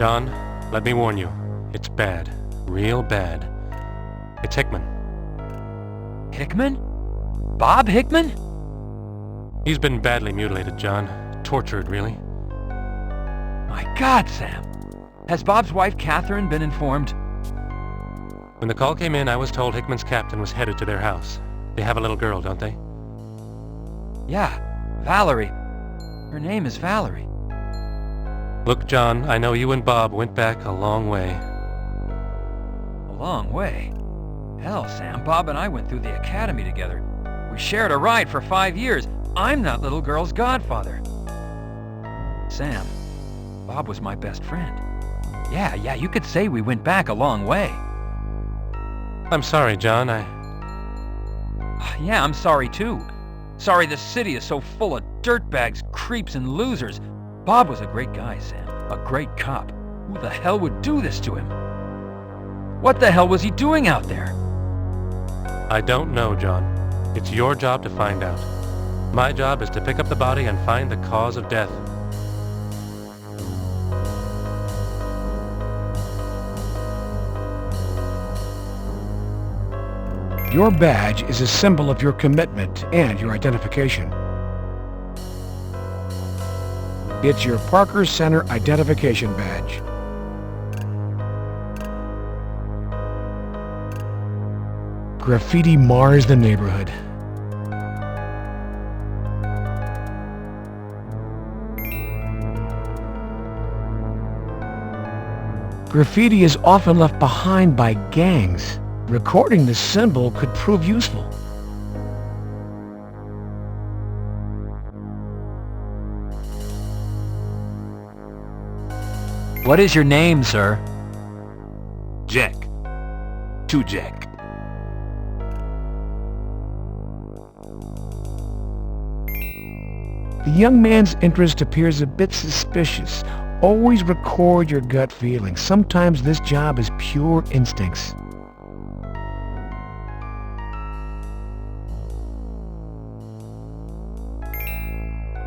John, let me warn you. It's bad. Real bad. It's Hickman. Hickman? Bob Hickman? He's been badly mutilated, John. Tortured, really. My God, Sam. Has Bob's wife, Catherine, been informed? When the call came in, I was told Hickman's captain was headed to their house. They have a little girl, don't they? Yeah, Valerie. Her name is Valerie. Look, John, I know you and Bob went back a long way. A long way? Hell, Sam, Bob and I went through the academy together. We shared a ride for 5 years. I'm that little girl's godfather. Sam, Bob was my best friend. Yeah, you could say we went back a long way. I'm sorry, John, Yeah, I'm sorry too. Sorry the city is so full of dirtbags, creeps, and losers. Bob was a great guy, Sam. A great cop. Who the hell would do this to him? What the hell was he doing out there? I don't know, John. It's your job to find out. My job is to pick up the body and find the cause of death. Your badge is a symbol of your commitment and your identification. It's your Parker Center identification badge. Graffiti mars the neighborhood. Graffiti is often left behind by gangs. Recording the symbol could prove useful. What is your name, sir? Jack. To Jack. The young man's interest appears a bit suspicious. Always record your gut feelings. Sometimes this job is pure instincts.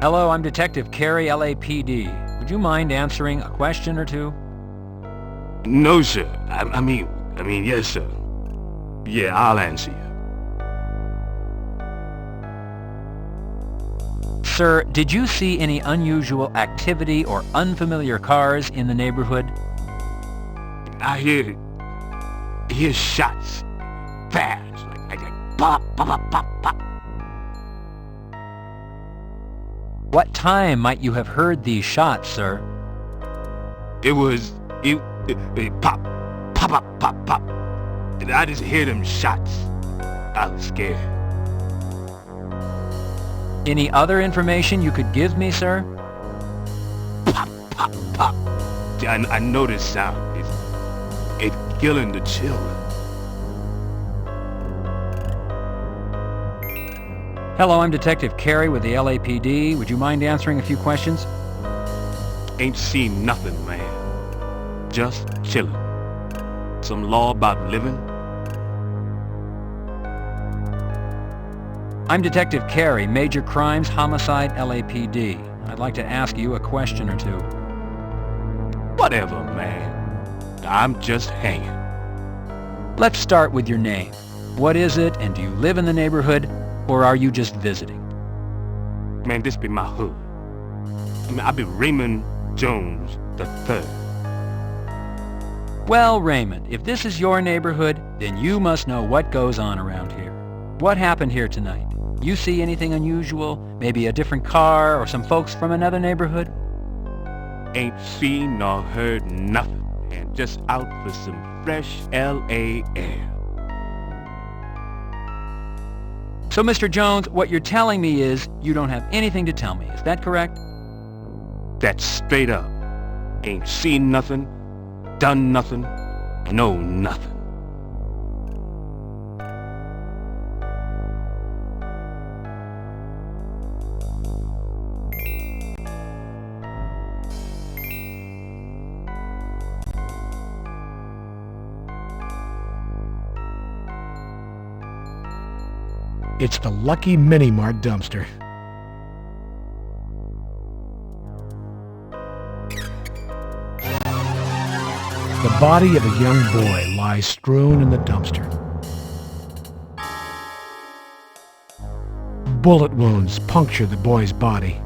Hello, I'm Detective Carey, LAPD. Would you mind answering a question or two? No, sir. I mean, yes, sir. Yeah, I'll answer you. Sir, did you see any unusual activity or unfamiliar cars in the neighborhood? I hear shots. Fast. Like pop, pop, pop, pop, pop. What time might you have heard these shots, sir? It pop, pop, pop, pop, pop. And I just hear them shots. I was scared. Any other information you could give me, sir? Pop, pop, pop. I know this sound. It's killing the children. Hello, I'm Detective Carey with the LAPD. Would you mind answering a few questions? Ain't seen nothing, man. Just chillin'. Some law about living. I'm Detective Carey, Major Crimes, Homicide, LAPD. I'd like to ask you a question or two. Whatever, man. I'm just hanging. Let's start with your name. What is it, and do you live in the neighborhood, or are you just visiting? Man, this be my hood. I be Raymond Jones III. Well, Raymond, if this is your neighborhood, then you must know what goes on around here. What happened here tonight? You see anything unusual? Maybe a different car or some folks from another neighborhood? Ain't seen nor heard nothing, man. Just out for some fresh L.A. air. So, Mr. Jones, what you're telling me is you don't have anything to tell me. Is that correct? That's straight up. Ain't seen nothing, done nothing, know nothing. It's the Lucky Mini Mart dumpster. The body of a young boy lies strewn in the dumpster. Bullet wounds puncture the boy's body.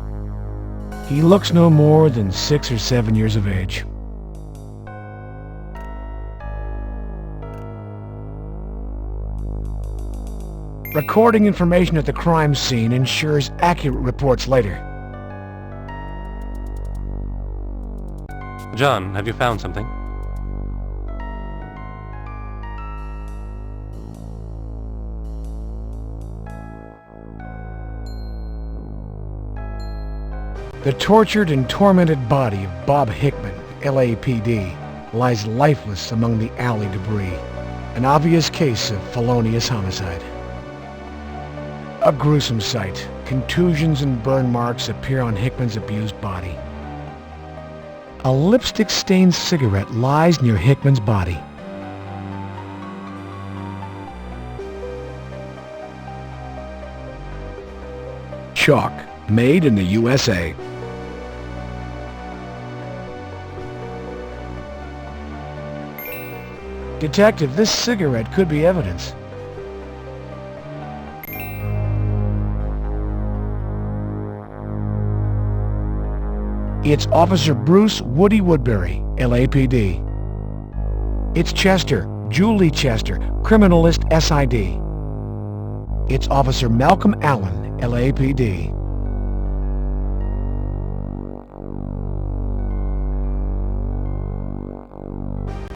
He looks no more than 6 or 7 years of age. Recording information at the crime scene ensures accurate reports later. John, have you found something? The tortured and tormented body of Bob Hickman, LAPD, lies lifeless among the alley debris, an obvious case of felonious homicide. A gruesome sight. Contusions and burn marks appear on Hickman's abused body. A lipstick-stained cigarette lies near Hickman's body. Chalk, made in the USA. Detective, this cigarette could be evidence. It's Officer Bruce Woody Woodbury, LAPD. It's Chester, Julie Chester, Criminalist SID. It's Officer Malcolm Allen, LAPD.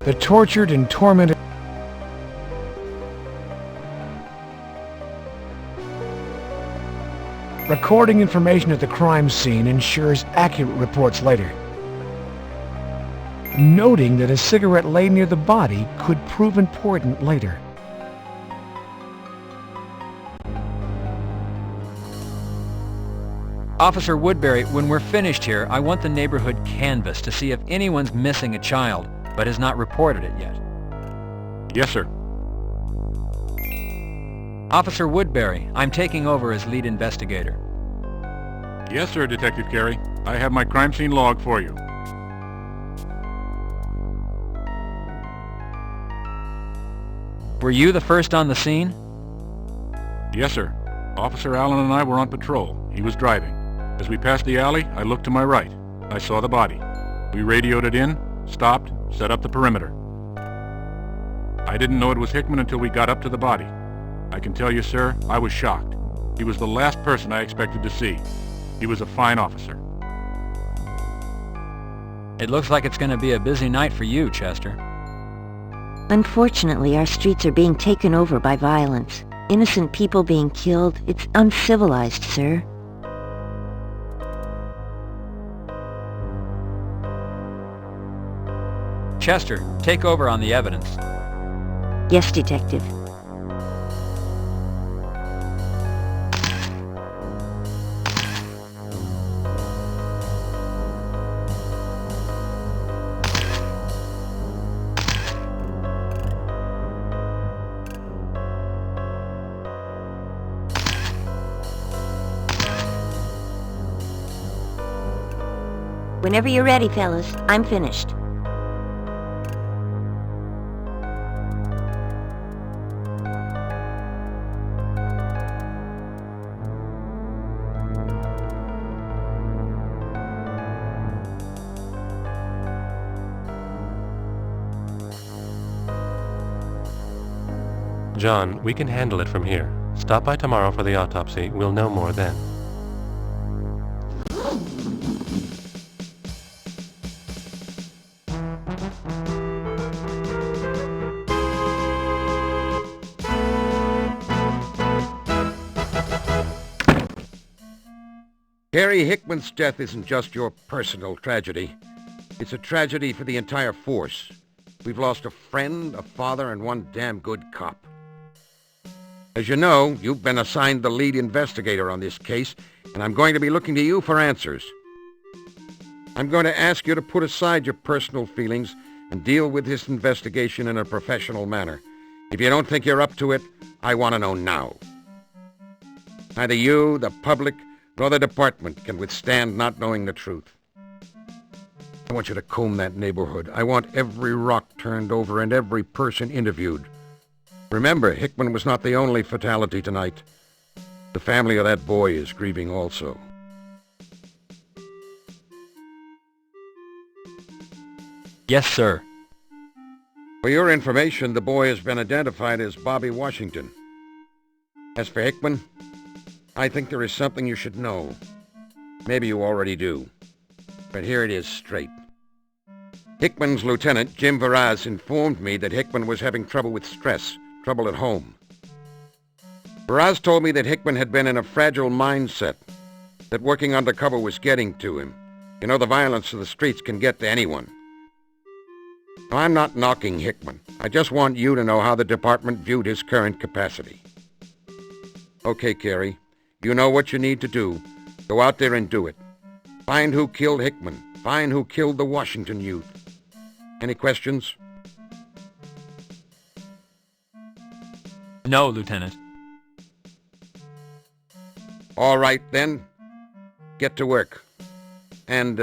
The tortured and tormented... Recording information at the crime scene ensures accurate reports later. Noting that a cigarette lay near the body could prove important later. Officer Woodbury, when we're finished here, I want the neighborhood canvassed to see if anyone's missing a child, but has not reported it yet. Yes, sir. Officer Woodbury, I'm taking over as lead investigator. Yes, sir, Detective Carey. I have my crime scene log for you. Were you the first on the scene? Yes, sir. Officer Allen and I were on patrol. He was driving. As we passed the alley, I looked to my right. I saw the body. We radioed it in, stopped, set up the perimeter. I didn't know it was Hickman until we got up to the body. I can tell you, sir, I was shocked. He was the last person I expected to see. He was a fine officer. It looks like it's going to be a busy night for you, Chester. Unfortunately, our streets are being taken over by violence. Innocent people being killed. It's uncivilized, sir. Chester, take over on the evidence. Yes, Detective. Whenever you're ready, fellas, I'm finished. John, we can handle it from here. Stop by tomorrow for the autopsy. We'll know more then. Harry Hickman's death isn't just your personal tragedy. It's a tragedy for the entire force. We've lost a friend, a father, and one damn good cop. As you know, you've been assigned the lead investigator on this case, and I'm going to be looking to you for answers. I'm going to ask you to put aside your personal feelings and deal with this investigation in a professional manner. If you don't think you're up to it, I want to know now. Neither you, the public, nor the department can withstand not knowing the truth. I want you to comb that neighborhood. I want every rock turned over and every person interviewed. Remember, Hickman was not the only fatality tonight. The family of that boy is grieving also. Yes, sir. For your information, the boy has been identified as Bobby Washington. As for Hickman, I think there is something you should know. Maybe you already do. But here it is straight. Hickman's lieutenant, Jim Varaz, informed me that Hickman was having trouble with stress, trouble at home. Varaz told me that Hickman had been in a fragile mindset, that working undercover was getting to him. You know, the violence of the streets can get to anyone. Now, I'm not knocking Hickman. I just want you to know how the department viewed his current capacity. Okay, Carey, you know what you need to do. Go out there and do it. Find who killed Hickman. Find who killed the Washington youth. Any questions? No, Lieutenant. All right, then. Get to work. And,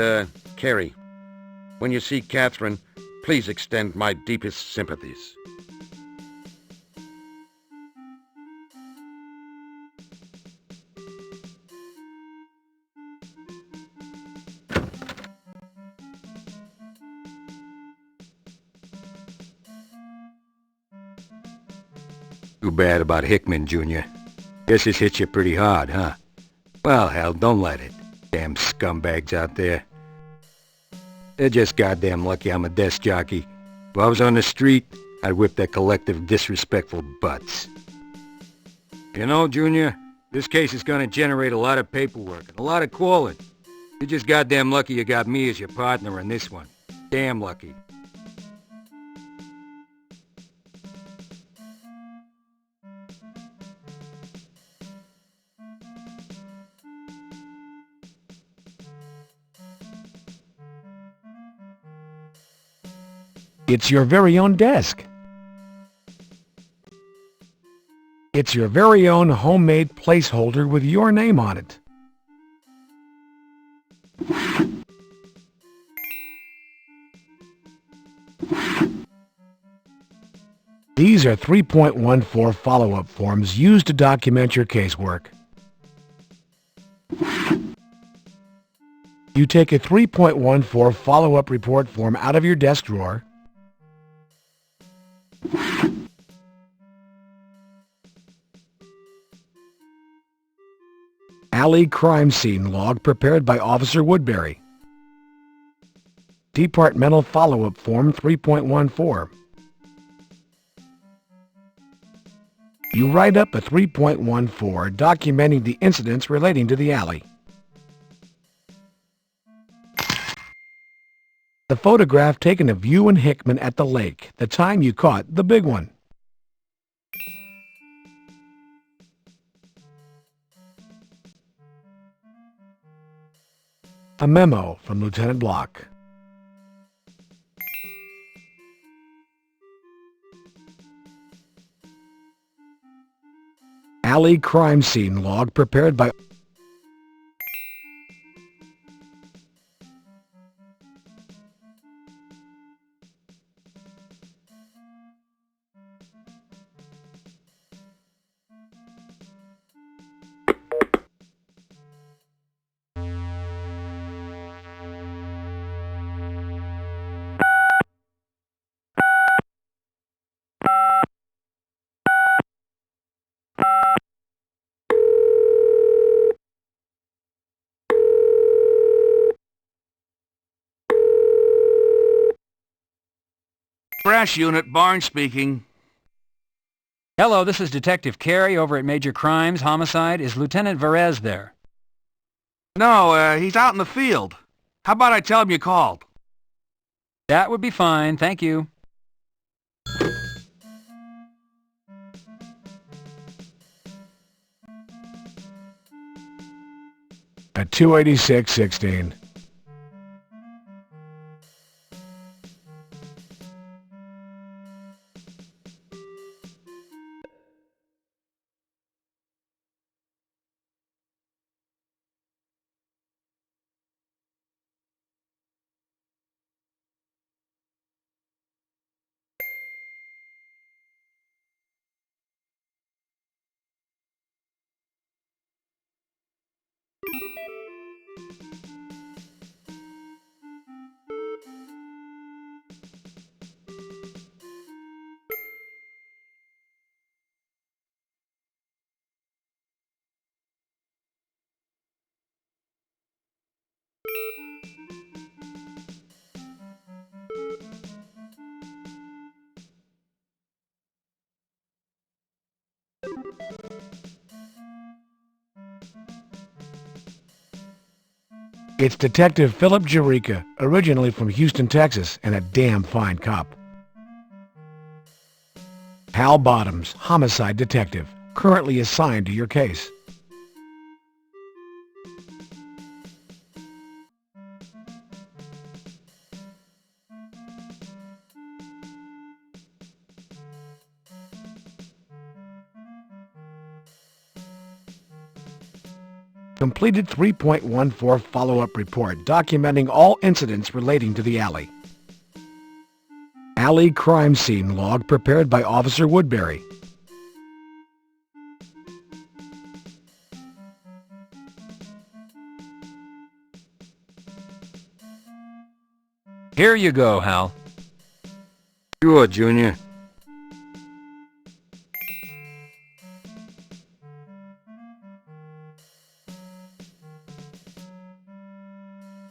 Carey, when you see Catherine, please extend my deepest sympathies. Too bad about Hickman, Junior. Guess this hit you pretty hard, huh? Well, hell, don't let it. Damn scumbags out there. They're just goddamn lucky I'm a desk jockey. If I was on the street, I'd whip their collective disrespectful butts. You know, Junior, this case is gonna generate a lot of paperwork and a lot of calling. You're just goddamn lucky you got me as your partner in this one. Damn lucky. It's your very own desk. It's your very own homemade placeholder with your name on it. These are 3.14 follow-up forms used to document your casework. You take a 3.14 follow-up report form out of your desk drawer, alley crime scene log prepared by Officer Woodbury. Departmental follow-up form 3.14. You write up a 3.14 documenting the incidents relating to the alley. The photograph taken of you and Hickman at the lake, the time you caught the big one. A memo from Lieutenant Block. Alley crime scene log prepared by Crash Unit, Barnes speaking. Hello, this is Detective Carey over at Major Crimes, Homicide. Is Lieutenant Varese there? No, he's out in the field. How about I tell him you called? That would be fine, thank you. at 286-16. It's Detective Philip Jerica, originally from Houston, Texas, and a damn fine cop. Hal Bottoms, homicide detective, currently assigned to your case. Completed 3.14 follow-up report documenting all incidents relating to the alley. Alley crime scene log prepared by Officer Woodbury. Here you go, Hal. Sure, Junior.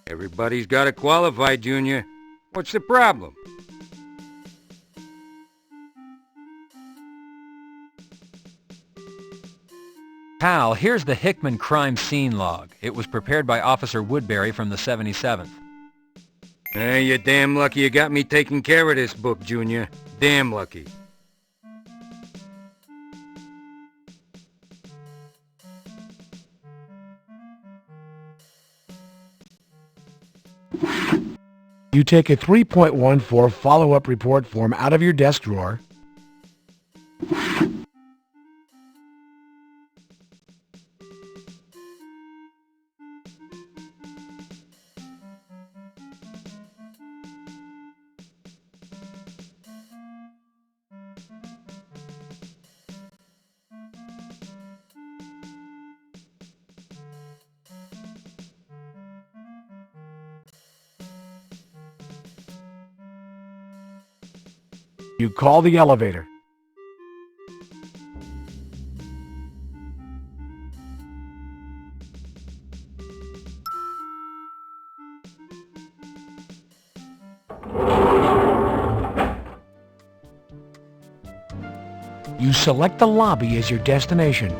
Everybody's got to qualify, Junior. What's the problem? Hal, here's the Hickman crime scene log. It was prepared by Officer Woodbury from the 77th. Hey, you're damn lucky you got me taking care of this book, Junior. Damn lucky. You take a 3.14 follow-up report form out of your desk drawer. You call the elevator. You select the lobby as your destination.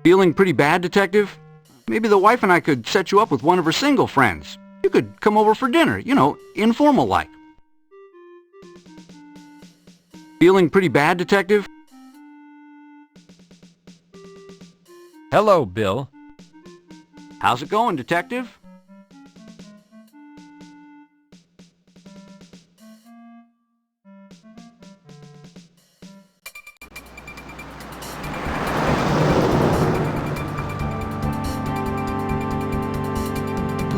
Feeling pretty bad, Detective? Maybe the wife and I could set you up with one of her single friends. You could come over for dinner, you know, informal-like. Feeling pretty bad, Detective? Hello, Bill. How's it going, Detective?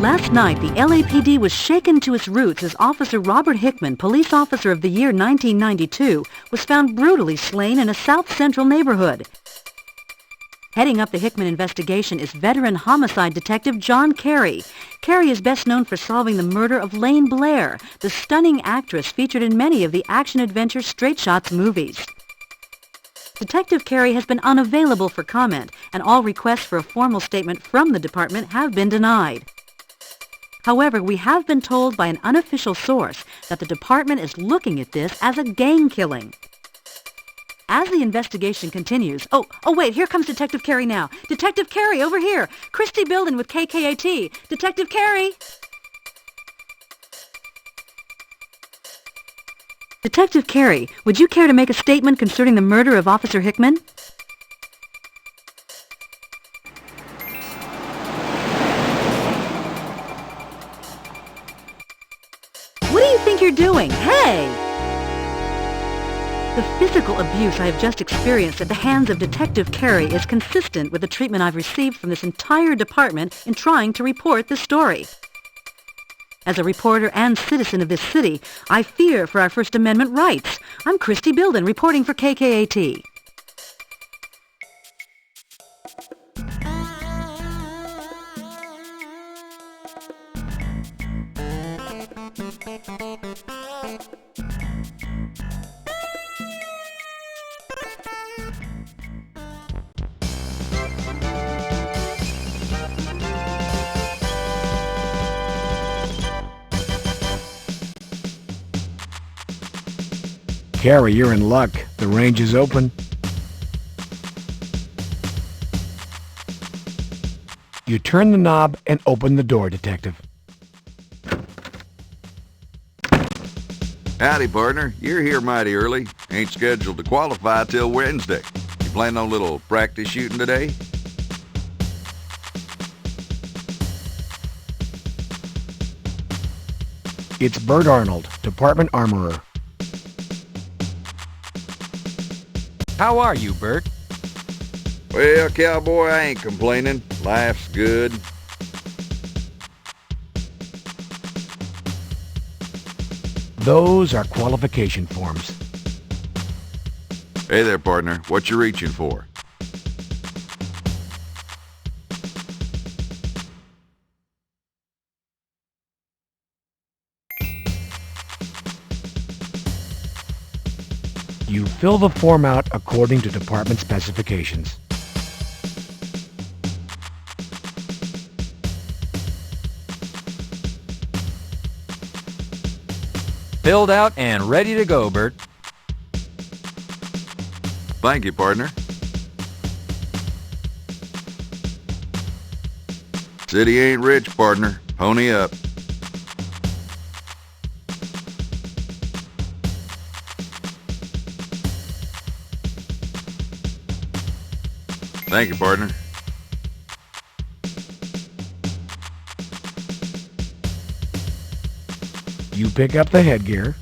Last night, the LAPD was shaken to its roots as Officer Robert Hickman, Police Officer of the Year 1992, was found brutally slain in a South Central neighborhood. Heading up the Hickman investigation is veteran homicide detective John Carey. Carey is best known for solving the murder of Lane Blair, the stunning actress featured in many of the action-adventure Straight Shots movies. Detective Carey has been unavailable for comment, and all requests for a formal statement from the department have been denied. However, we have been told by an unofficial source that the department is looking at this as a gang killing. As the investigation continues... Oh, wait, here comes Detective Carey now. Detective Carey, over here. Christy Bilden with KKAT. Detective Carey! Detective Carey, would you care to make a statement concerning the murder of Officer Hickman? What do you think you're doing? Hey! The physical abuse I have just experienced at the hands of Detective Carey is consistent with the treatment I've received from this entire department in trying to report this story. As a reporter and citizen of this city, I fear for our First Amendment rights. I'm Christy Bilden, reporting for KKAT. Carrie, you're in luck. The range is open. You turn the knob and open the door, Detective. Howdy, partner. You're here mighty early. Ain't scheduled to qualify till Wednesday. You planning on a little practice shooting today? It's Bert Arnold, Department Armorer. How are you, Bert? Well, cowboy, I ain't complaining. Life's good. Those are qualification forms. Hey there, partner. What you reaching for? You fill the form out according to department specifications. Filled out and ready to go, Bert. Thank you, partner. City ain't rich, partner. Pony up. Thank you, partner. You pick up the headgear.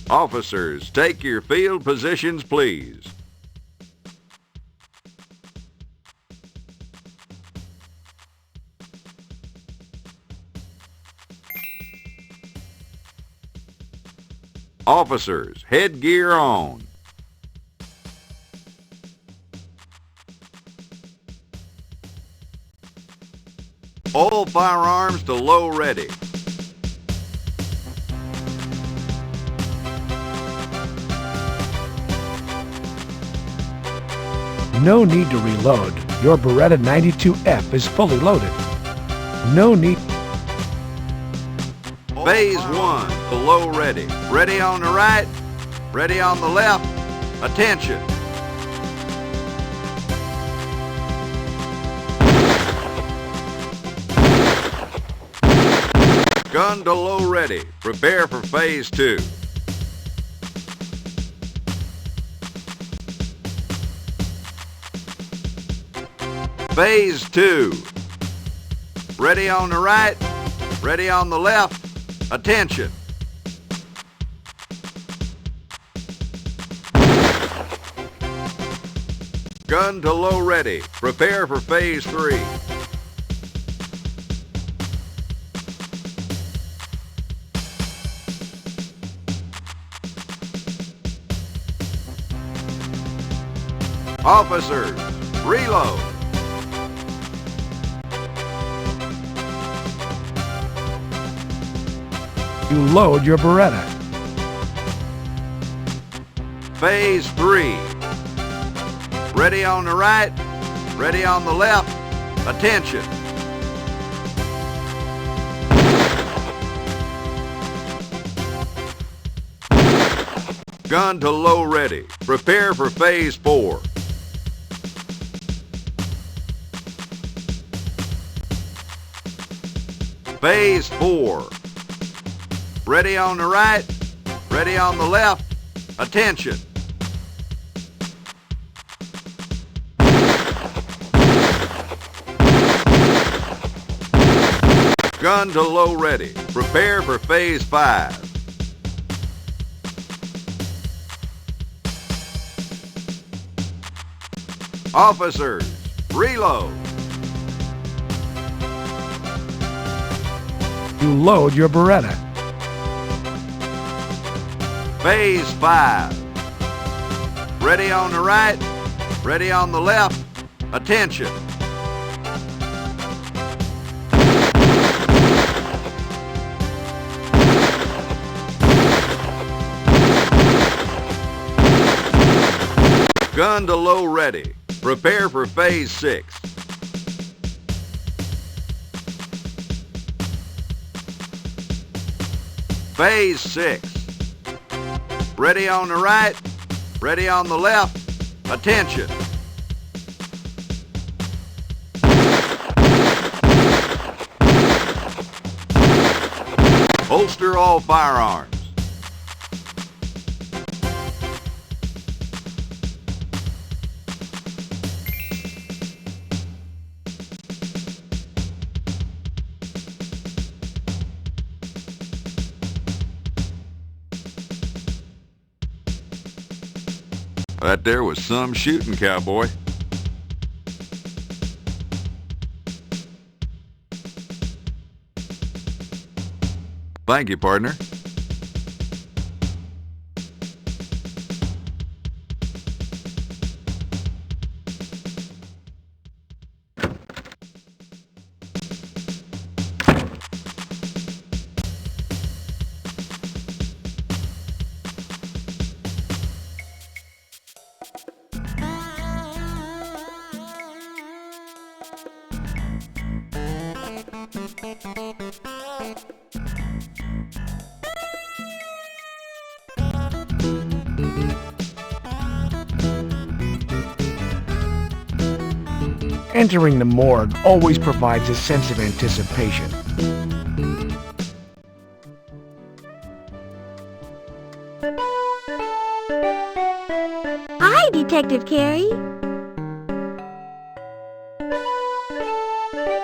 Officers, take your field positions, please. Officers, headgear on. All firearms to low ready. No need to reload. Your Beretta 92F is fully loaded. No need. Phase 1 to low ready. Ready on the right, ready on the left. Attention. Gun to low ready. Prepare for phase 2. Phase 2. Ready on the right, ready on the left. Attention. Gun to low ready. Prepare for phase 3. Officers, reload. You load your Beretta. Phase 3. Ready on the right, ready on the left. Attention. Gun to low ready. Prepare for phase 4. Phase 4. Ready on the right, ready on the left. Attention. Gun to low ready. Prepare for phase 5. Officers, reload. You load your Beretta. Phase 5. Ready on the right, ready on the left. Attention. Gun to low ready. Prepare for Phase 6. Phase 6. Ready on the right, ready on the left. Attention. Holster all firearms. That there was some shooting, cowboy. Thank you, partner. Entering the morgue always provides a sense of anticipation. Hi, Detective Carey.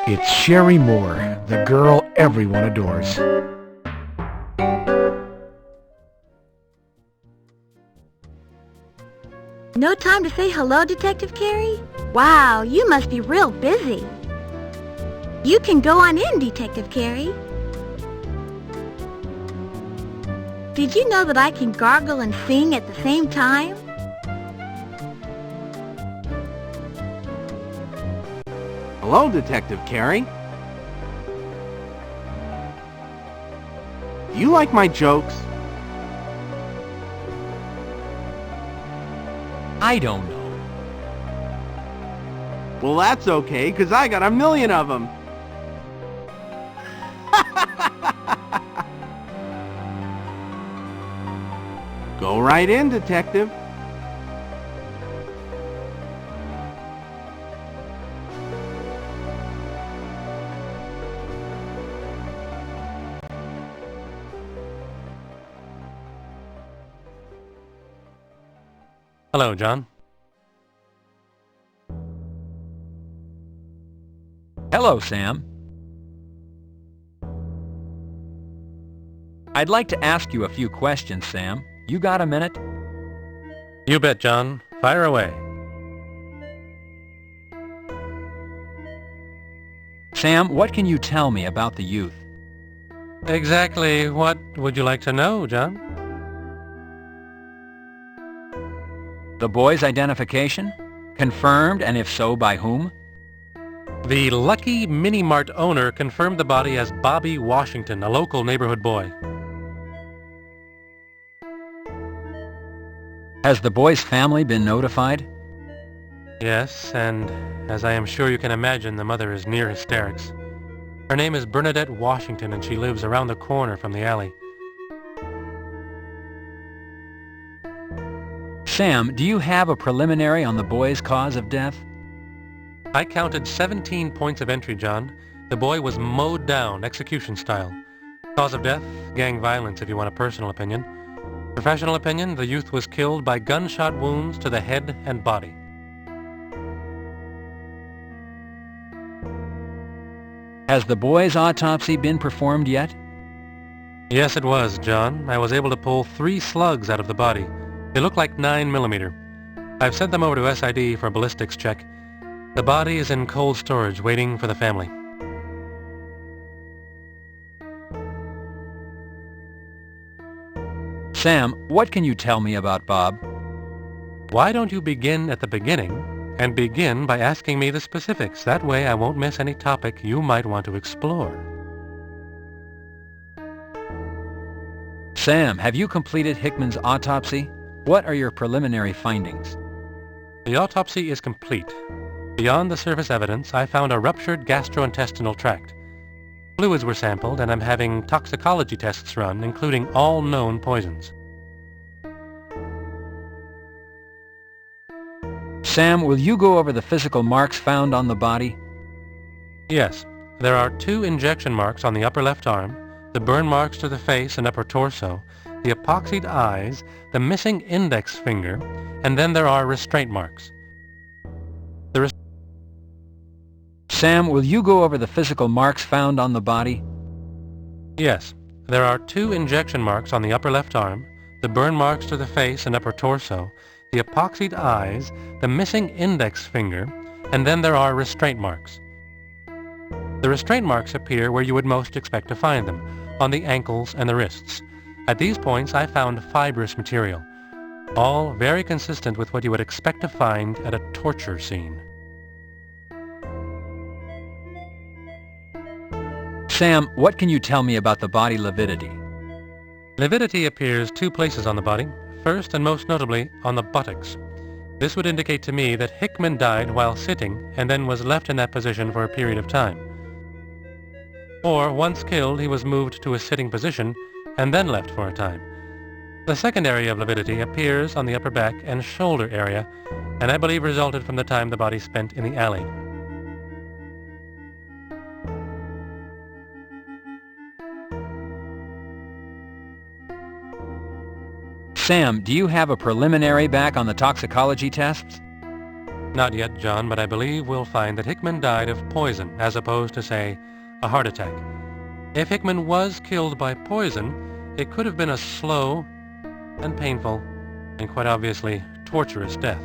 It's Sherry Moore, the girl everyone adores. No time to say hello, Detective Carey? Wow, you must be real busy. You can go on in, Detective Carey. Did you know that I can gargle and sing at the same time? Hello, Detective Carey. Do you like my jokes? I don't know. Well, that's okay, 'cause I got 1,000,000 of them. Go right in, Detective. Hello, John. Hello, Sam. I'd like to ask you a few questions, Sam. You got a minute? You bet, John. Fire away. Sam, what can you tell me about the youth? Exactly what would you like to know, John? The boy's identification? Confirmed, and if so, by whom? The Lucky Mini Mart owner confirmed the body as Bobby Washington, a local neighborhood boy. Has the boy's family been notified? Yes, and as I am sure you can imagine, the mother is near hysterics. Her name is Bernadette Washington, and she lives around the corner from the alley. Sam, do you have a preliminary on the boy's cause of death? I counted 17 points of entry, John. The boy was mowed down, execution style. Cause of death, gang violence if you want a personal opinion. Professional opinion, the youth was killed by gunshot wounds to the head and body. Has the boy's autopsy been performed yet? Yes, it was, John. I was able to pull 3 slugs out of the body. They look like 9mm. I've sent them over to SID for a ballistics check. The body is in cold storage, waiting for the family. Sam, what can you tell me about Bob? Why don't you begin at the beginning and begin by asking me the specifics? That way I won't miss any topic you might want to explore. Sam, have you completed Hickman's autopsy? What are your preliminary findings? The autopsy is complete. Beyond the surface evidence, I found a ruptured gastrointestinal tract. Fluids were sampled, and I'm having toxicology tests run, including all known poisons. Sam, will you go over the physical marks found on the body? Yes, there are 2 injection marks on the upper left arm, the burn marks to the face and upper torso, the epoxied eyes, the missing index finger, and then there are restraint marks. Sam, will you go over the physical marks found on the body? Yes, there are 2 injection marks on the upper left arm, the burn marks to the face and upper torso, the epoxied eyes, the missing index finger, and then there are restraint marks. The restraint marks appear where you would most expect to find them, on the ankles and the wrists. At these points I found fibrous material, all very consistent with what you would expect to find at a torture scene. Sam, what can you tell me about the body lividity? Lividity appears 2 places on the body, first and most notably on the buttocks. This would indicate to me that Hickman died while sitting and then was left in that position for a period of time. Or, once killed, he was moved to a sitting position and then left for a time. The second area of lividity appears on the upper back and shoulder area, and I believe resulted from the time the body spent in the alley. Sam, do you have a preliminary back on the toxicology tests? Not yet, John, but I believe we'll find that Hickman died of poison as opposed to, say, a heart attack. If Hickman was killed by poison, it could have been a slow and painful and quite obviously torturous death.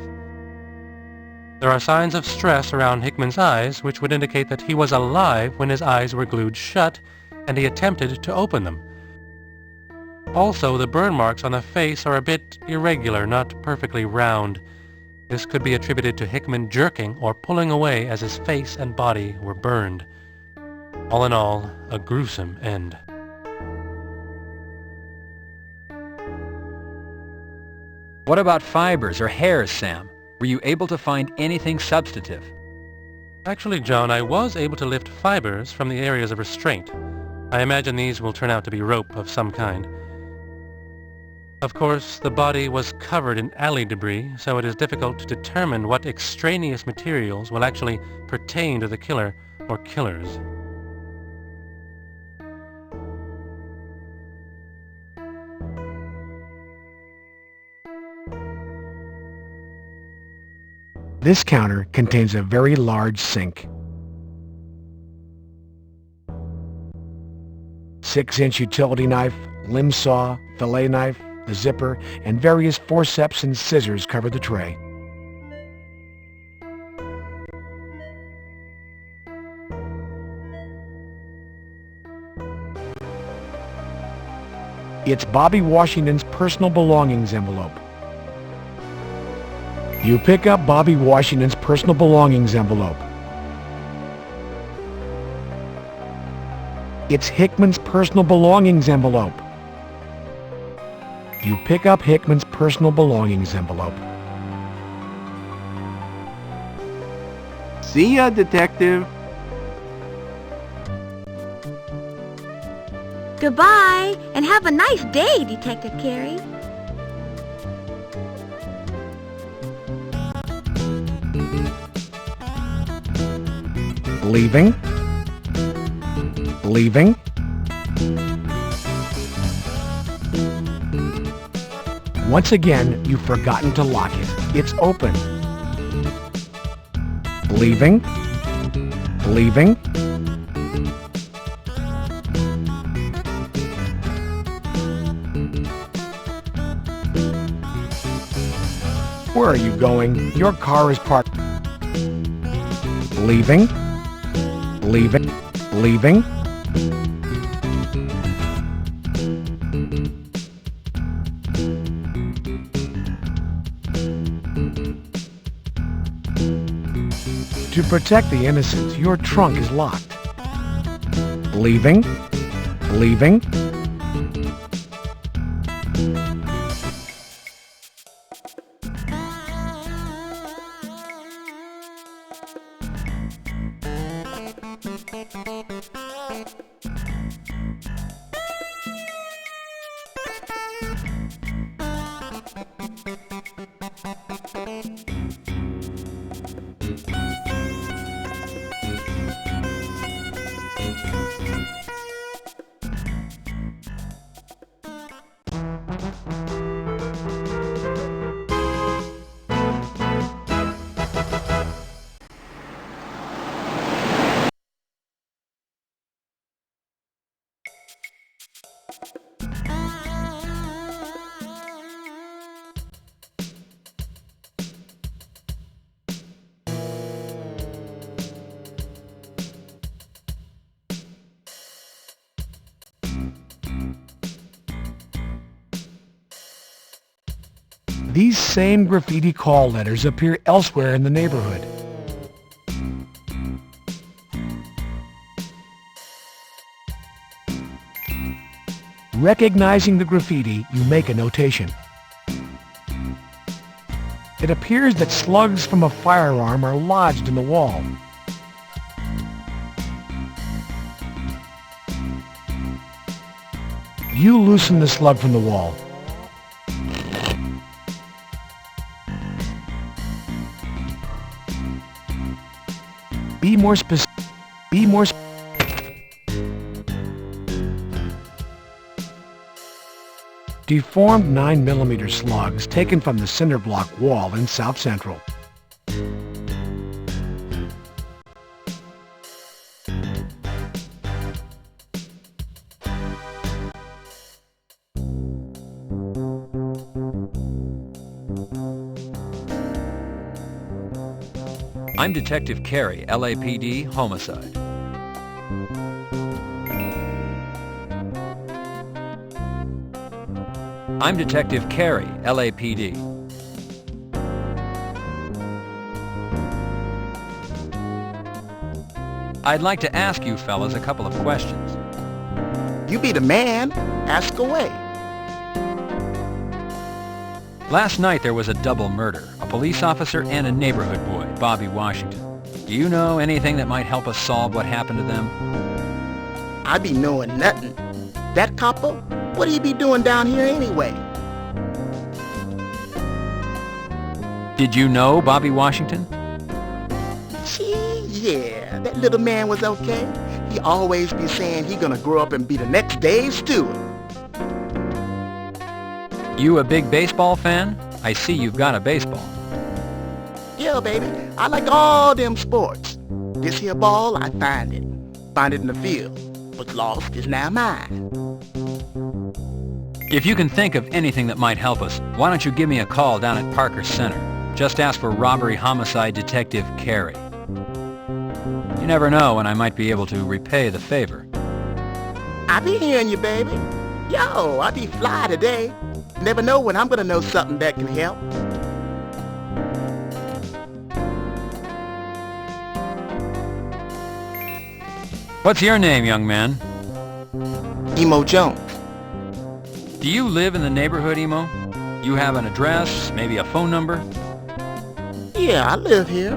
There are signs of stress around Hickman's eyes which would indicate that he was alive when his eyes were glued shut and he attempted to open them. Also, the burn marks on the face are a bit irregular, not perfectly round. This could be attributed to Hickman jerking or pulling away as his face and body were burned. All in all, a gruesome end. What about fibers or hairs, Sam? Were you able to find anything substantive? Actually, John, I was able to lift fibers from the areas of restraint. I imagine these will turn out to be rope of some kind. Of course, the body was covered in alley debris, so it is difficult to determine what extraneous materials will actually pertain to the killer or killers. This counter contains a very large sink. 6-inch utility knife, limb saw, fillet knife, a zipper, and various forceps and scissors cover the tray. It's Bobby Washington's personal belongings envelope. You pick up Bobby Washington's personal belongings envelope. It's Hickman's personal belongings envelope. You pick up Hickman's personal belongings envelope. See ya, Detective. Goodbye, and have a nice day, Detective Carey. Leaving. Leaving. Once again, you've forgotten to lock it. It's open. Leaving. Leaving. Where are you going? Your car is parked. Leaving. Leaving. Leaving. To protect the innocent, your trunk is locked. Leaving? Leaving? These same graffiti call letters appear elsewhere in the neighborhood. Recognizing the graffiti, you make a notation. It appears that slugs from a firearm are lodged in the wall. You loosen the slug from the wall. Be more specific. Deformed 9mm slugs taken from the cinder block wall in South Central. I'm Detective Carey, LAPD, homicide. I'm Detective Carey, LAPD. I'd like to ask you fellas a couple of questions. You be the man. Ask away. Last night there was a double murder, a police officer and a neighborhood boy, Bobby Washington. Do you know anything that might help us solve what happened to them? I be knowing nothing. That copper? What do you be doing down here anyway? Did you know Bobby Washington? Gee, yeah, that little man was okay. He always be saying he gonna grow up and be the next Dave Stewart. You a big baseball fan? I see you've got a baseball. Yeah, baby. I like all them sports. This here ball, I find it. Find it in the field. What's lost is now mine. If you can think of anything that might help us, why don't you give me a call down at Parker Center? Just ask for Robbery Homicide Detective Carey. You never know when I might be able to repay the favor. I be hearing you, baby. Yo, I be fly today. Never know when I'm gonna know something that can help. What's your name, young man? Emo Jones. Do you live in the neighborhood, Emo? You have an address, maybe a phone number? Yeah, I live here.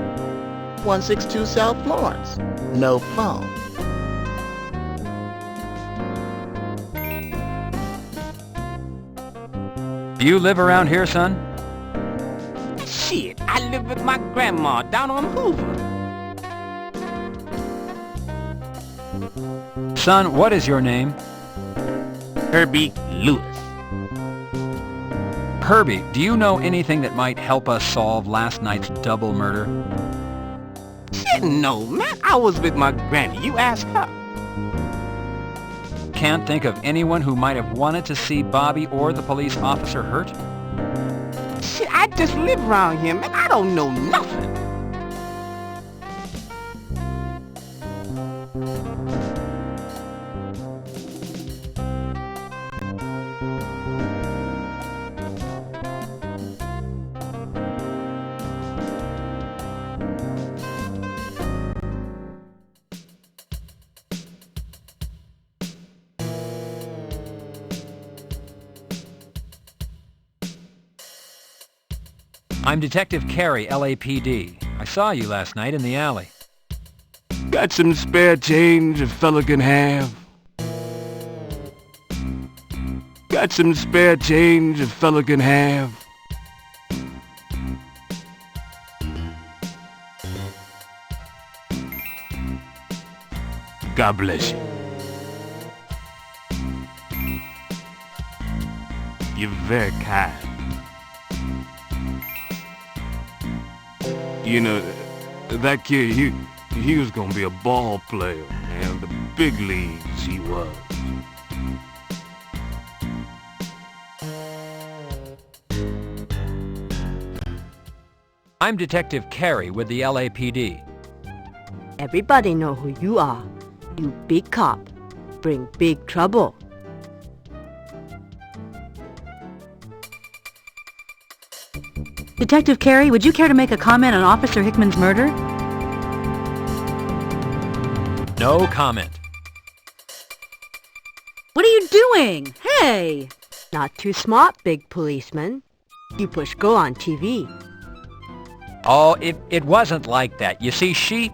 162 South Florence. No phone. Do you live around here, son? Shit, I live with my grandma down on Hoover. Son, what is your name? Herbie Lewis. Herbie, do you know anything that might help us solve last night's double murder? Shit, no, man. I was with my granny. You ask her. Can't think of anyone who might have wanted to see Bobby or the police officer hurt? Shit, I just live around here, man. I don't know nothing. I'm Detective Carey, LAPD. I saw you last night in the alley. Got some spare change a fella can have? Got some spare change a fella can have? God bless you. You're very kind. You know, that kid, he was gonna be a ball player, man. The big leagues he was. I'm Detective Carey with the LAPD. Everybody know who you are. You big cop. Bring big trouble. Detective Carey, would you care to make a comment on Officer Hickman's murder? No comment. What are you doing? Hey! Not too smart, big policeman. You push go on TV. Oh, it wasn't like that. You see,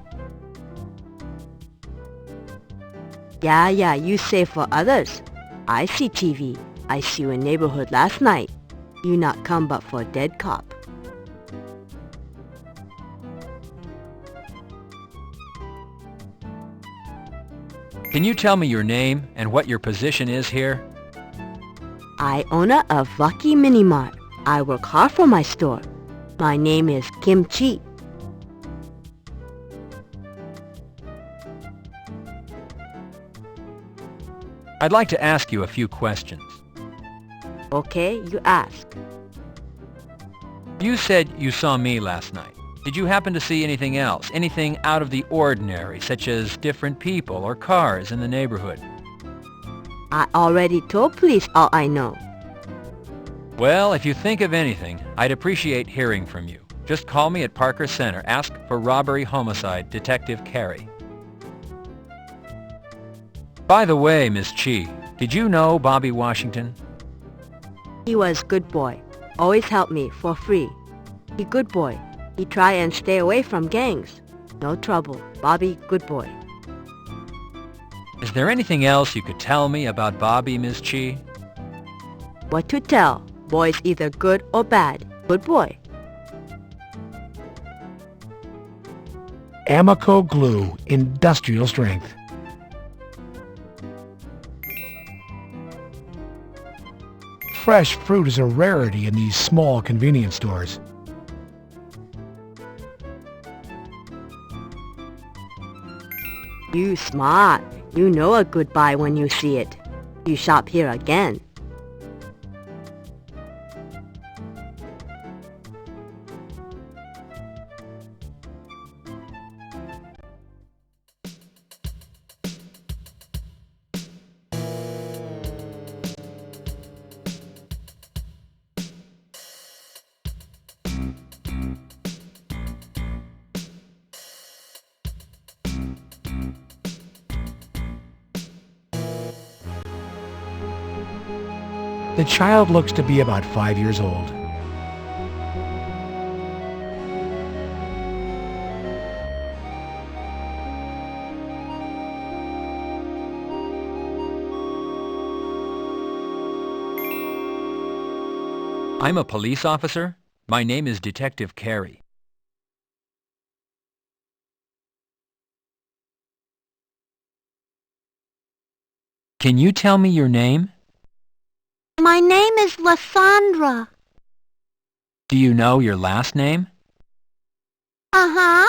Yeah, you say for others. I see TV. I see you in neighborhood last night. You not come but for dead cop. Can you tell me your name and what your position is here? I owner of Lucky Mini Mart. I work hard for my store. My name is Kimchi. I'd like to ask you a few questions. Okay, you ask. You said you saw me last night. Did you happen to see anything else? Anything out of the ordinary, such as different people or cars in the neighborhood? I already told police all I know. Well, if you think of anything, I'd appreciate hearing from you. Just call me at Parker Center. Ask for Robbery Homicide, Detective Carey. By the way, Miss Chi, did you know Bobby Washington? He was good boy. Always help me for free. He good boy. He try and stay away from gangs. No trouble. Bobby good boy. Is there anything else you could tell me about Bobby, Miss Chi? What to tell? Boy's either good or bad. Good boy. Amico glue, industrial strength. Fresh fruit is a rarity in these small convenience stores. You smart. You know a good buy when you see it. You shop here again. The child looks to be about 5 years old. I'm a police officer. My name is Detective Carey. Can you tell me your name? My name is Lysandra. Do you know your last name? Uh-huh.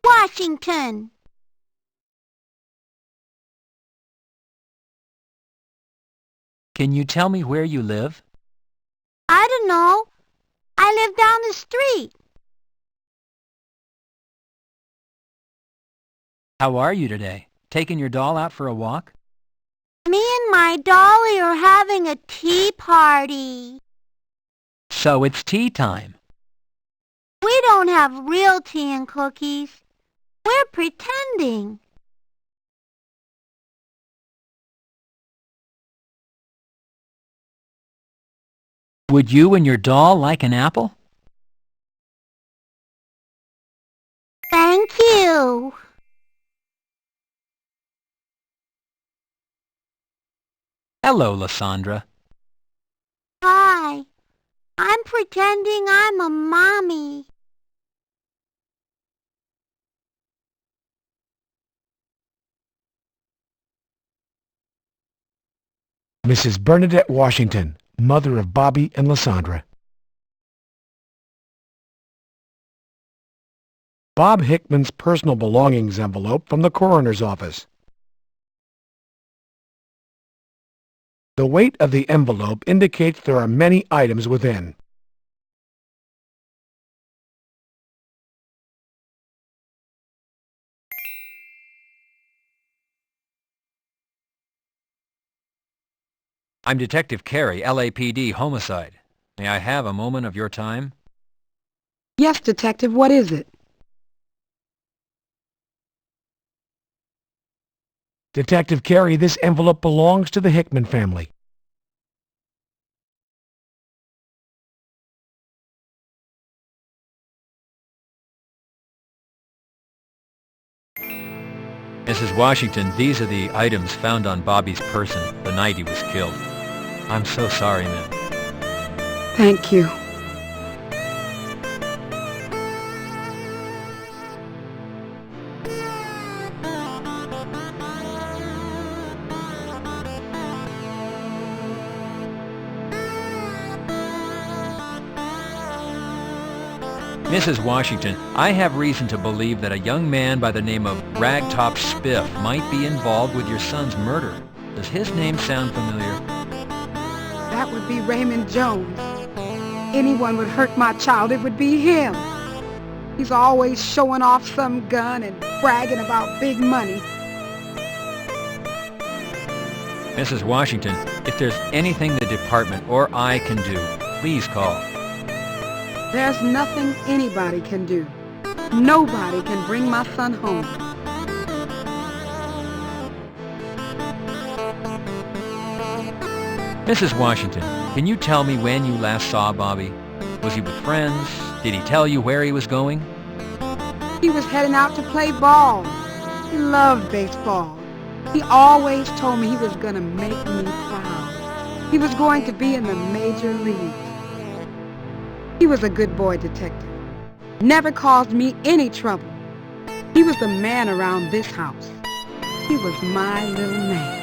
Washington. Can you tell me where you live? I don't know. I live down the street. How are you today? Taking your doll out for a walk? Me and my dolly are having a tea party. So it's tea time. We don't have real tea and cookies. We're pretending. Would you and your doll like an apple? Ew. Hello, Lysandra. Hi. I'm pretending I'm a mommy. Mrs. Bernadette Washington, mother of Bobby and Lysandra. Bob Hickman's personal belongings envelope from the coroner's office. The weight of the envelope indicates there are many items within. I'm Detective Carey, LAPD Homicide. May I have a moment of your time? Yes, Detective, what is it? Detective Carey, this envelope belongs to the Hickman family. Mrs. Washington, these are the items found on Bobby's person the night he was killed. I'm so sorry, ma'am. Thank you. Mrs. Washington, I have reason to believe that a young man by the name of Ragtop Spiff might be involved with your son's murder. Does his name sound familiar? That would be Raymond Jones. Anyone would hurt my child, it would be him. He's always showing off some gun and bragging about big money. Mrs. Washington, if there's anything the department or I can do, please call. There's nothing anybody can do. Nobody can bring my son home. Mrs. Washington, can you tell me when you last saw Bobby? Was he with friends? Did he tell you where he was going? He was heading out to play ball. He loved baseball. He always told me he was going to make me proud. He was going to be in the major leagues. He was a good boy, Detective. Never caused me any trouble. He was the man around this house. He was my little man.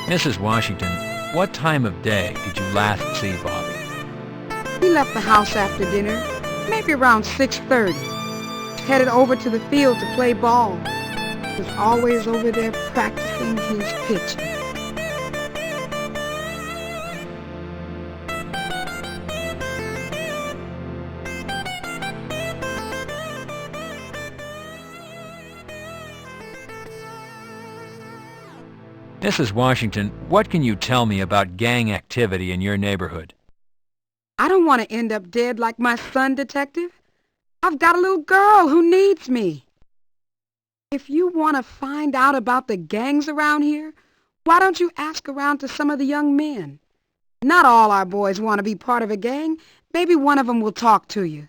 Mrs. Washington, what time of day did you last see Bobby? He left the house after dinner, maybe around 6:30. Headed over to the field to play ball. He was always over there practicing his pitching. Mrs. Washington, what can you tell me about gang activity in your neighborhood? I don't want to end up dead like my son, Detective. I've got a little girl who needs me. If you want to find out about the gangs around here, why don't you ask around to some of the young men? Not all our boys want to be part of a gang. Maybe one of them will talk to you.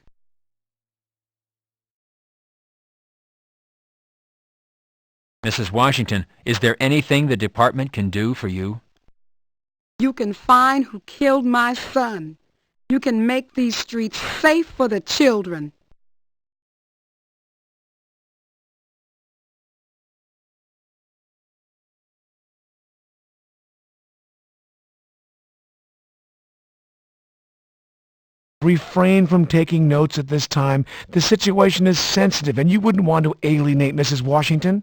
Mrs. Washington, is there anything the department can do for you? You can find who killed my son. You can make these streets safe for the children. Refrain from taking notes at this time. The situation is sensitive, and you wouldn't want to alienate Mrs. Washington.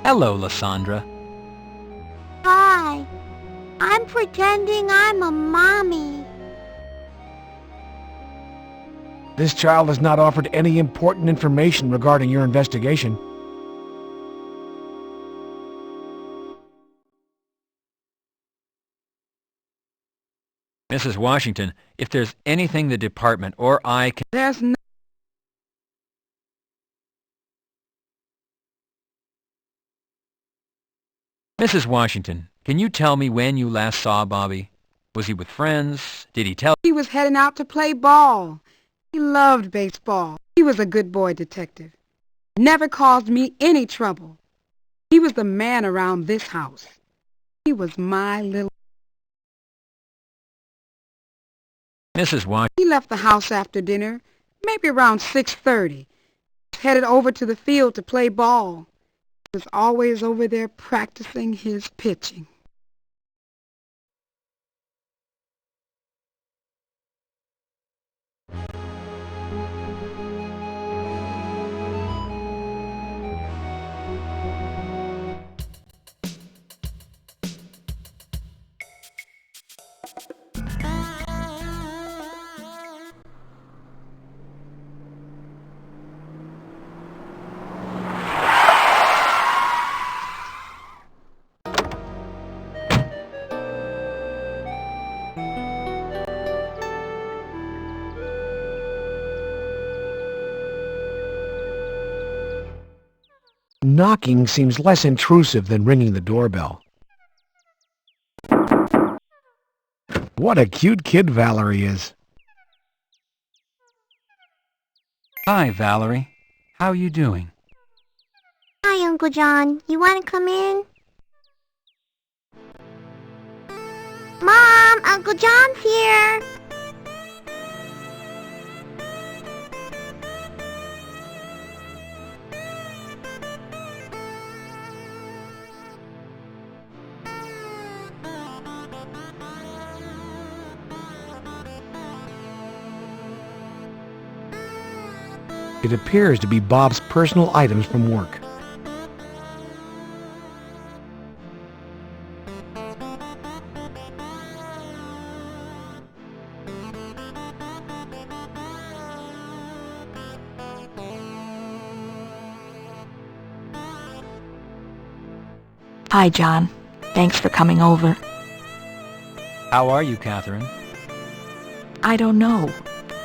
Hello, Lysandra. Hi. I'm pretending I'm a mommy. This child has not offered any important information regarding your investigation. Mrs. Washington, if there's anything the department or I can... There's no Mrs. Washington, can you tell me when you last saw Bobby? Was he with friends? Did he tell... He was heading out to play ball. He loved baseball. He was a good boy, Detective. Never caused me any trouble. He was the man around this house. He was my little... Mrs. Washington... He left the house after dinner, maybe around 6:30. Headed over to the field to play ball. He was always over there practicing his pitching. Knocking seems less intrusive than ringing the doorbell. What a cute kid Valerie is. Hi, Valerie. How are you doing? Hi, Uncle John. You want to come in? Mom, Uncle John's here. It appears to be Bob's personal items from work. Hi, John. Thanks for coming over. How are you, Catherine? I don't know.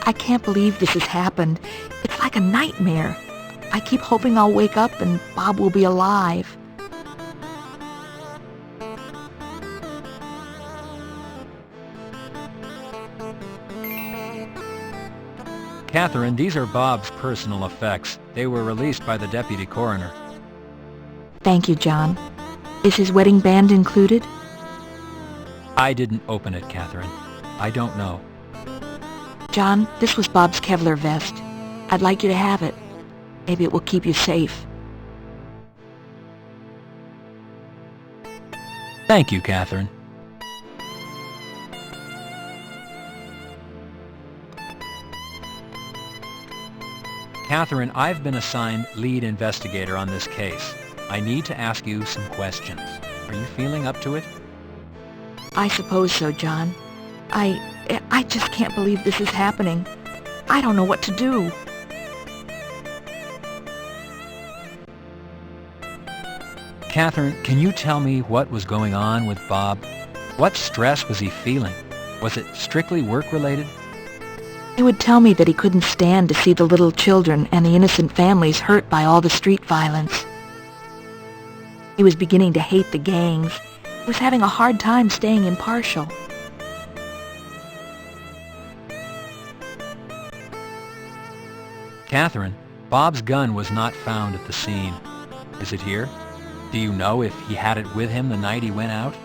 I can't believe this has happened. It's like a nightmare. I keep hoping I'll wake up and Bob will be alive. Catherine, these are Bob's personal effects. They were released by the deputy coroner. Thank you, John. Is his wedding band included? I didn't open it, Catherine. I don't know. John, this was Bob's Kevlar vest. I'd like you to have it. Maybe it will keep you safe. Thank you, Catherine. Catherine, I've been assigned lead investigator on this case. I need to ask you some questions. Are you feeling up to it? I suppose so, John. I just can't believe this is happening. I don't know what to do. Catherine, can you tell me what was going on with Bob? What stress was he feeling? Was it strictly work-related? He would tell me that he couldn't stand to see the little children and the innocent families hurt by all the street violence. He was beginning to hate the gangs. He was having a hard time staying impartial. Catherine, Bob's gun was not found at the scene. Is it here? Do you know if he had it with him the night he went out?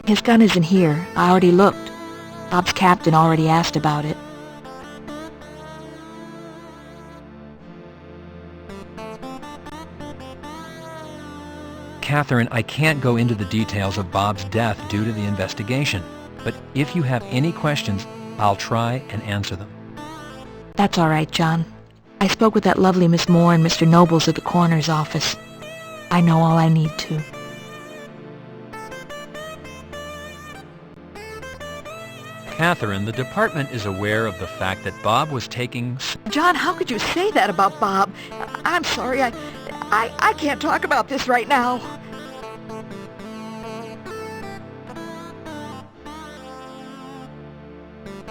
His gun isn't here. I already looked. Bob's captain already asked about it. Catherine, I can't go into the details of Bob's death due to the investigation, but if you have any questions, I'll try and answer them. That's all right, John. I spoke with that lovely Miss Moore and Mr. Nobles at the coroner's office. I know all I need to. Catherine, the department is aware of the fact that Bob was taking... John, how could you say that about Bob? I'm sorry, I can't talk about this right now.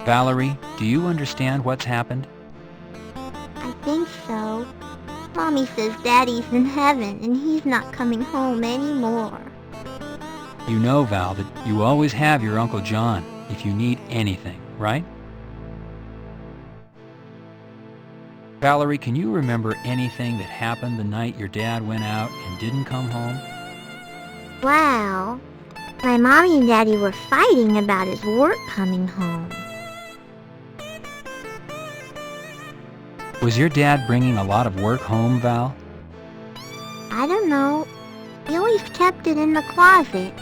Valerie, do you understand what's happened? I think so. Mommy says Daddy's in heaven and he's not coming home anymore. You know, Val, that you always have your Uncle John if you need anything, right? Valerie, can you remember anything that happened the night your dad went out and didn't come home? Well, my mommy and daddy were fighting about his work coming home. Was your dad bringing a lot of work home, Val? I don't know. He always kept it in the closet.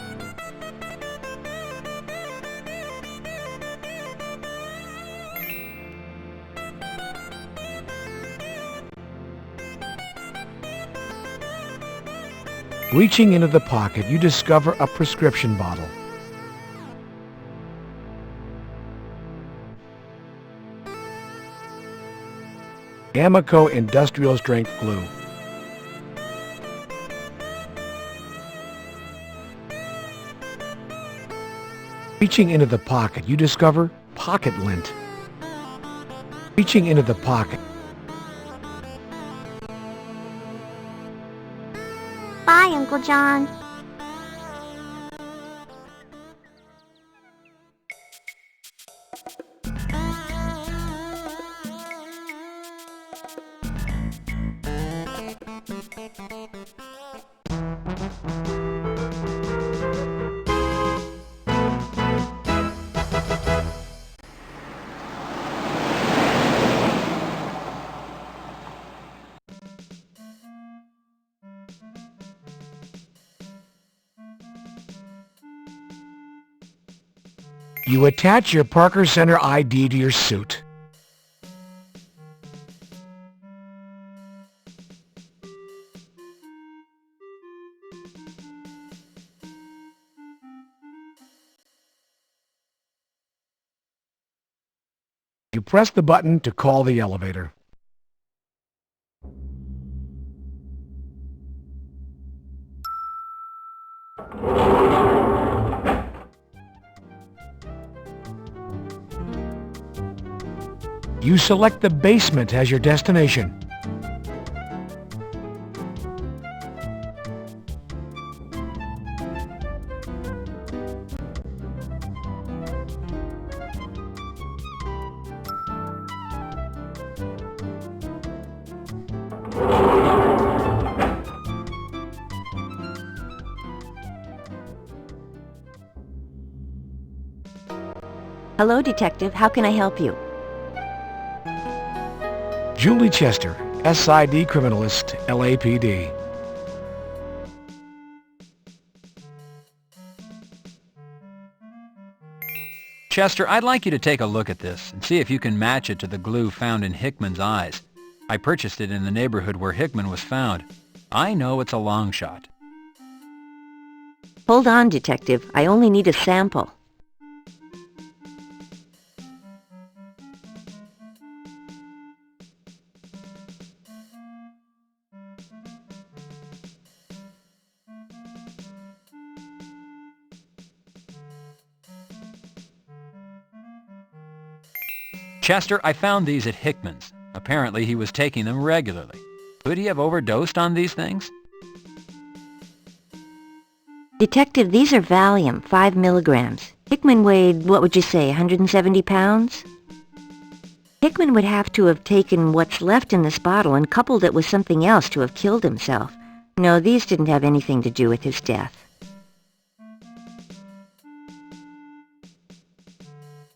Reaching into the pocket, you discover a prescription bottle. Amico Industrial Strength Glue. Reaching into the pocket, you discover pocket lint. Reaching into the pocket. Bye, Uncle John. You attach your Parker Center ID to your suit. You press the button to call the elevator. You select the basement as your destination. Hello, Detective. How can I help you? Julie Chester, SID Criminalist, LAPD. Chester, I'd like you to take a look at this and see if you can match it to the glue found in Hickman's eyes. I purchased it in the neighborhood where Hickman was found. I know it's a long shot. Hold on, Detective. I only need a sample. Chester, I found these at Hickman's. Apparently he was taking them regularly. Could he have overdosed on these things? Detective, these are Valium, 5 milligrams. Hickman weighed, what would you say, 170 pounds? Hickman would have to have taken what's left in this bottle and coupled it with something else to have killed himself. No, these didn't have anything to do with his death.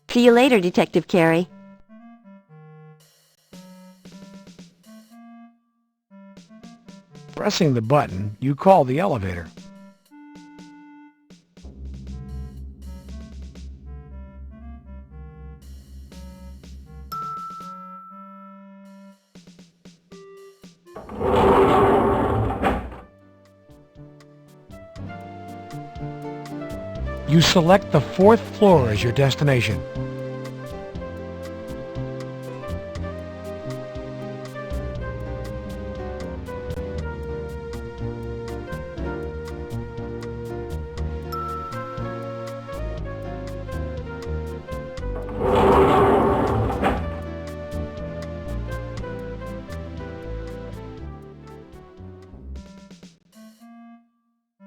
See you later, Detective Carey. Pressing the button, you call the elevator. You select the 4th floor as your destination.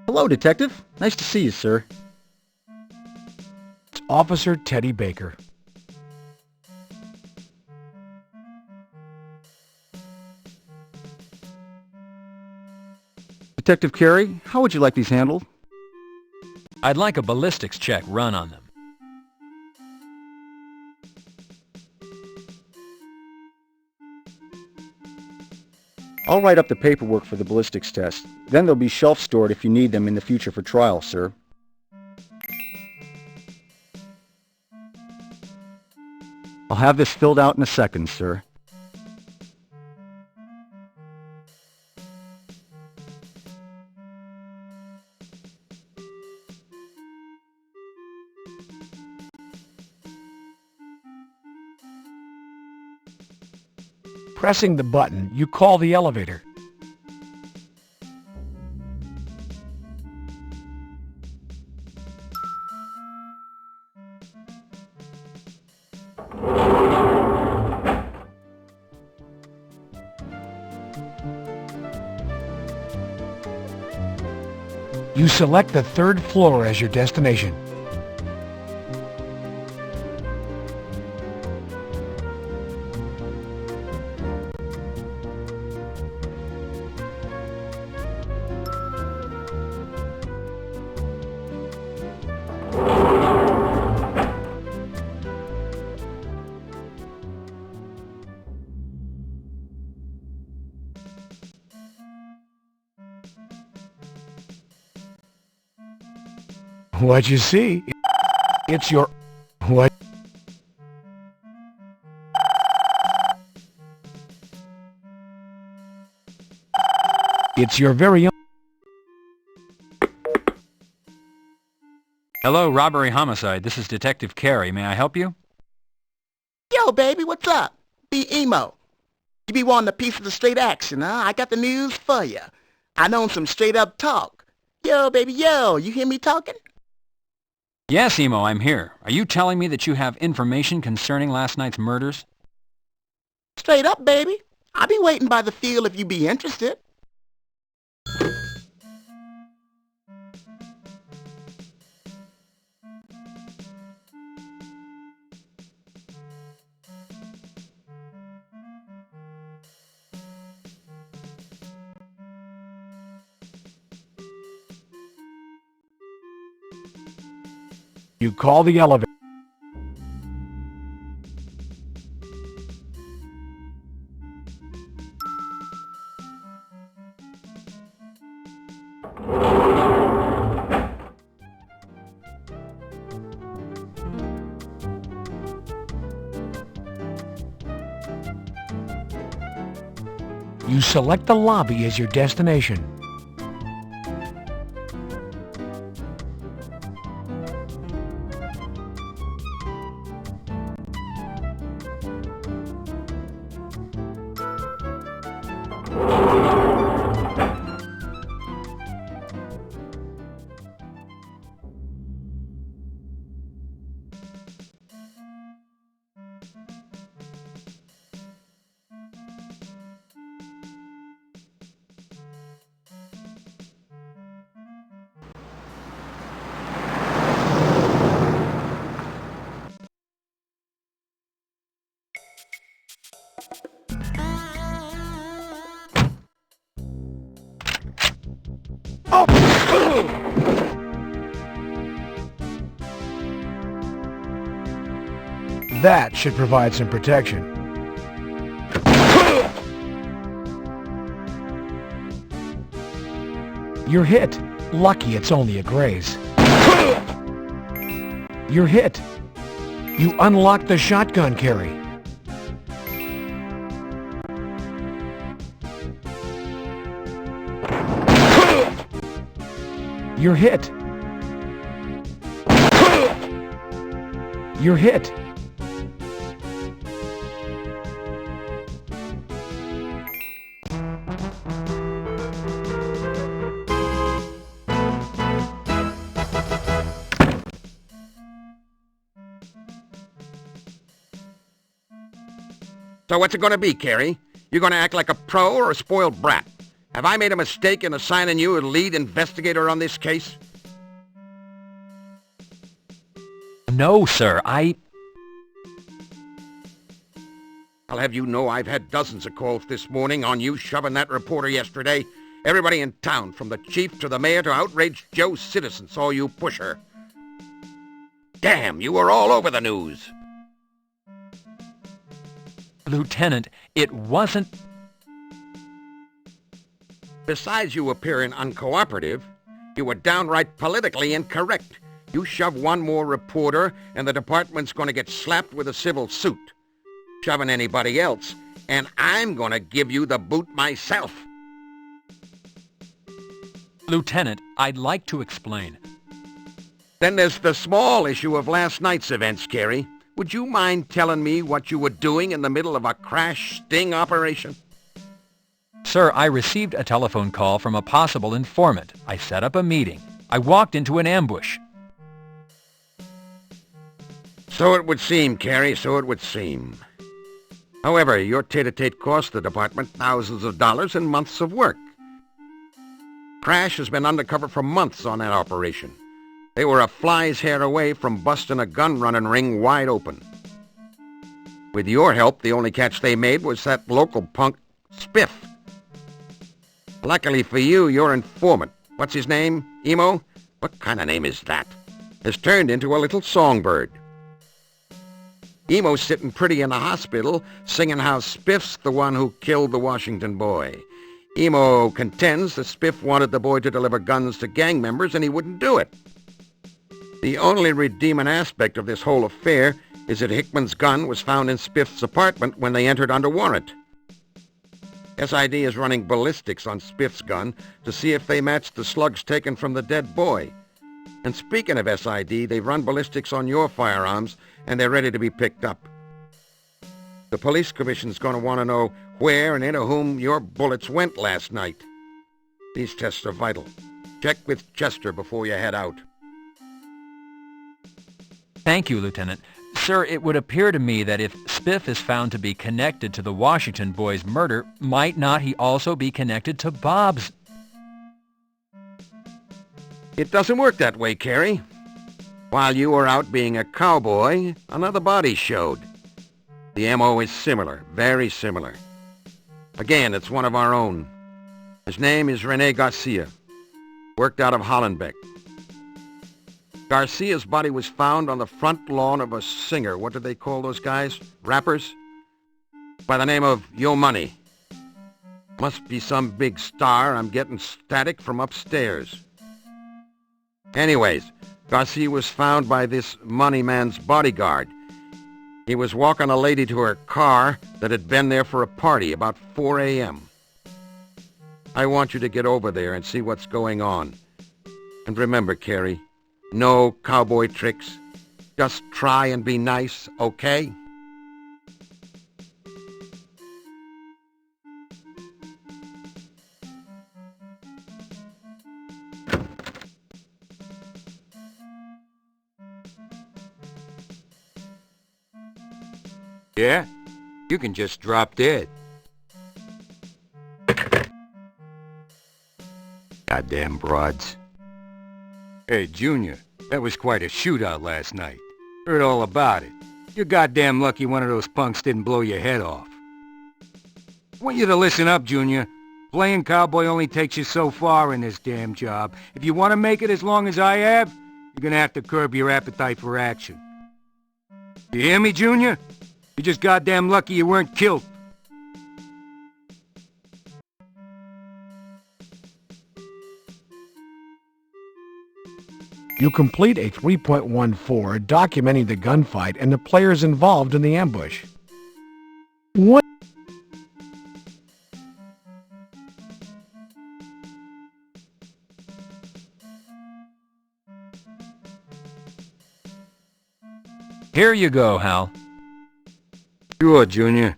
Hello, Detective. Nice to see you, sir. It's Officer Teddy Baker. Detective Carey, how would you like these handled? I'd like a ballistics check run on them. I'll write up the paperwork for the ballistics test. Then they'll be shelf-stored if you need them in the future for trial, sir. I'll have this filled out in a second, sir. Pressing the button, you call the elevator. You select the 3rd floor as your destination. What you see? It's your... What? It's your very own... Hello, robbery homicide. This is Detective Carey. May I help you? Yo, baby, what's up? Be emo. You be wanting a piece of the straight action, huh? I got the news for you. I know some straight-up talk. Yo, baby, yo, you hear me talking? Yes, Emo, I'm here. Are you telling me that you have information concerning last night's murders? Straight up, baby. I'll be waiting by the field if you be interested. You call the elevator. You select the lobby as your destination. That should provide some protection. You're hit. Lucky it's only a graze. You're hit. You unlock the shotgun carry. You're hit. You're hit. So what's it going to be, Carey? You going to act like a pro or a spoiled brat? Have I made a mistake in assigning you a lead investigator on this case? No, sir, I'll have you know I've had dozens of calls this morning on you shoving that reporter yesterday. Everybody in town, from the chief to the mayor to outraged Joe citizen, saw you push her. Damn, you were all over the news. Lieutenant, it wasn't... Besides you appearing uncooperative, you were downright politically incorrect. You shove one more reporter and the department's going to get slapped with a civil suit. Shoving anybody else, and I'm going to give you the boot myself. Lieutenant, I'd like to explain. Then there's the small issue of last night's events, Carey. Would you mind telling me what you were doing in the middle of a crash sting operation? Sir, I received a telephone call from a possible informant. I set up a meeting. I walked into an ambush. So it would seem, Carey, so it would seem. However, your tete-a-tete cost the department thousands of dollars and months of work. Crash has been undercover for months on that operation. They were a fly's hair away from busting a gun-running ring wide open. With your help, the only catch they made was that local punk, Spiff. Luckily for you, your informant, what's his name, Emo? What kind of name is that? Has turned into a little songbird. Emo's sitting pretty in the hospital, singing how Spiff's the one who killed the Washington boy. Emo contends that Spiff wanted the boy to deliver guns to gang members, and he wouldn't do it. The only redeeming aspect of this whole affair is that Hickman's gun was found in Spiff's apartment when they entered under warrant. SID is running ballistics on Spiff's gun to see if they match the slugs taken from the dead boy. And speaking of SID, they've run ballistics on your firearms, and they're ready to be picked up. The police commission's going to want to know where and into whom your bullets went last night. These tests are vital. Check with Chester before you head out. Thank you, Lieutenant. Sir, it would appear to me that if Spiff is found to be connected to the Washington boy's murder, might not he also be connected to Bob's? It doesn't work that way, Carey. While you were out being a cowboy, another body showed. The M.O. is similar, very similar. Again, it's one of our own. His name is Rene Garcia. Worked out of Hollenbeck. Garcia's body was found on the front lawn of a singer. What do they call those guys? Rappers? By the name of Yo Money. Must be some big star. I'm getting static from upstairs. Anyways, Garcia was found by this money man's bodyguard. He was walking a lady to her car that had been there for a party about 4 a.m. I want you to get over there and see what's going on. And remember, Carey, no cowboy tricks. Just try and be nice, okay? Yeah? You can just drop dead. Goddamn broads. Hey, Junior, that was quite a shootout last night. Heard all about it. You're goddamn lucky one of those punks didn't blow your head off. I want you to listen up, Junior. Playing cowboy only takes you so far in this damn job. If you want to make it as long as I have, you're gonna have to curb your appetite for action. You hear me, Junior? You're just goddamn lucky you weren't killed. You complete a 3.14 documenting the gunfight and the players involved in the ambush. What? Here you go, Hal. Sure, Junior.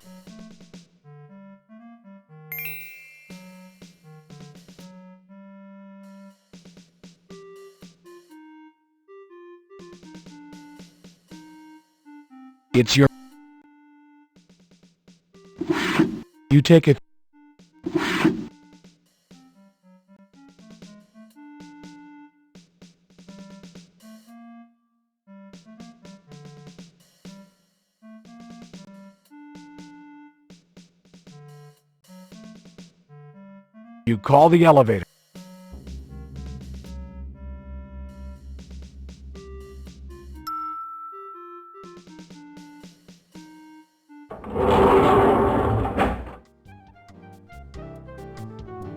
It's your... You take it. You call the elevator.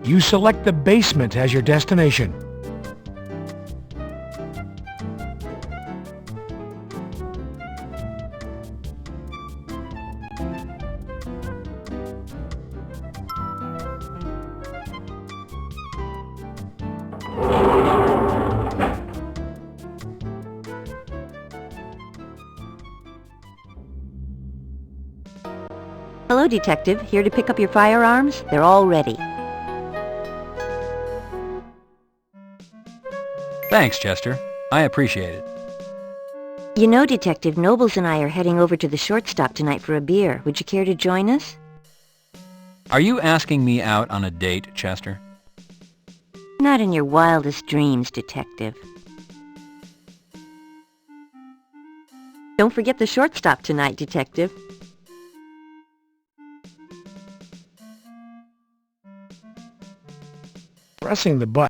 You select the basement as your destination. Hello, Detective. Here to pick up your firearms? They're all ready. Thanks, Chester. I appreciate it. You know, Detective, Nobles and I are heading over to the shortstop tonight for a beer. Would you care to join us? Are you asking me out on a date, Chester? Not in your wildest dreams, Detective. Don't forget the shortstop tonight, Detective. Pressing the button.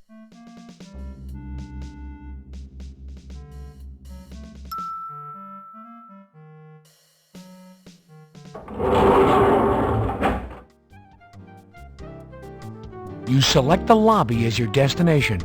You select the lobby as your destination.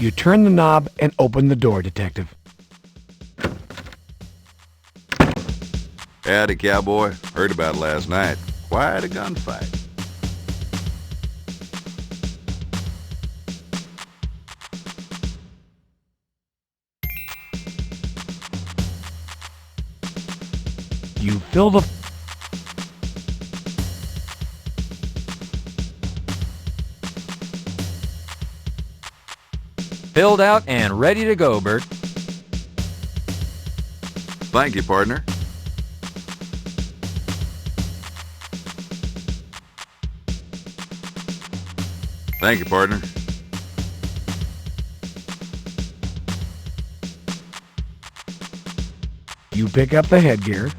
You turn the knob and open the door, Detective. Howdy, cowboy. Heard about it last night. Quite a gunfight. You fill the... Filled out and ready to go, Bert. Thank you, partner. Thank you, partner. You pick up the headgear.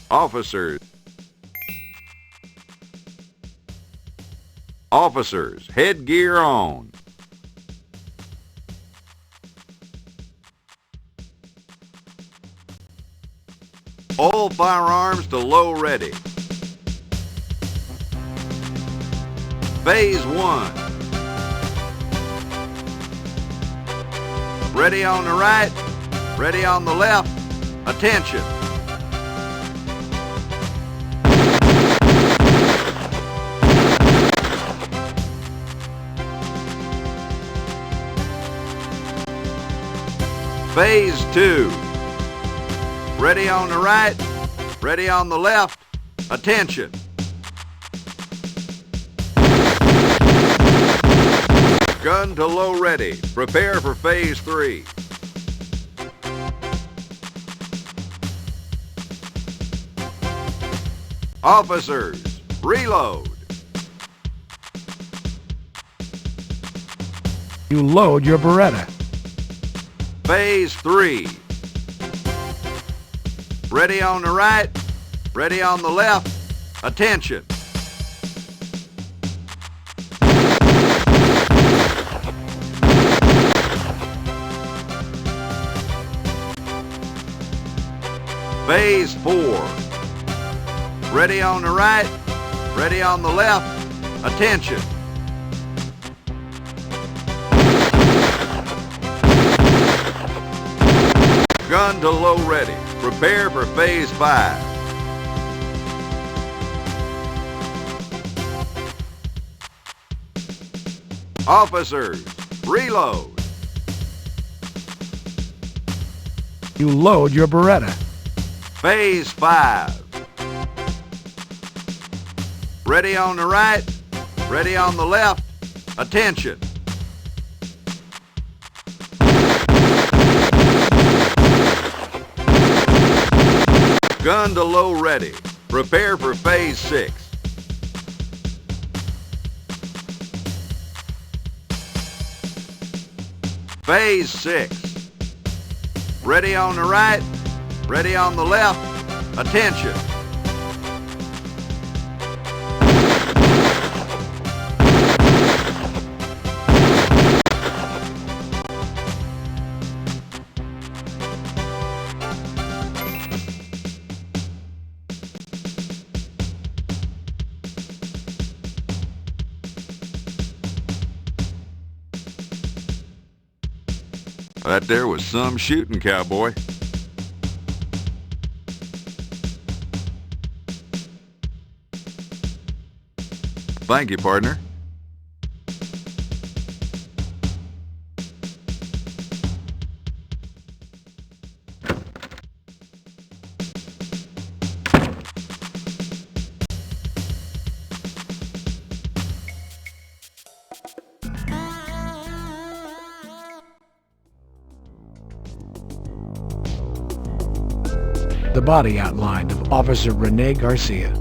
Officers. Officers, headgear on. All firearms to low ready. Phase 1. Ready on the right, ready on the left. Attention. Phase 2. Ready on the right, ready on the left. Attention. Gun to low ready. Prepare for Phase 3. Officers, reload. You load your Beretta. Phase 3. Ready on the right, ready on the left. Attention. Phase 4. Ready on the right, Ready on the left. Attention. Gun to low ready. Prepare for phase 5. Officers, reload. You load your Beretta. Phase 5. Ready on the right, ready on the left. Attention. Gun to low ready. Prepare for phase 6. Phase 6. Ready on the right, ready on the left. Attention. That there was some shooting, cowboy. Thank you, partner. The body outline of Officer Rene Garcia.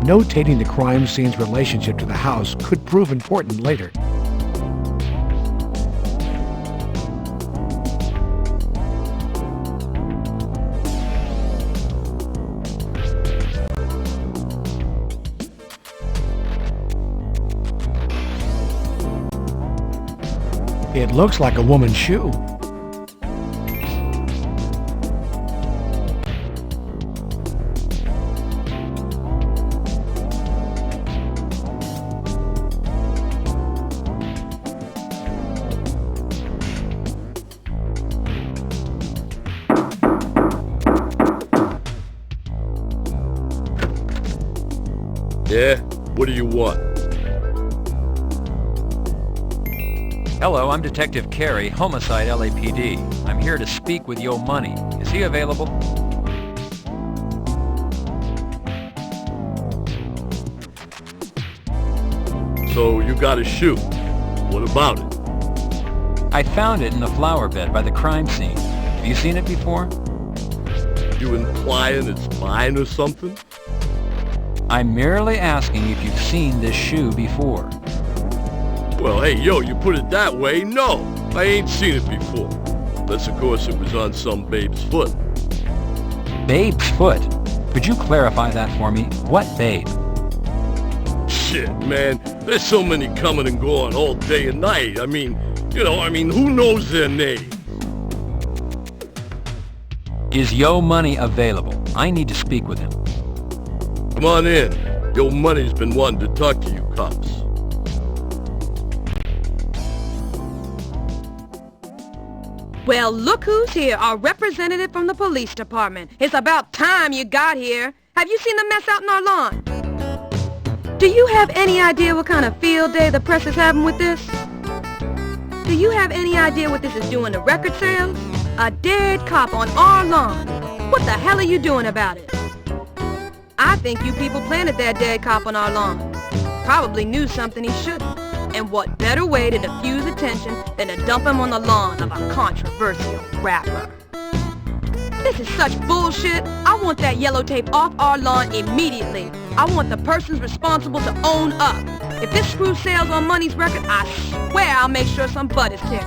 Notating the crime scene's relationship to the house could prove important later. It looks like a woman's shoe. Yeah? What do you want? Hello, I'm Detective Carey, Homicide LAPD. I'm here to speak with Yo Money. Is he available? So you got a shoe. What about it? I found it in the flower bed by the crime scene. Have you seen it before? You implying it's mine or something? I'm merely asking if you've seen this shoe before. Well, hey, yo, you put it that way, no. I ain't seen it before. Unless, of course, it was on some babe's foot. Babe's foot? Could you clarify that for me? What babe? Shit, man. There's so many coming and going all day and night. I mean, who knows their name? Is Yo Money available? I need to speak with him. Come on in. Yo Money's been wanting to talk to you cops. Well, look who's here, our representative from the police department. It's about time you got here. Have you seen the mess out in our lawn? Do you have any idea what kind of field day the press is having with this? Do you have any idea what this is doing to record sales? A dead cop on our lawn. What the hell are you doing about it? I think you people planted that dead cop on our lawn. Probably knew something he shouldn't. And what better way to diffuse attention than to dump him on the lawn of a controversial rapper? This is such bullshit. I want that yellow tape off our lawn immediately. I want the persons responsible to own up. If this screws sales on Money's record, I swear I'll make sure some butt is kicked.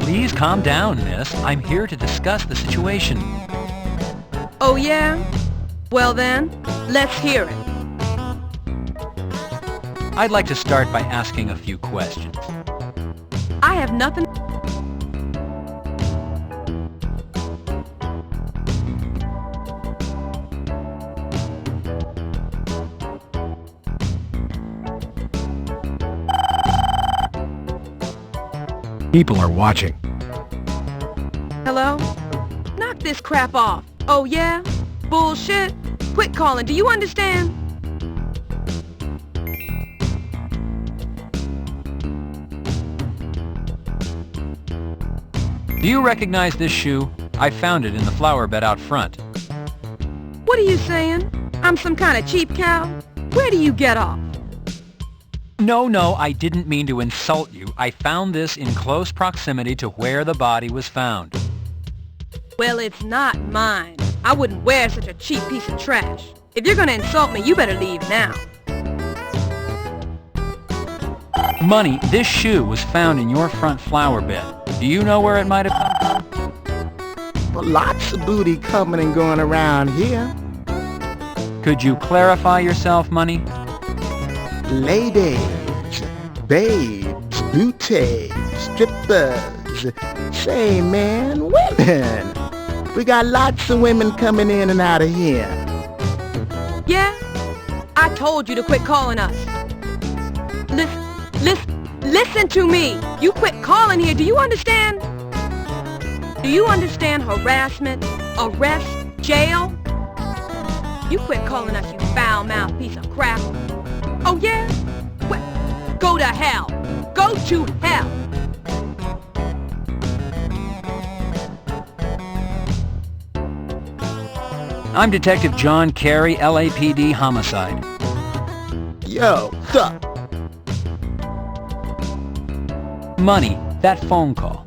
Please calm down, miss. I'm here to discuss the situation. Oh, yeah? Well then, let's hear it. I'd like to start by asking a few questions. I have nothing... People are watching. Hello? Knock this crap off. Oh yeah? Bullshit? Quit calling, do you understand? Do you recognize this shoe? I found it in the flower bed out front. What are you saying? I'm some kind of cheap cow? Where do you get off? No, I didn't mean to insult you. I found this in close proximity to where the body was found. Well, it's not mine. I wouldn't wear such a cheap piece of trash. If you're gonna insult me, you better leave now. Money, this shoe was found in your front flower bed. Do you know where it might have come from? Well, lots of booty coming and going around here. Could you clarify yourself, Money? Ladies, babes, booties, strippers. Say, man, women. We got lots of women coming in and out of here. Yeah? I told you to quit calling us. Listen to me. You quit calling here. Do you understand? Do you understand harassment, arrest, jail? You quit calling us, you foul-mouthed piece of crap. Oh, yeah? Well, go to hell. Go to hell. I'm Detective John Carey, LAPD Homicide. Yo, what's up? Money, that phone call.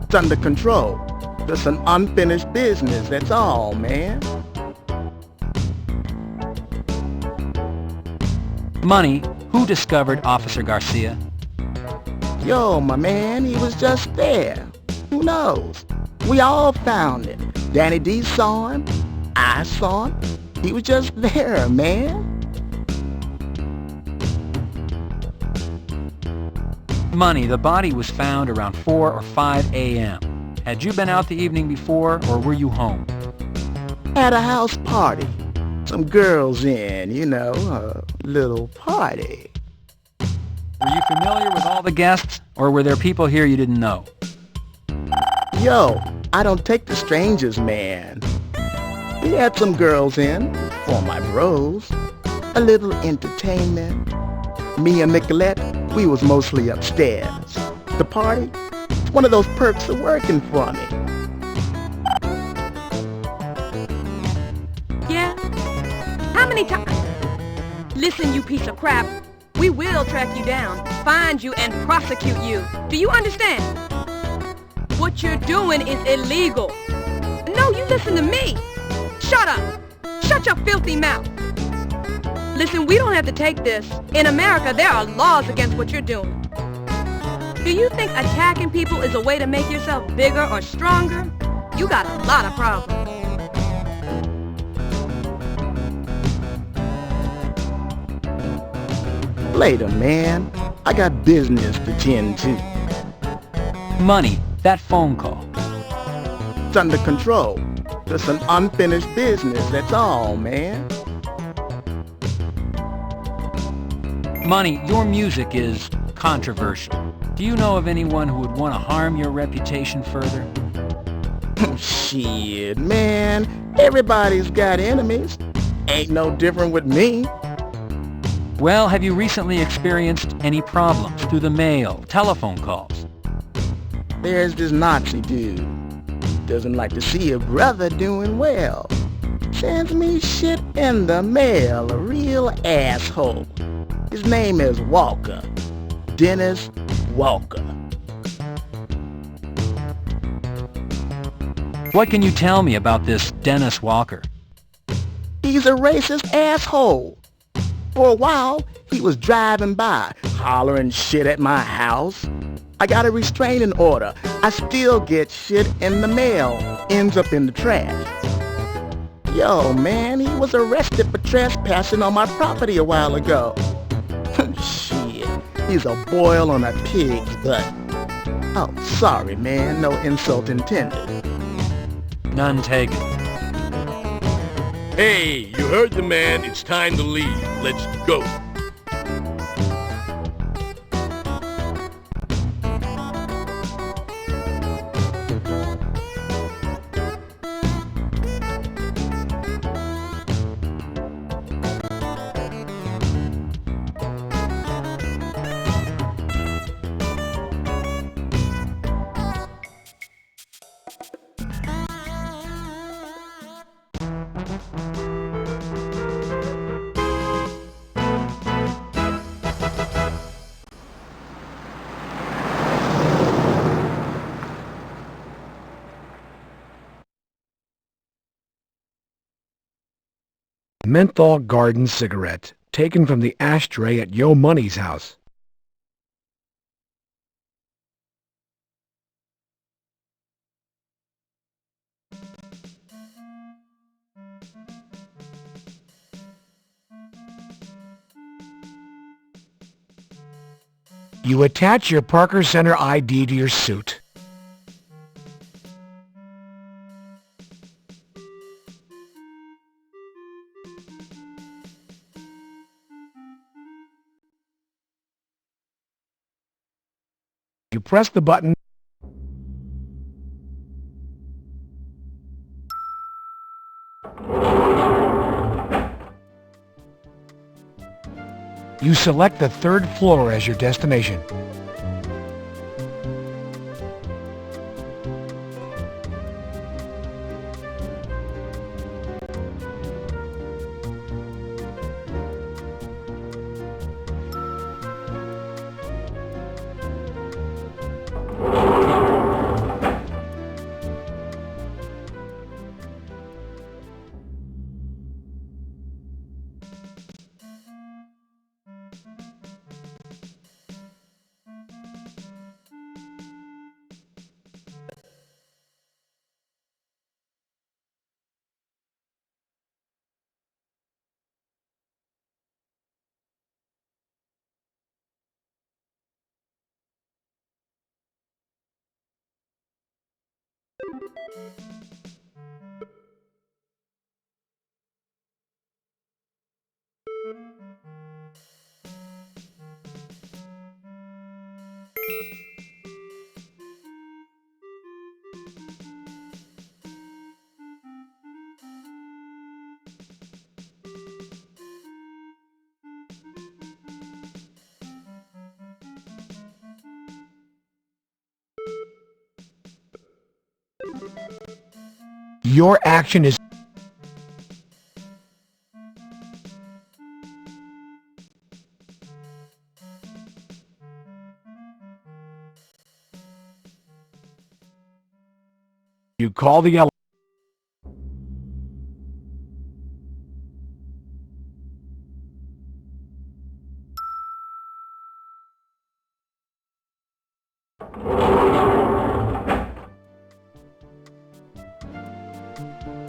It's under control. Just an unfinished business, that's all, man. Money, who discovered Officer Garcia? Yo, my man, he was just there. Who knows? We all found him. Danny D saw him. I saw him. He was just there, man. Money, the body was found around 4 or 5 a.m. Had you been out the evening before, or were you home? Had a house party. Some girls in, you know, a little party. Were you familiar with all the guests, or were there people here you didn't know? Yo, I don't take the strangers, man. We had some girls in, for my bros. A little entertainment. Me and Nicolette, we was mostly upstairs. The party? It's one of those perks of working for me. Yeah? How many times? Listen, you piece of crap. We will track you down, find you, and prosecute you. Do you understand? What you're doing is illegal. No, you listen to me. Shut up. Shut your filthy mouth. Listen, we don't have to take this. In America, there are laws against what you're doing. Do you think attacking people is a way to make yourself bigger or stronger? You got a lot of problems. Later, man. I got business to tend to. Money, that phone call. It's under control. Just an unfinished business, that's all, man. Money, your music is controversial. Do you know of anyone who would want to harm your reputation further? Shit, man. Everybody's got enemies. Ain't no different with me. Well, have you recently experienced any problems through the mail, telephone calls? There's this Nazi dude. Doesn't like to see a brother doing well. Sends me shit in the mail, a real asshole. His name is Walker. Dennis Walker. What can you tell me about this Dennis Walker? He's a racist asshole. For a while, he was driving by, hollering shit at my house. I got a restraining order. I still get shit in the mail. Ends up in the trash. Yo, man, he was arrested for trespassing on my property a while ago. Shit, he's a boil on a pig's butt. Oh, sorry, man, no insult intended. None taken. Hey, you heard the man. It's time to leave. Let's go. Menthol Garden cigarette, taken from the ashtray at Yo Money's house. You attach your Parker Center ID to your suit. You press the button. You select the third floor as your destination. Your action is you call the elevator.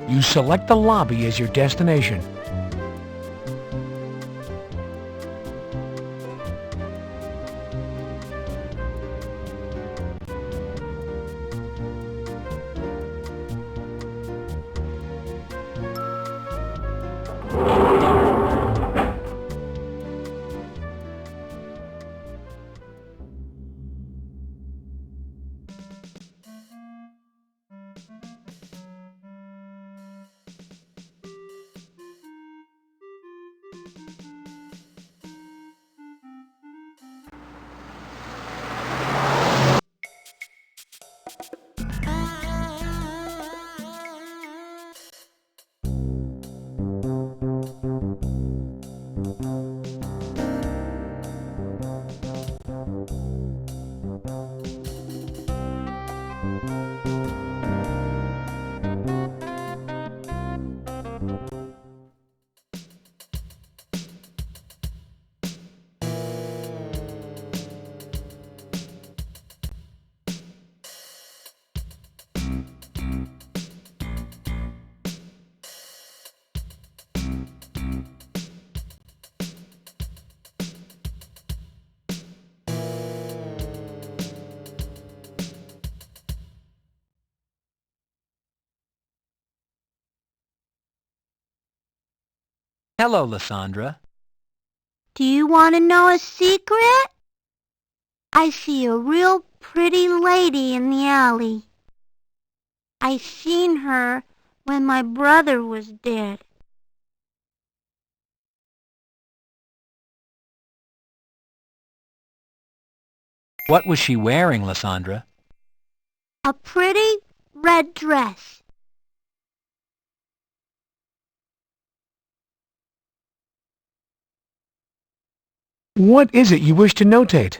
You select the lobby as your destination. Hello, Lysandra. Do you want to know a secret? I see a real pretty lady in the alley. I seen her when my brother was dead. What was she wearing, Lysandra? A pretty red dress. What is it you wish to notate?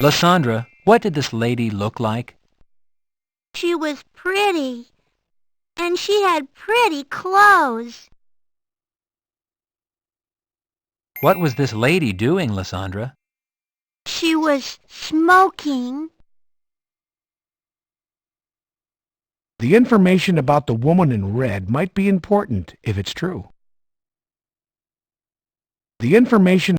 Lysandra, what did this lady look like? She was pretty, and she had pretty clothes. What was this lady doing, Lysandra? She was smoking. The information about the woman in red might be important if it's true. The information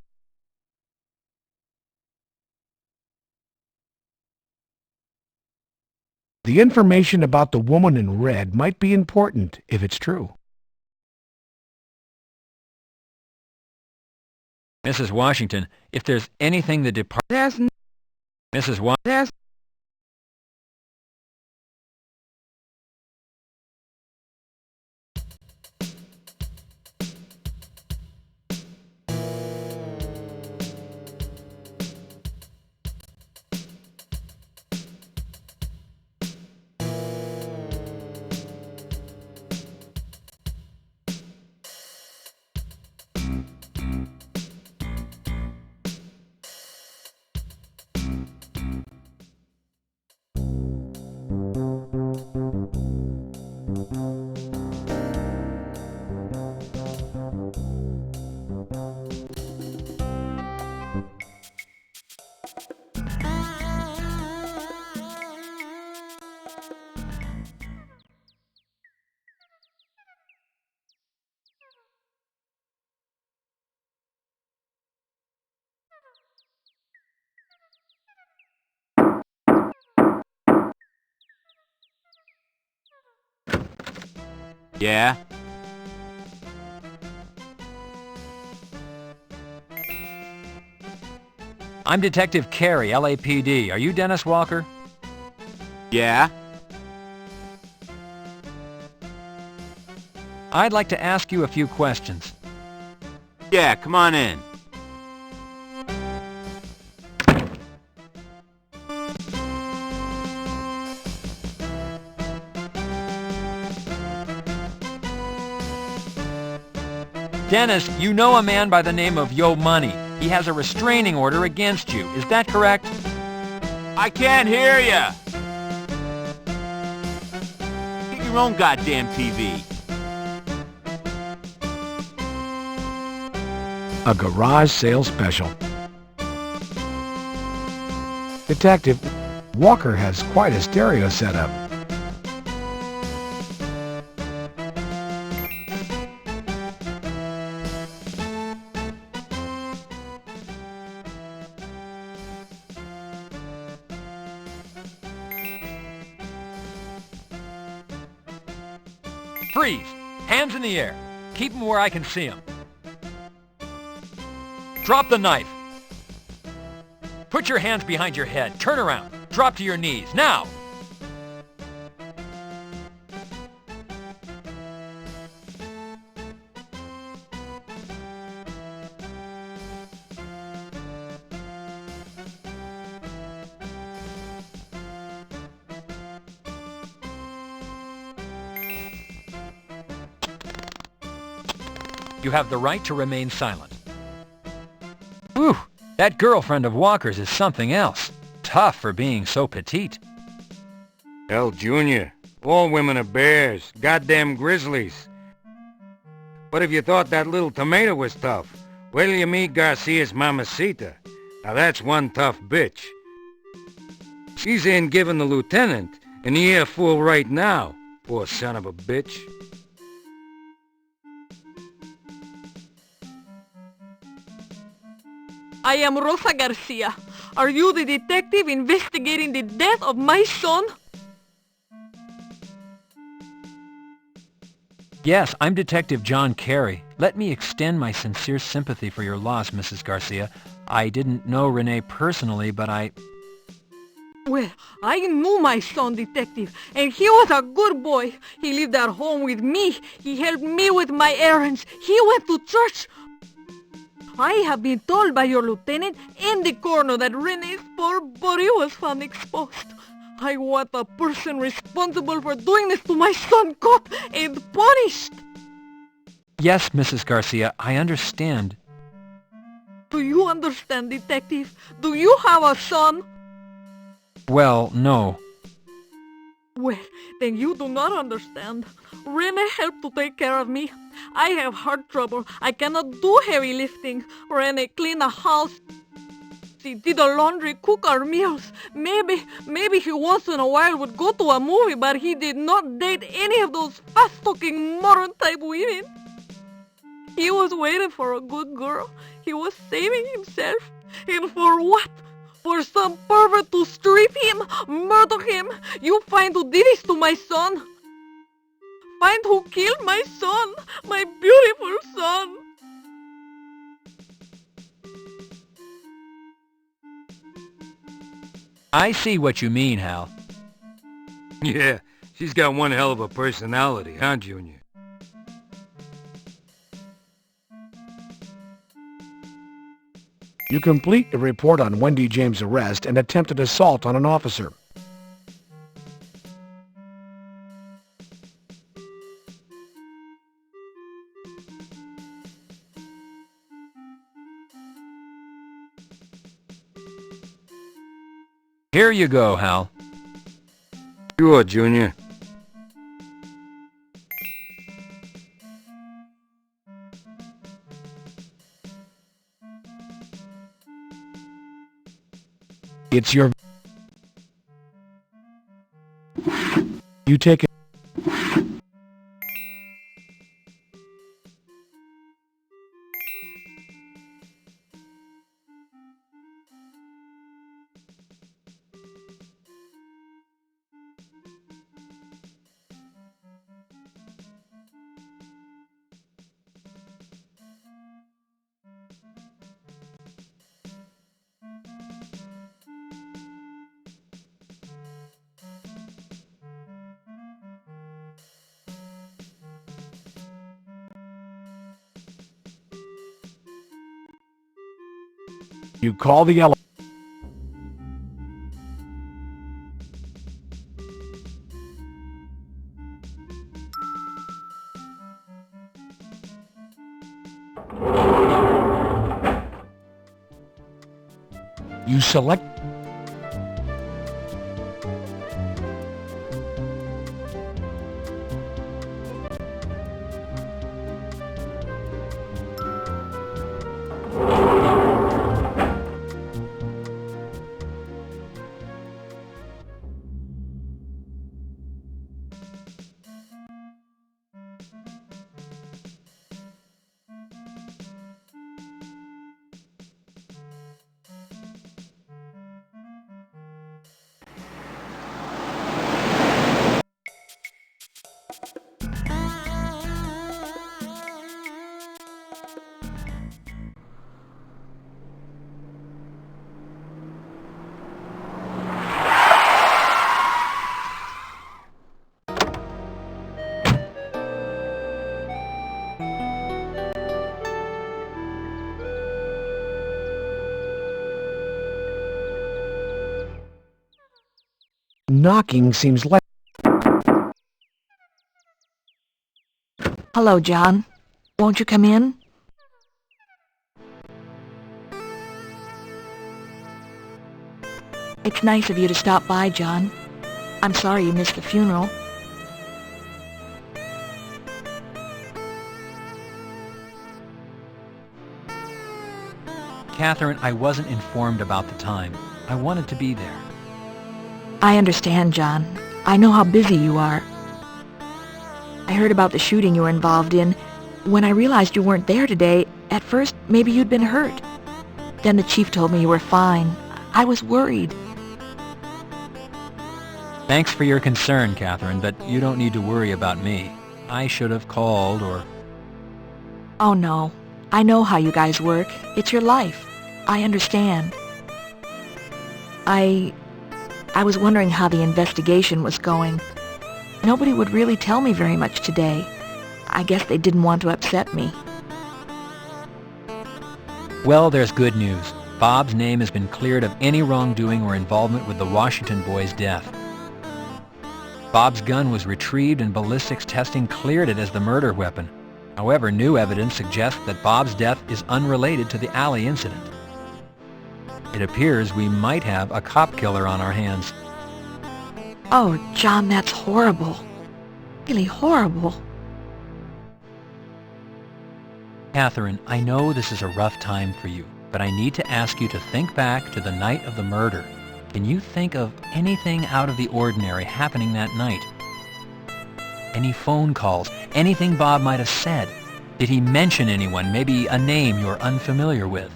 about the woman in red might be important if it's true. Mrs. Washington, if there's anything the department... Mrs. Washington... Yeah? I'm Detective Carey, LAPD. Are you Dennis Walker? Yeah? I'd like to ask you a few questions. Yeah, come on in. Dennis, you know a man by the name of Yo Money. He has a restraining order against you. Is that correct? I can't hear ya! Get your own goddamn TV. A garage sale special. Detective, Walker has quite a stereo setup. Freeze! Hands in the air. Keep them where I can see them. Drop the knife. Put your hands behind your head. Turn around. Drop to your knees. Now! You have the right to remain silent. Whew, that girlfriend of Walker's is something else. Tough for being so petite. Hell, Junior, all women are bears, goddamn grizzlies. But if you thought that little tomato was tough, wait till you meet Garcia's mamacita. Now that's one tough bitch. She's in giving the lieutenant an earful right now, poor son of a bitch. I am Rosa Garcia. Are you the detective investigating the death of my son? Yes, I'm Detective John Carey. Let me extend my sincere sympathy for your loss, Mrs. Garcia. I didn't know Renee personally, but Well, I knew my son, Detective, and he was a good boy. He lived at home with me. He helped me with my errands. He went to church. I have been told by your lieutenant and the coroner that Renee's poor body was found exposed. I want the person responsible for doing this to my son caught and punished. Yes, Mrs. Garcia, I understand. Do you understand, Detective? Do you have a son? Well, no. Well, then you do not understand. Rene helped to take care of me. I have heart trouble. I cannot do heavy lifting. Rene cleaned the house. He did the laundry, cook our meals. Maybe he once in a while would go to a movie, but he did not date any of those fast-talking modern-type women. He was waiting for a good girl. He was saving himself. And for what? For some pervert to strip him, murder him. You find who did this to my son. Find who killed my son, my beautiful son. I see what you mean, Hal. Yeah, she's got one hell of a personality, huh, Junior? You complete a report on Wendy James' arrest and attempted assault on an officer. Here you go, Hal. Sure, Junior. It's your... You take it. You call the ele... You select... Knocking seems like... Hello, John. Won't you come in? It's nice of you to stop by, John. I'm sorry you missed the funeral. Catherine, I wasn't informed about the time. I wanted to be there. I understand, John. I know how busy you are. I heard about the shooting you were involved in. When I realized you weren't there today, at first maybe you'd been hurt. Then the chief told me you were fine. I was worried. Thanks for your concern, Catherine, but you don't need to worry about me. I should have called or... Oh no, I know how you guys work. It's your life. I understand. I was wondering how the investigation was going. Nobody would really tell me very much today. I guess they didn't want to upset me. Well, there's good news. Bob's name has been cleared of any wrongdoing or involvement with the Washington boy's death. Bob's gun was retrieved and ballistics testing cleared it as the murder weapon. However, new evidence suggests that Bob's death is unrelated to the alley incident. It appears we might have a cop killer on our hands. Oh, John, that's horrible. Really horrible. Catherine, I know this is a rough time for you, but I need to ask you to think back to the night of the murder. Can you think of anything out of the ordinary happening that night? Any phone calls? Anything Bob might have said? Did he mention anyone, maybe a name you're unfamiliar with?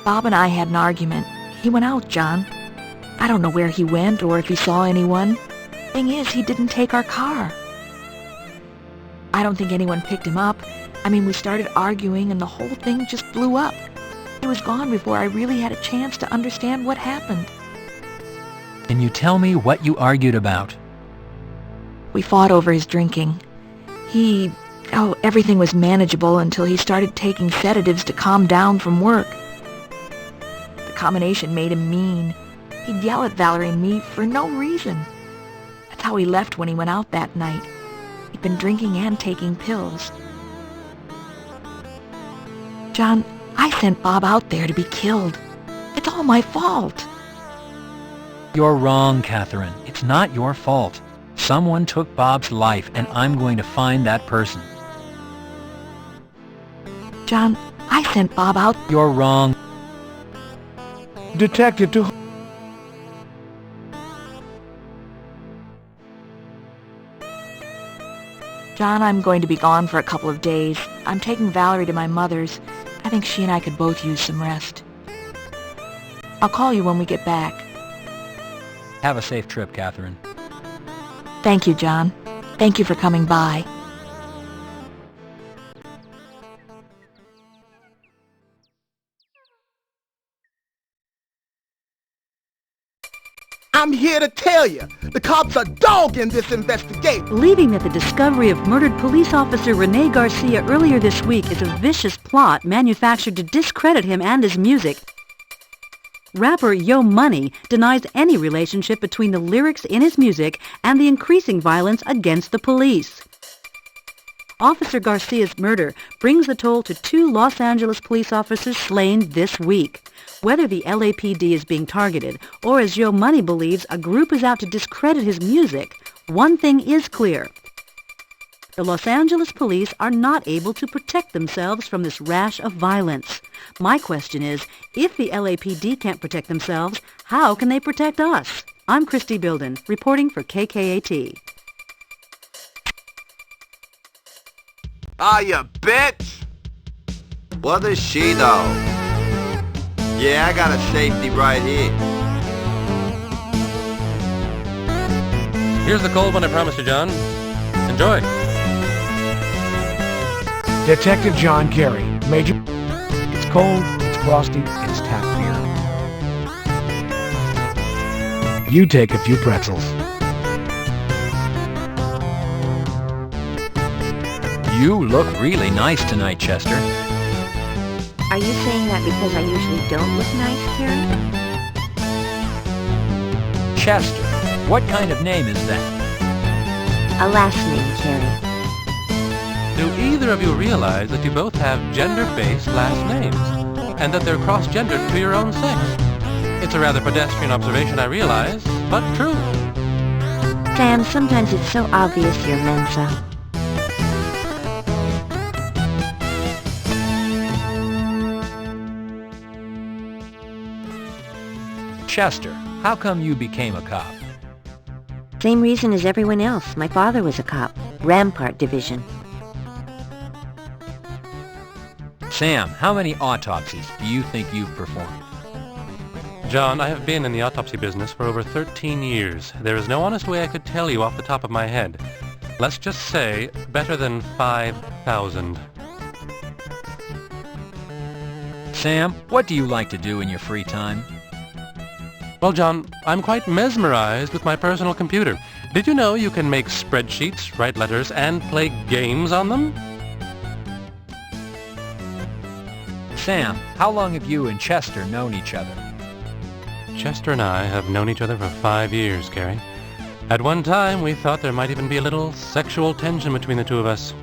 Bob and I had an argument. He went out, John. I don't know where he went or if he saw anyone. Thing is, he didn't take our car. I don't think anyone picked him up. I mean, we started arguing and the whole thing just blew up. He was gone before I really had a chance to understand what happened. Can you tell me what you argued about? We fought over his drinking. Everything was manageable until he started taking sedatives to calm down from work. The combination made him mean. He'd yell at Valerie and me for no reason. That's how he left when he went out that night. He'd been drinking and taking pills. John, I sent Bob out there to be killed. It's all my fault. You're wrong, Catherine. It's not your fault. Someone took Bob's life, and I'm going to find that person. John, I sent Bob out... You're wrong. Detective to... John, I'm going to be gone for a couple of days. I'm taking Valerie to my mother's. I think she and I could both use some rest. I'll call you when we get back. Have a safe trip, Catherine. Thank you, John. Thank you for coming by. I'm here to tell you, the cops are dogging this investigation. Believing that the discovery of murdered police officer Rene Garcia earlier this week is a vicious plot manufactured to discredit him and his music, rapper Yo Money denies any relationship between the lyrics in his music and the increasing violence against the police. Officer Garcia's murder brings the toll to 2 Los Angeles police officers slain this week. Whether the LAPD is being targeted or, as Yo Money believes, a group is out to discredit his music, one thing is clear. The Los Angeles police are not able to protect themselves from this rash of violence. My question is, if the LAPD can't protect themselves, how can they protect us? I'm Christy Bilden, reporting for KKAT. Ah, you bitch! What does she know? Yeah, I got a safety right here. Here's the cold one I promised you, John. Enjoy. Detective John Carey, Major... It's cold, it's frosty, it's tap beer. You take a few pretzels. You look really nice tonight, Chester. Are you saying that because I usually don't look nice, Carrie? Chester. What kind of name is that? A last name, Carrie. Do either of you realize that you both have gender-based last names, and that they're cross-gendered to your own sex? It's a rather pedestrian observation, I realize, but true. Sam, sometimes it's so obvious you're Mensa. Chester, how come you became a cop? Same reason as everyone else. My father was a cop. Rampart Division. Sam, how many autopsies do you think you've performed? John, I have been in the autopsy business for over 13 years. There is no honest way I could tell you off the top of my head. Let's just say better than 5,000. Sam, what do you like to do in your free time? Well, John, I'm quite mesmerized with my personal computer. Did you know you can make spreadsheets, write letters, and play games on them? Sam, how long have you and Chester known each other? Chester and I have known each other for 5 years, Carrie. At one time, we thought there might even be a little sexual tension between the two of us.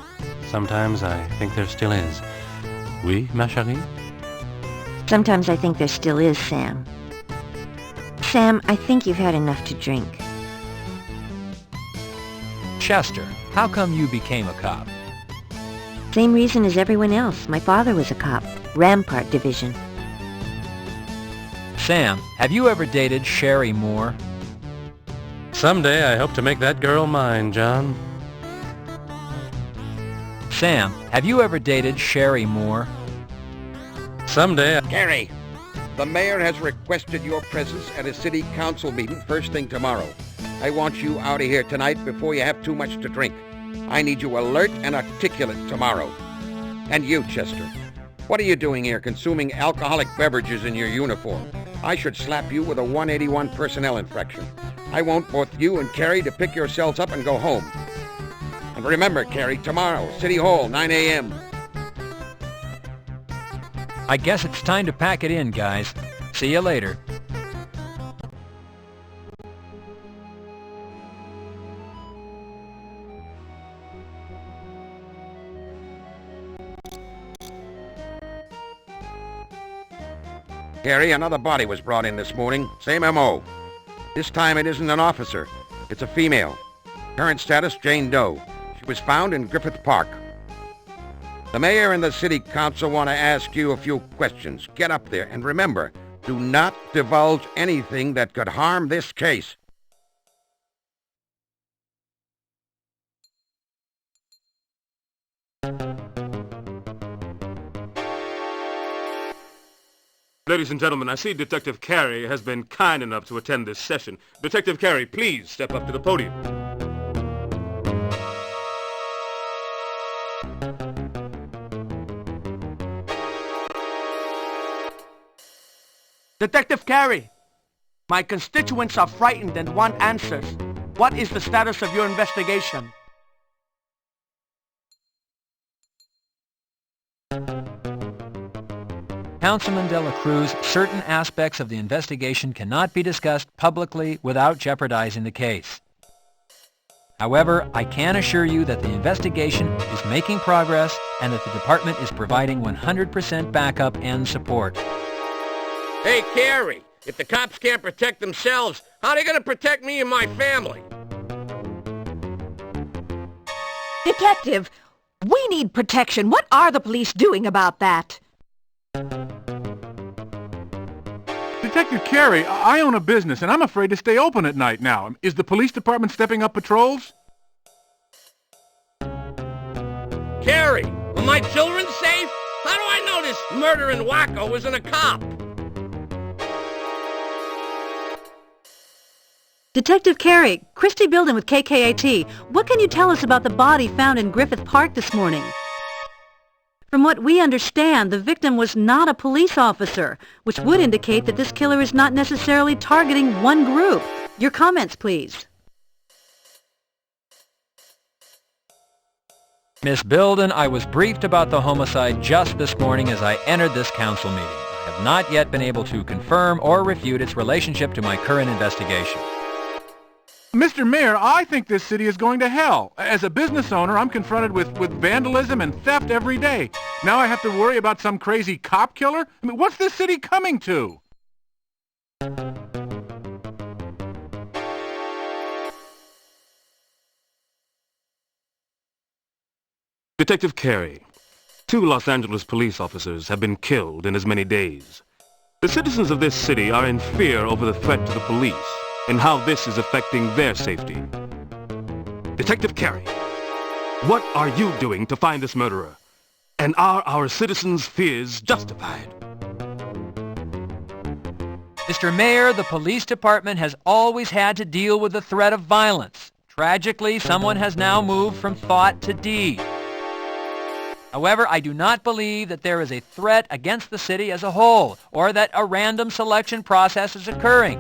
Sometimes I think there still is. Oui, ma chérie? Sometimes I think there still is, Sam. Sam, I think you've had enough to drink. Chester, how come you became a cop? Same reason as everyone else. My father was a cop. Rampart Division. Sam, have you ever dated Sherry Moore? Someday I hope to make that girl mine, John. Sam, have you ever dated Sherry Moore? Someday Carrie, the mayor has requested your presence at a city council meeting first thing tomorrow. I want you out of here tonight before you have too much to drink. I need you alert and articulate tomorrow. And you, Chester, what are you doing here consuming alcoholic beverages in your uniform? I should slap you with a 181 personnel infraction. I want both you and Carrie to pick yourselves up and go home. And remember, Carrie, tomorrow, City Hall, 9 a.m. I guess it's time to pack it in, guys. See you later. Carrie, another body was brought in this morning. Same M.O. This time it isn't an officer. It's a female. Current status, Jane Doe. She was found in Griffith Park. The mayor and the city council want to ask you a few questions. Get up there, and remember, do not divulge anything that could harm this case. Ladies and gentlemen, I see Detective Carey has been kind enough to attend this session. Detective Carey, please step up to the podium. Detective Carey, my constituents are frightened and want answers. What is the status of your investigation? Councilman De La Cruz, certain aspects of the investigation cannot be discussed publicly without jeopardizing the case. However, I can assure you that the investigation is making progress and that the department is providing 100% backup and support. Hey, Carrie, if the cops can't protect themselves, how are they going to protect me and my family? Detective, we need protection. What are the police doing about that? Detective Carey, I own a business, and I'm afraid to stay open at night now. Is the police department stepping up patrols? Carrie, are my children safe? How do I know this murdering wacko isn't a cop? Detective Carey, Christy Bilden with KKAT. What can you tell us about the body found in Griffith Park this morning? From what we understand, the victim was not a police officer, which would indicate that this killer is not necessarily targeting one group. Your comments, please. Miss Bilden, I was briefed about the homicide just this morning as I entered this council meeting. I have not yet been able to confirm or refute its relationship to my current investigation. Mr. Mayor, I think this city is going to hell. As a business owner, I'm confronted with vandalism and theft every day. Now I have to worry about some crazy cop killer? I mean, what's this city coming to? Detective Carey, 2 Los Angeles police officers have been killed in as many days. The citizens of this city are in fear over the threat to the police and how this is affecting their safety. Detective Carey, what are you doing to find this murderer? And are our citizens' fears justified? Mr. Mayor, the police department has always had to deal with the threat of violence. Tragically, someone has now moved from thought to deed. However, I do not believe that there is a threat against the city as a whole, or that a random selection process is occurring.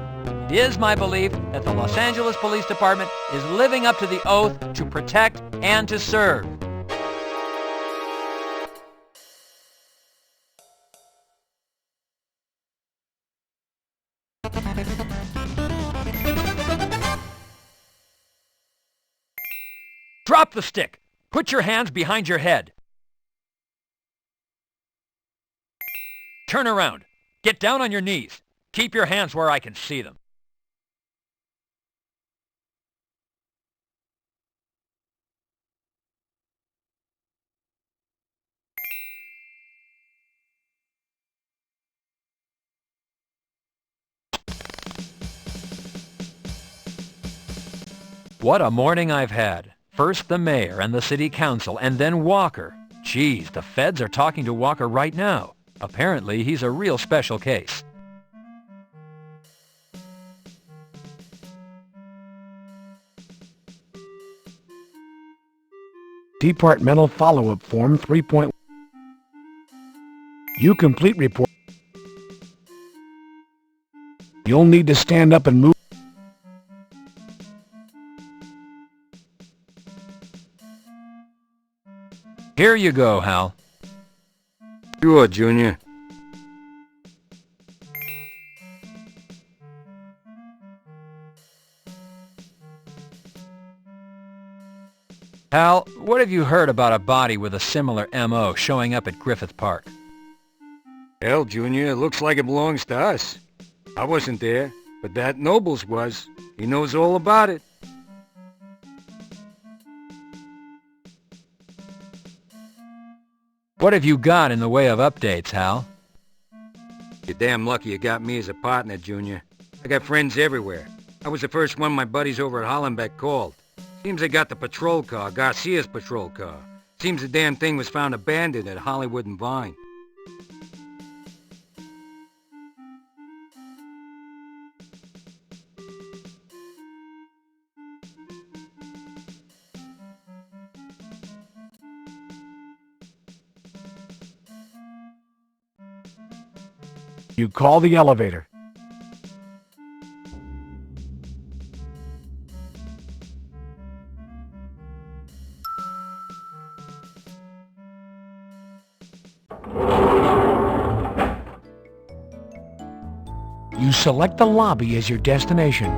It is my belief that the Los Angeles Police Department is living up to the oath to protect and to serve. Drop the stick. Put your hands behind your head. Turn around. Get down on your knees. Keep your hands where I can see them. What a morning I've had. First the mayor and the city council, and then Walker. Geez, the feds are talking to Walker right now. Apparently, he's a real special case. Departmental Follow-Up Form 3.1. You complete report. You'll need to stand up and move. Here you go, Hal. Sure, Junior. Hal, what have you heard about a body with a similar M.O. showing up at Griffith Park? Hell, Junior, it looks like it belongs to us. I wasn't there, but that Nobles was. He knows all about it. What have you got in the way of updates, Hal? You're damn lucky you got me as a partner, Junior. I got friends everywhere. I was the first one my buddies over at Hollenbeck called. Seems they got the patrol car, Garcia's patrol car. Seems the damn thing was found abandoned at Hollywood and Vine. You call the elevator. You select the lobby as your destination.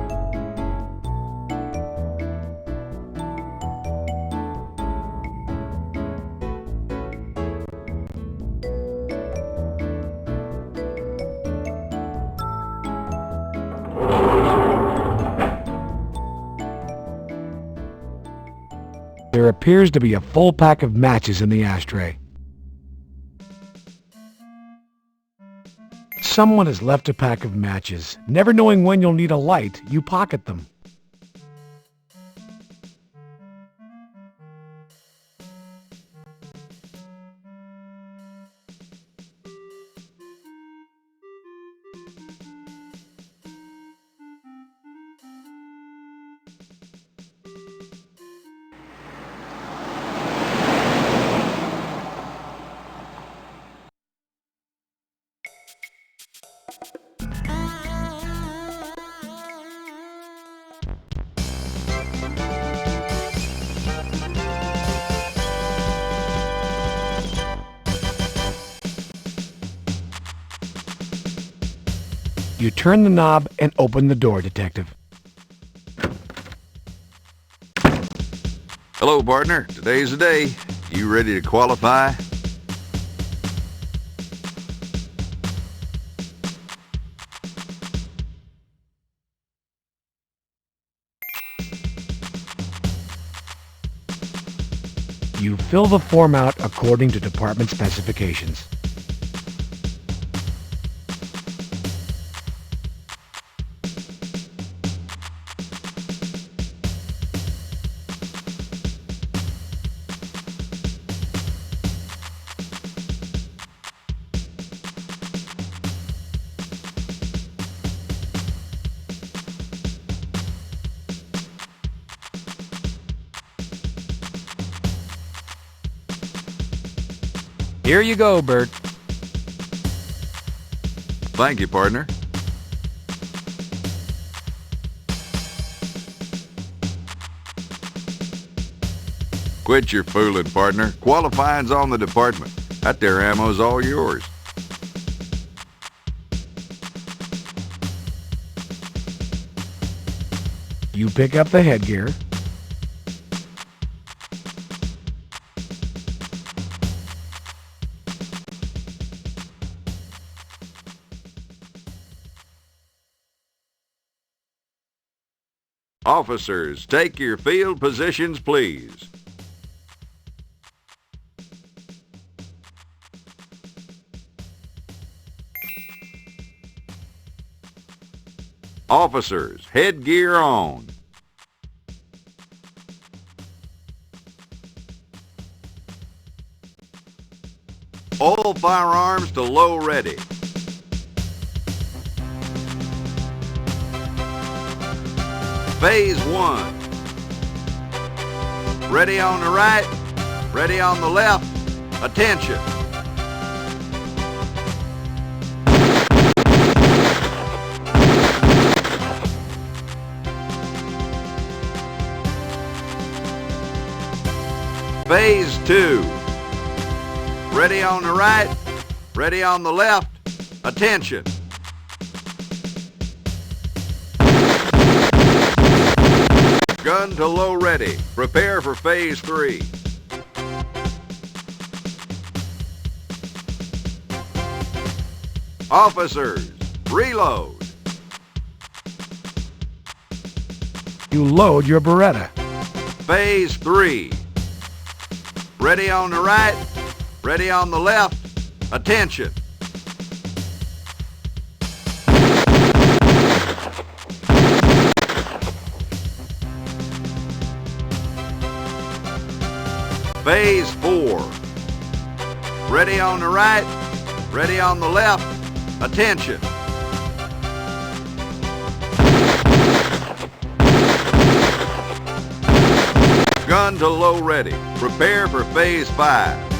There appears to be a full pack of matches in the ashtray. Someone has left a pack of matches. Never knowing when you'll need a light, you pocket them. You turn the knob and open the door, Detective. Hello, partner. Today's the day. You ready to qualify? You fill the form out according to department specifications. Here you go, Bert. Thank you, partner. Quit your fooling, partner. Qualifying's on the department. That there ammo's all yours. You pick up the headgear. Officers, take your field positions, please. Officers, headgear on. All firearms to low ready. Phase 1. Ready on the right, ready on the left. Attention. Phase 2. Ready on the right, ready on the left. Attention. Gun to low ready. Prepare for Phase 3. Officers, reload. You load your Beretta. Phase 3. Ready on the right, ready on the left. Attention. Phase 4. Ready on the right, ready on the left. Attention. Gun to low ready. Prepare for Phase 5.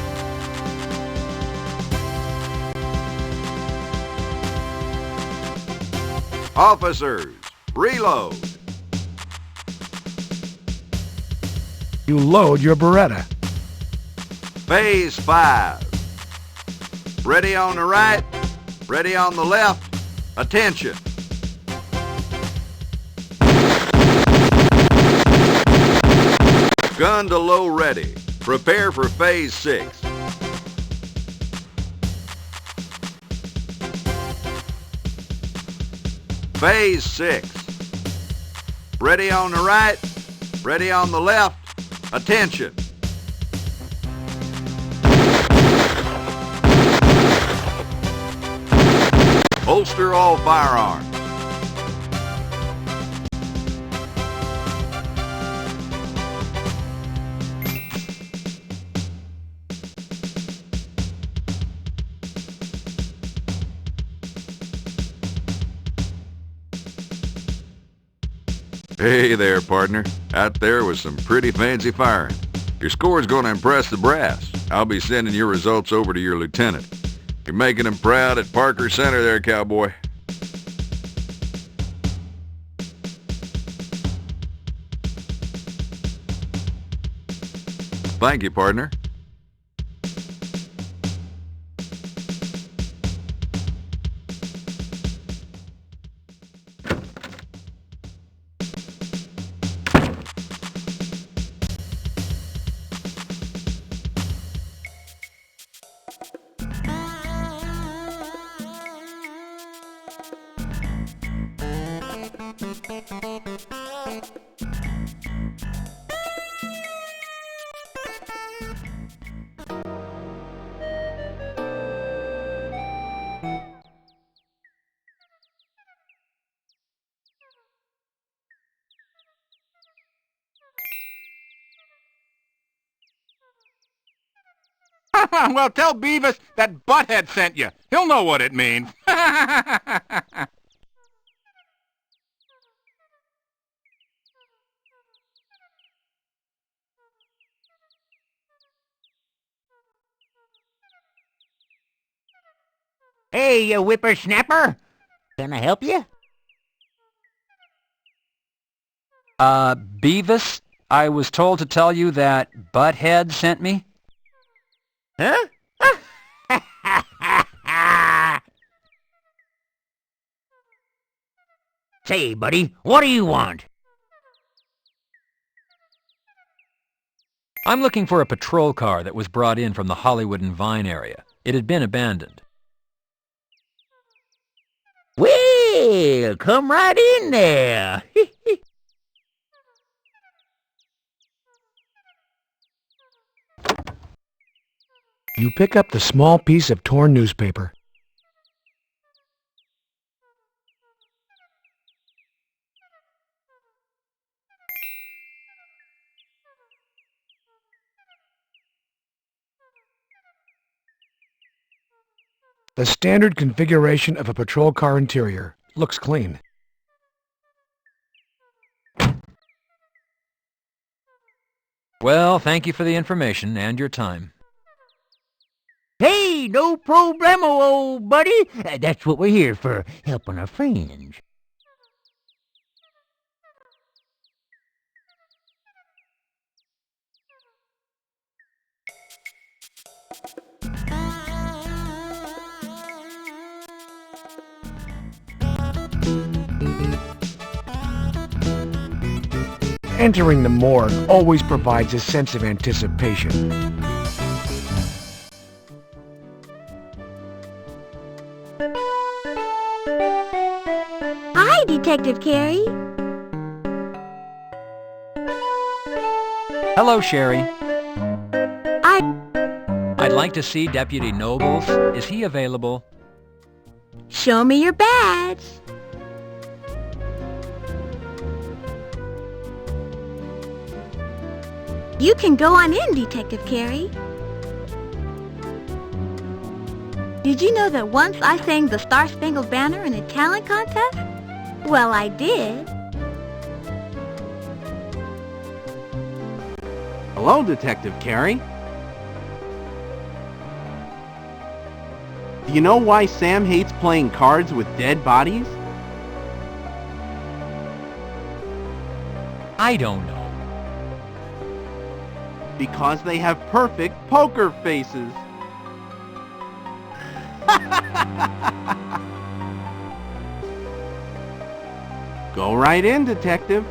Officers, reload. You load your Beretta. Phase 5. Ready on the right, ready on the left. Attention. Gun to low ready. Prepare for Phase 6. Phase 6. Ready on the right, ready on the left. Attention. Holster all firearms. Hey there, partner. Out there was some pretty fancy firing. Your score's going to impress the brass. I'll be sending your results over to your lieutenant. You're making him proud at Parker Center there, cowboy. Thank you, partner. Well, tell Beavis that Butthead sent you. He'll know what it means. Hey, you whippersnapper! Can I help you? Beavis, I was told to tell you that Butthead sent me. Huh? Say, buddy, what do you want? I'm looking for a patrol car that was brought in from the Hollywood and Vine area. It had been abandoned. Well, come right in there. You pick up the small piece of torn newspaper. The standard configuration of a patrol car interior. Looks clean. Well, thank you for the information and your time. Hey, no problemo, old buddy. That's what we're here for, helping our friends. Entering the morgue always provides a sense of anticipation. Hi, Detective Carey. Hello, Sherry. I'd like to see Deputy Nobles. Is he available? Show me your badge. You can go on in, Detective Carey. Did you know that once I sang the Star-Spangled Banner in a talent contest? Well, I did. Hello, Detective Carey. Do you know why Sam hates playing cards with dead bodies? I don't know. Because they have perfect poker faces. Go right in, Detective.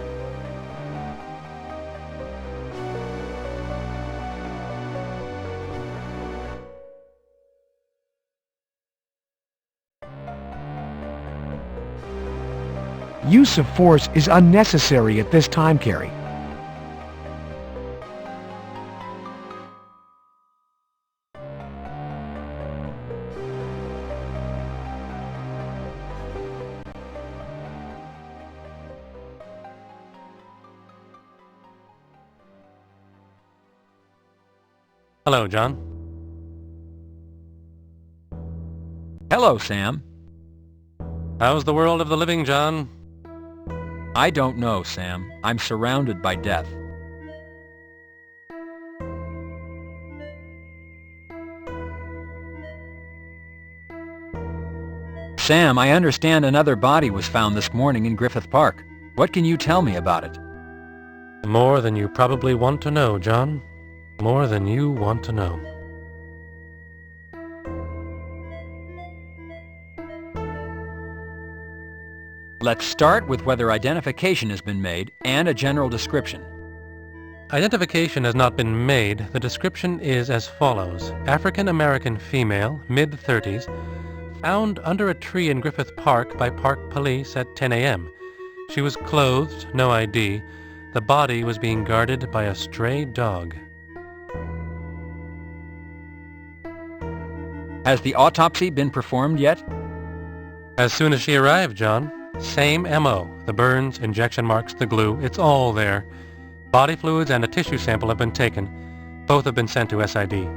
Use of force is unnecessary at this time, Carey. Hello, John. Hello, Sam. How's the world of the living, John? I don't know, Sam. I'm surrounded by death. Sam, I understand another body was found this morning in Griffith Park. What can you tell me about it? More than you probably want to know, John. More than you want to know. Let's start with whether identification has been made and a general description. Identification has not been made. The description is as follows. African-American female, mid-30s, found under a tree in Griffith Park by Park Police at 10 a.m. She was clothed, no ID. The body was being guarded by a stray dog. Has the autopsy been performed yet? As soon as she arrived, John. Same M.O. The burns, injection marks, the glue, it's all there. Body fluids and a tissue sample have been taken. Both have been sent to SID.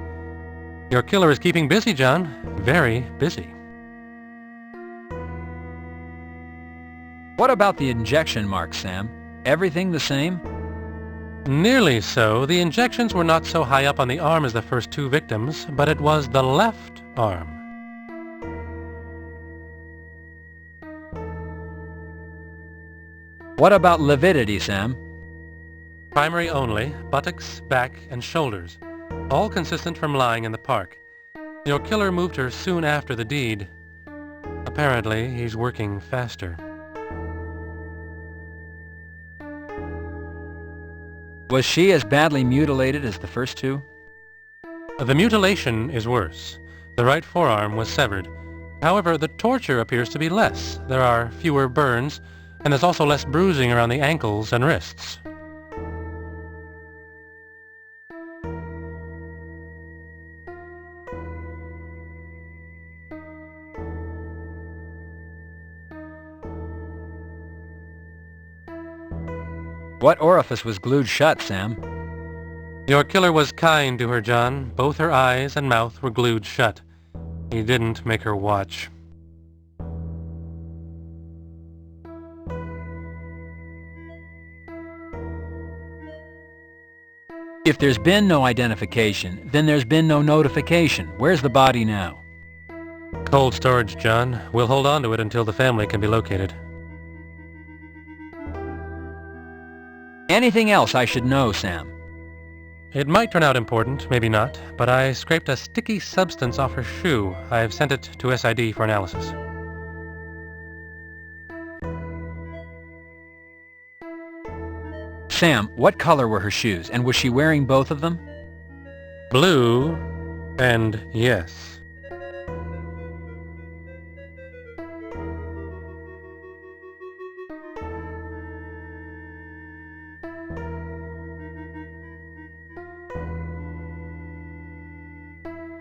Your killer is keeping busy, John. Very busy. What about the injection marks, Sam? Everything the same? Nearly so. The injections were not so high up on the arm as the first two victims, but it was the left arm. What about lividity, Sam? Primary only, buttocks, back, and shoulders. All consistent from lying in the park. Your killer moved her soon after the deed. Apparently, he's working faster. Was she as badly mutilated as the first two? The mutilation is worse. The right forearm was severed. However, the torture appears to be less. There are fewer burns, and there's also less bruising around the ankles and wrists. What orifice was glued shut, Sam? Your killer was kind to her, John. Both her eyes and mouth were glued shut. He didn't make her watch. If there's been no identification, then there's been no notification. Where's the body now? Cold storage, John. We'll hold on to it until the family can be located. Anything else I should know, Sam? It might turn out important, maybe not, but I scraped a sticky substance off her shoe. I've sent it to SID for analysis. Sam, what color were her shoes, and was she wearing both of them? Blue and yes.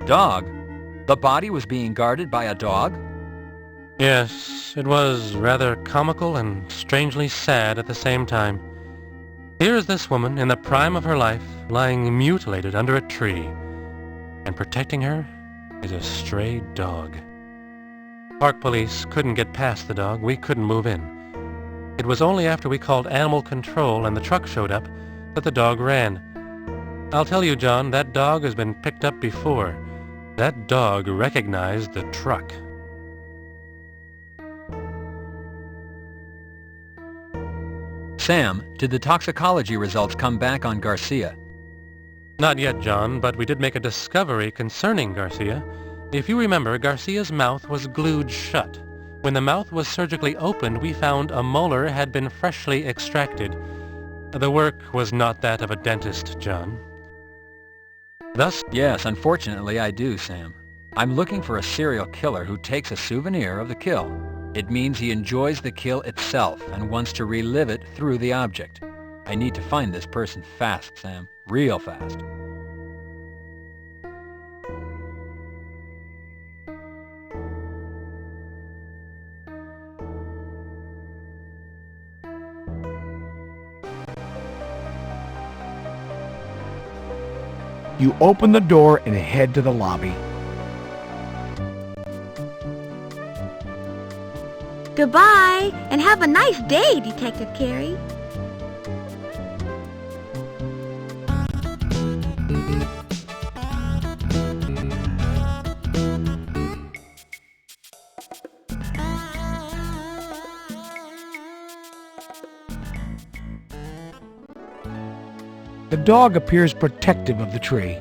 Dog? The body was being guarded by a dog? Yes, it was rather comical and strangely sad at the same time. Here is this woman in the prime of her life, lying mutilated under a tree, and protecting her is a stray dog. Park police couldn't get past the dog. We couldn't move in. It was only after we called animal control and the truck showed up that the dog ran. I'll tell you, John, that dog has been picked up before. That dog recognized the truck. Sam, did the toxicology results come back on Garcia? Not yet, John, but we did make a discovery concerning Garcia. If you remember, Garcia's mouth was glued shut. When the mouth was surgically opened, we found a molar had been freshly extracted. The work was not that of a dentist, John. Thus... Yes, unfortunately I do, Sam. I'm looking for a serial killer who takes a souvenir of the kill. It means he enjoys the kill itself and wants to relive it through the object. I need to find this person fast, Sam. Real fast. You open the door and head to the lobby. Goodbye, and have a nice day, Detective Carey. The dog appears protective of the tree.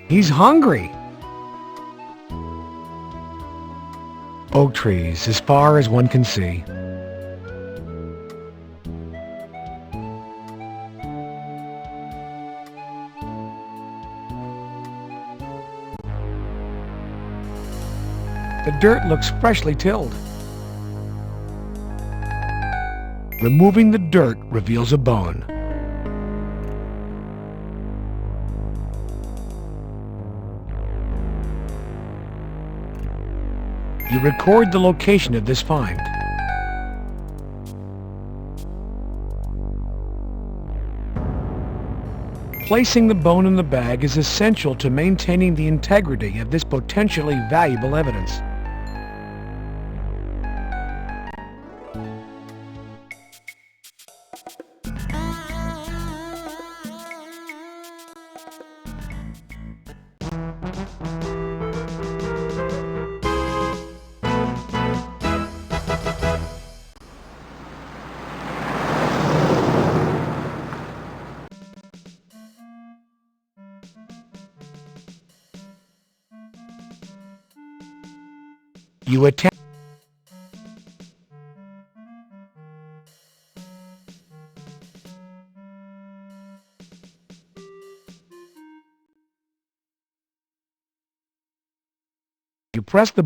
He's hungry. Oak trees as far as one can see. The dirt looks freshly tilled. Removing the dirt reveals a bone. You record the location of this find. Placing the bone in the bag is essential to maintaining the integrity of this potentially valuable evidence. You attempt... You press the...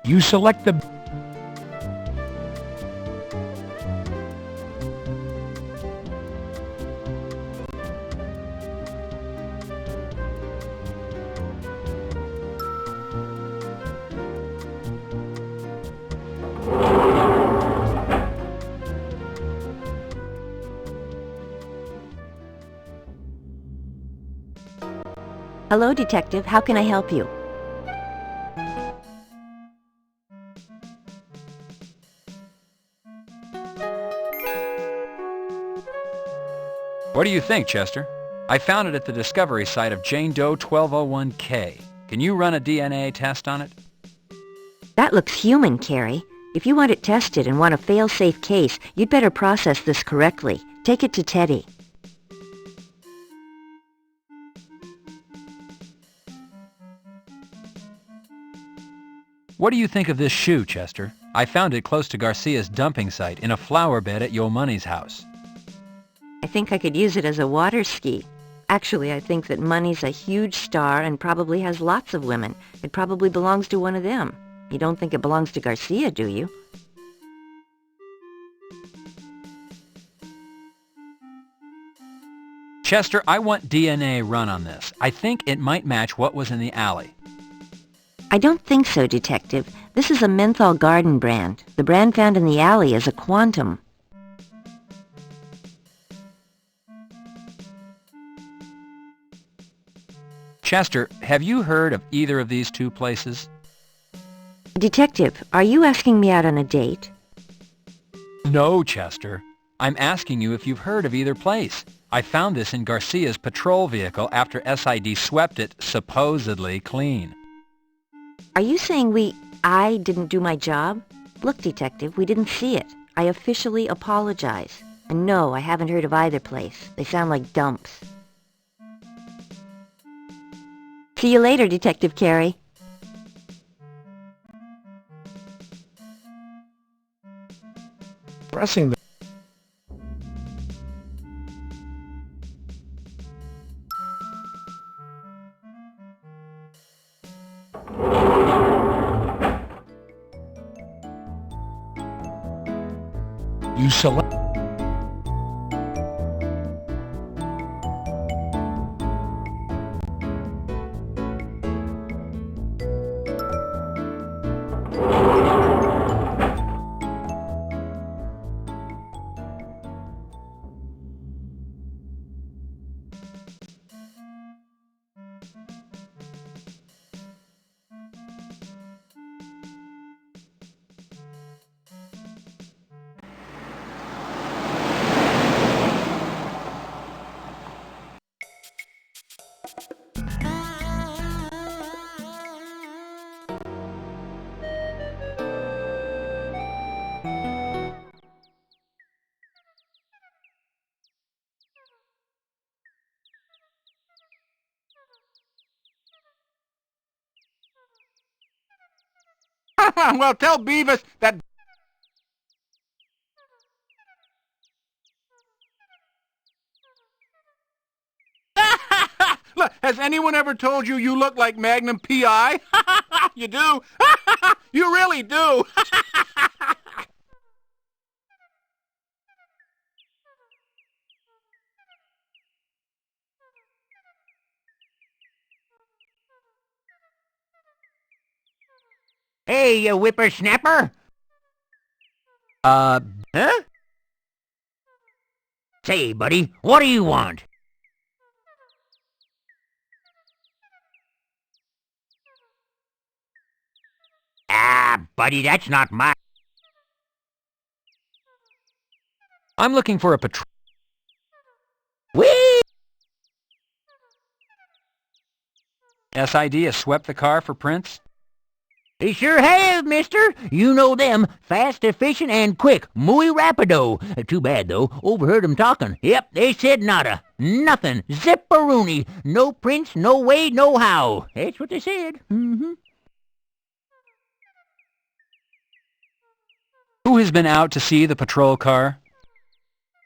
You select the... Hello, Detective. How can I help you? What do you think, Chester? I found it at the discovery site of Jane Doe 1201K. Can you run a DNA test on it? That looks human, Carrie. If you want it tested and want a fail-safe case, you'd better process this correctly. Take it to Teddy. What do you think of this shoe, Chester? I found it close to Garcia's dumping site in a flower bed at Yo Money's house. I think I could use it as a water ski. Actually, I think that Money's a huge star and probably has lots of women. It probably belongs to one of them. You don't think it belongs to Garcia, do you? Chester, I want DNA run on this. I think it might match what was in the alley. I don't think so, Detective. This is a menthol garden brand. The brand found in the alley is a Quantum. Chester, have you heard of either of these two places? Detective, are you asking me out on a date? No, Chester. I'm asking you if you've heard of either place. I found this in Garcia's patrol vehicle after SID swept it, supposedly clean. Are you saying I didn't do my job? Look, Detective, we didn't see it. I officially apologize. And no, I haven't heard of either place. They sound like dumps. See you later, Detective Carey. Pressing the... You select... Well, tell Beavis that... Look, has anyone ever told you you look like Magnum P.I.? You do? You really do! Hey, you whippersnapper! Huh? Say, buddy, what do you want? Ah, buddy, that's not my... I'm looking for a patrol... Whee! SID has swept the car for prints? They sure have, mister. You know them. Fast, efficient, and quick. Muy rapido. Too bad, though. Overheard 'em talking. Yep, they said nada. Nothing. Zipperoonie. No prince, no way, no how. That's what they said. Who has been out to see the patrol car?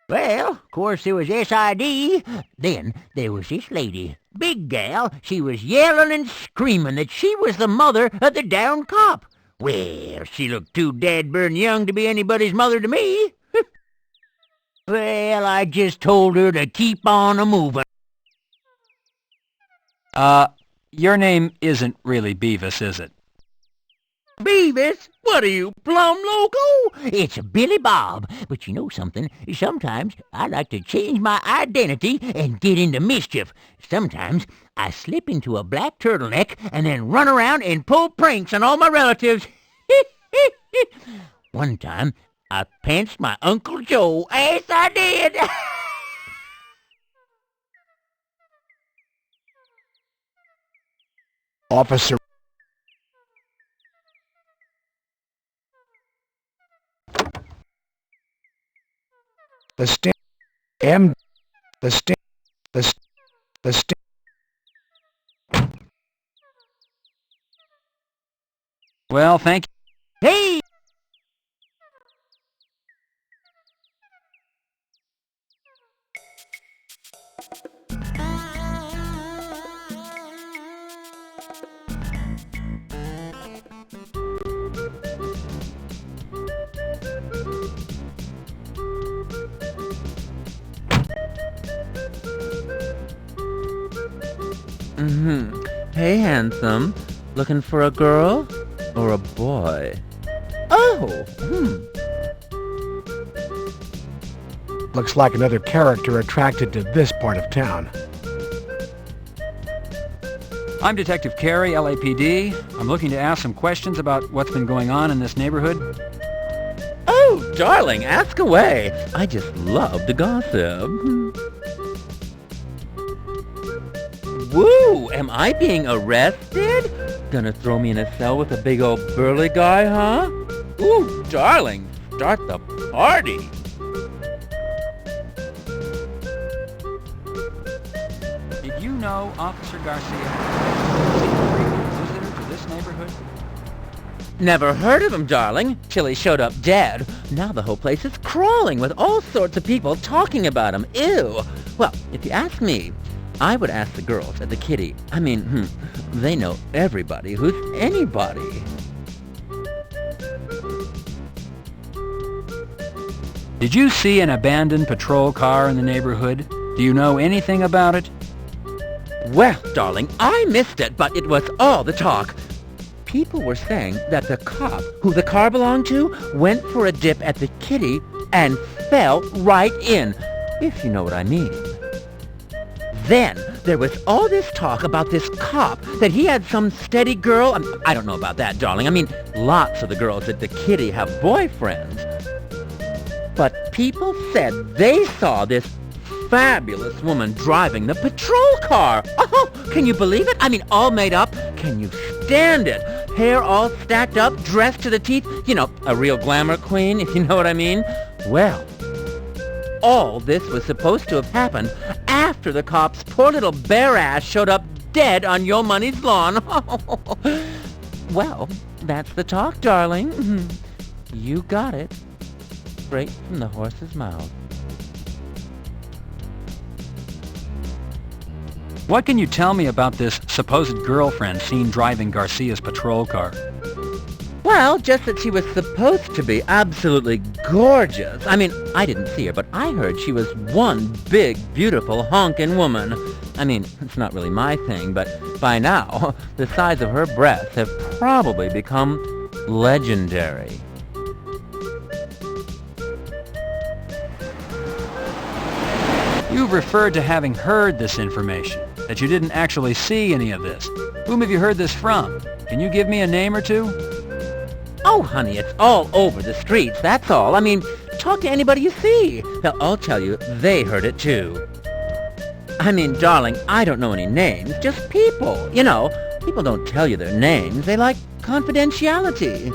Well, of course there was SID. Then there was this lady. Big gal. She was yelling and screaming that she was the mother of the downed cop. Well, she looked too dad-burn young to be anybody's mother to me. Well, I just told her to keep on a-moving. Your name isn't really Beavis, is it? Beavis? What are you, plumb loco? It's Billy Bob. But you know something? Sometimes I like to change my identity and get into mischief. Sometimes I slip into a black turtleneck and then run around and pull pranks on all my relatives. One time, I pantsed my Uncle Joe. Yes, I did. Officer. The stand. M. The stand. The stand. Well, thank you. Hey! Hey, handsome. Looking for a girl or a boy? Oh, Looks like another character attracted to this part of town. I'm Detective Carey, LAPD. I'm looking to ask some questions about what's been going on in this neighborhood. Oh, darling, ask away. I just love to gossip. Woo! Am I being arrested? Gonna throw me in a cell with a big old burly guy, huh? Ooh, darling, start the party. Did you know Officer Garcia was a frequent visitor to this neighborhood? Never heard of him, darling, till he showed up dead. Now the whole place is crawling with all sorts of people talking about him. Ew. Well, if you ask me, I would ask the girls at the kitty. I mean, they know everybody who's anybody. Did you see an abandoned patrol car in the neighborhood? Do you know anything about it? Well, darling, I missed it, but it was all the talk. People were saying that the cop who the car belonged to went for a dip at the kitty and fell right in, if you know what I mean. Then there was all this talk about this cop, that he had some steady girl. I don't know about that, darling. I mean, lots of the girls at the kitty have boyfriends. But people said they saw this fabulous woman driving the patrol car. Oh, can you believe it? I mean, all made up. Can you stand it? Hair all stacked up, dressed to the teeth. You know, a real glamour queen, if you know what I mean. Well, all this was supposed to have happened after the cop's poor little bare ass showed up dead on your money's lawn. Well, that's the talk, darling. You got it. Straight from the horse's mouth. What can you tell me about this supposed girlfriend seen driving Garcia's patrol car? Well, just that she was supposed to be absolutely gorgeous. I mean, I didn't see her, but I heard she was one big, beautiful, honkin' woman. I mean, it's not really my thing, but by now, the size of her breasts have probably become legendary. You've referred to having heard this information, that you didn't actually see any of this. Whom have you heard this from? Can you give me a name or two? Oh, honey, it's all over the streets, that's all. I mean, talk to anybody you see. They'll all tell you they heard it too. I mean, darling, I don't know any names, just people. You know, people don't tell you their names. They like confidentiality.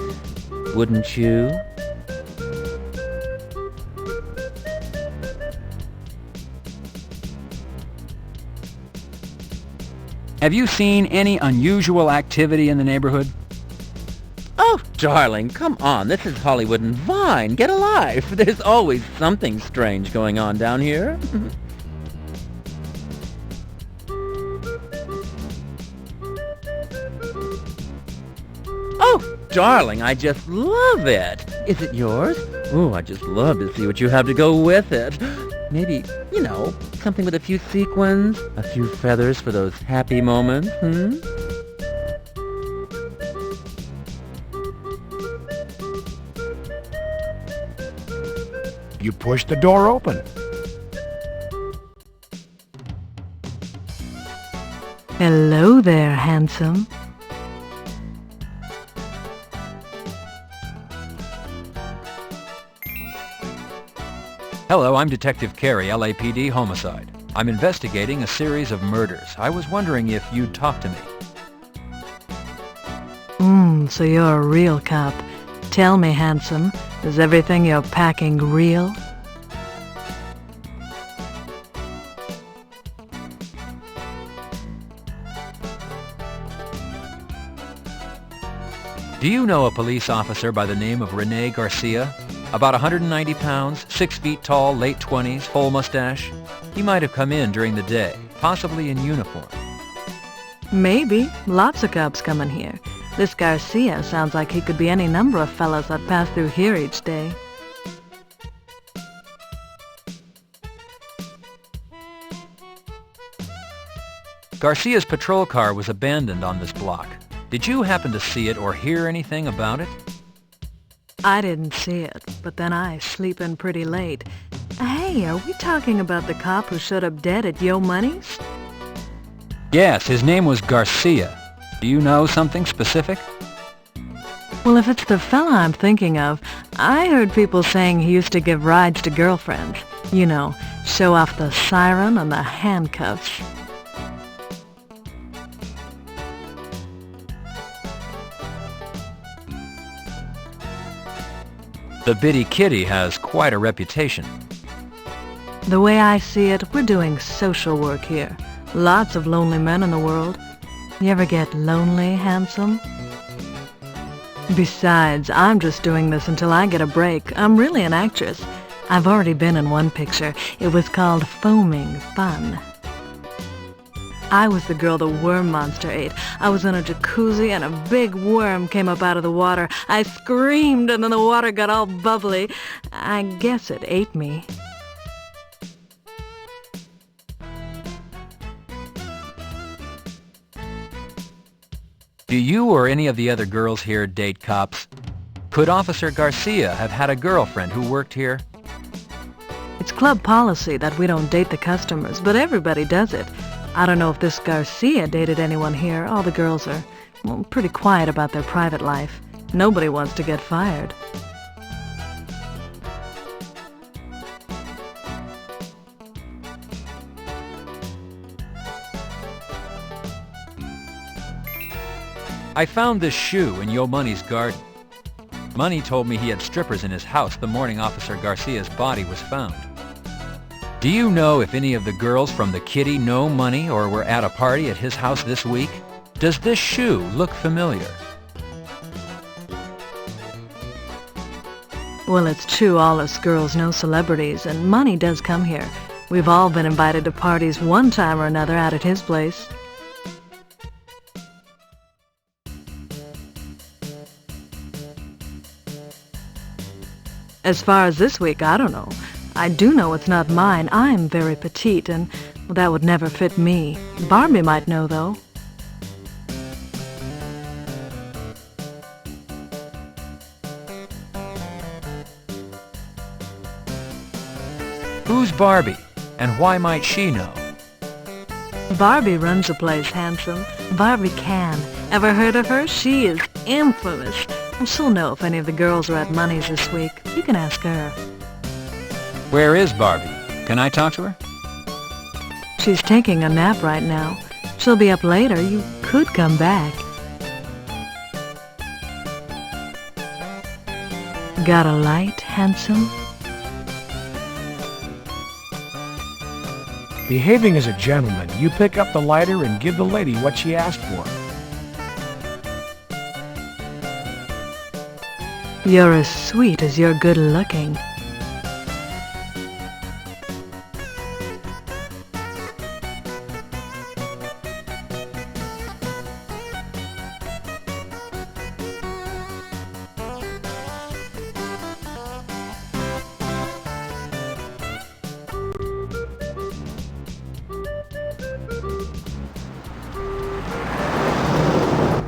Wouldn't you? Have you seen any unusual activity in the neighborhood? Oh, darling, come on. This is Hollywood and Vine. Get a life. There's always something strange going on down here. Oh, darling, I just love it. Is it yours? Oh, I just love to see what you have to go with it. Maybe, you know, something with a few sequins, a few feathers for those happy moments, You push the door open. Hello there, handsome. Hello, I'm Detective Carey, LAPD Homicide. I'm investigating a series of murders. I was wondering if you'd talk to me. So you're a real cop. Tell me, handsome, is everything you're packing real? Do you know a police officer by the name of Rene Garcia? About 190 pounds, 6 feet tall, late 20s, full mustache. He might have come in during the day, possibly in uniform. Maybe. Lots of cops come in here. This Garcia sounds like he could be any number of fellas that pass through here each day. Garcia's patrol car was abandoned on this block. Did you happen to see it or hear anything about it? I didn't see it, but then I sleep in pretty late. Hey, are we talking about the cop who showed up dead at Yo Money's? Yes, his name was Garcia. Do you know something specific? Well, if it's the fella I'm thinking of, I heard people saying he used to give rides to girlfriends. You know, show off the siren and the handcuffs. The bitty kitty has quite a reputation. The way I see it, we're doing social work here. Lots of lonely men in the world. You ever get lonely, handsome? Besides, I'm just doing this until I get a break. I'm really an actress. I've already been in one picture. It was called Foaming Fun. I was the girl the worm monster ate. I was in a jacuzzi and a big worm came up out of the water. I screamed and then the water got all bubbly. I guess it ate me. Do you or any of the other girls here date cops? Could Officer Garcia have had a girlfriend who worked here? It's club policy that we don't date the customers, but everybody does it. I don't know if this Garcia dated anyone here. All the girls are, well, pretty quiet about their private life. Nobody wants to get fired. I found this shoe in Yo Money's garden. Money told me he had strippers in his house the morning Officer Garcia's body was found. Do you know if any of the girls from the Kitty know Money or were at a party at his house this week? Does this shoe look familiar? Well, it's true all us girls know celebrities, and Money does come here. We've all been invited to parties one time or another out at his place. As far as this week, I don't know. I do know it's not mine. I'm very petite, and well, that would never fit me. Barbie might know, though. Who's Barbie, and why might she know? Barbie runs the place, handsome. Barbie can. Ever heard of her? She is infamous. Well, she'll know if any of the girls are at Money's this week. You can ask her. Where is Barbie? Can I talk to her? She's taking a nap right now. She'll be up later. You could come back. Got a light, handsome? Behaving as a gentleman, you pick up the lighter and give the lady what she asked for. You're as sweet as you're good-looking.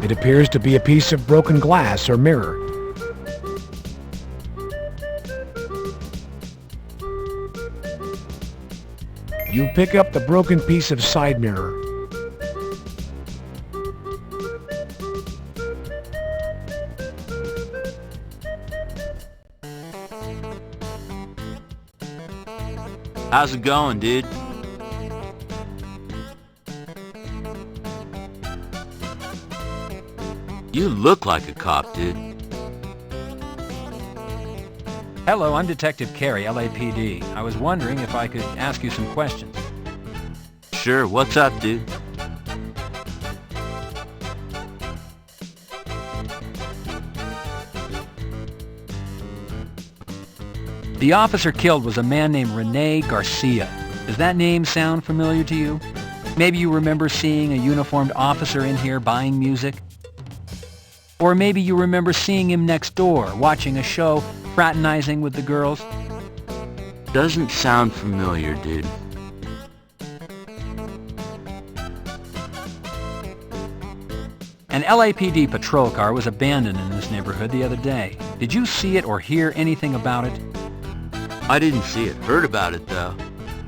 It appears to be a piece of broken glass or mirror. You pick up the broken piece of side mirror. How's it going, dude? You look like a cop, dude. Hello, I'm Detective Carey, LAPD. I was wondering if I could ask you some questions. Sure, what's up, dude? The officer killed was a man named Rene Garcia. Does that name sound familiar to you? Maybe you remember seeing a uniformed officer in here buying music? Or maybe you remember seeing him next door, watching a show, fraternizing with the girls? Doesn't sound familiar, dude. An LAPD patrol car was abandoned in this neighborhood the other day. Did you see it or hear anything about it? I didn't see it. Heard about it, though.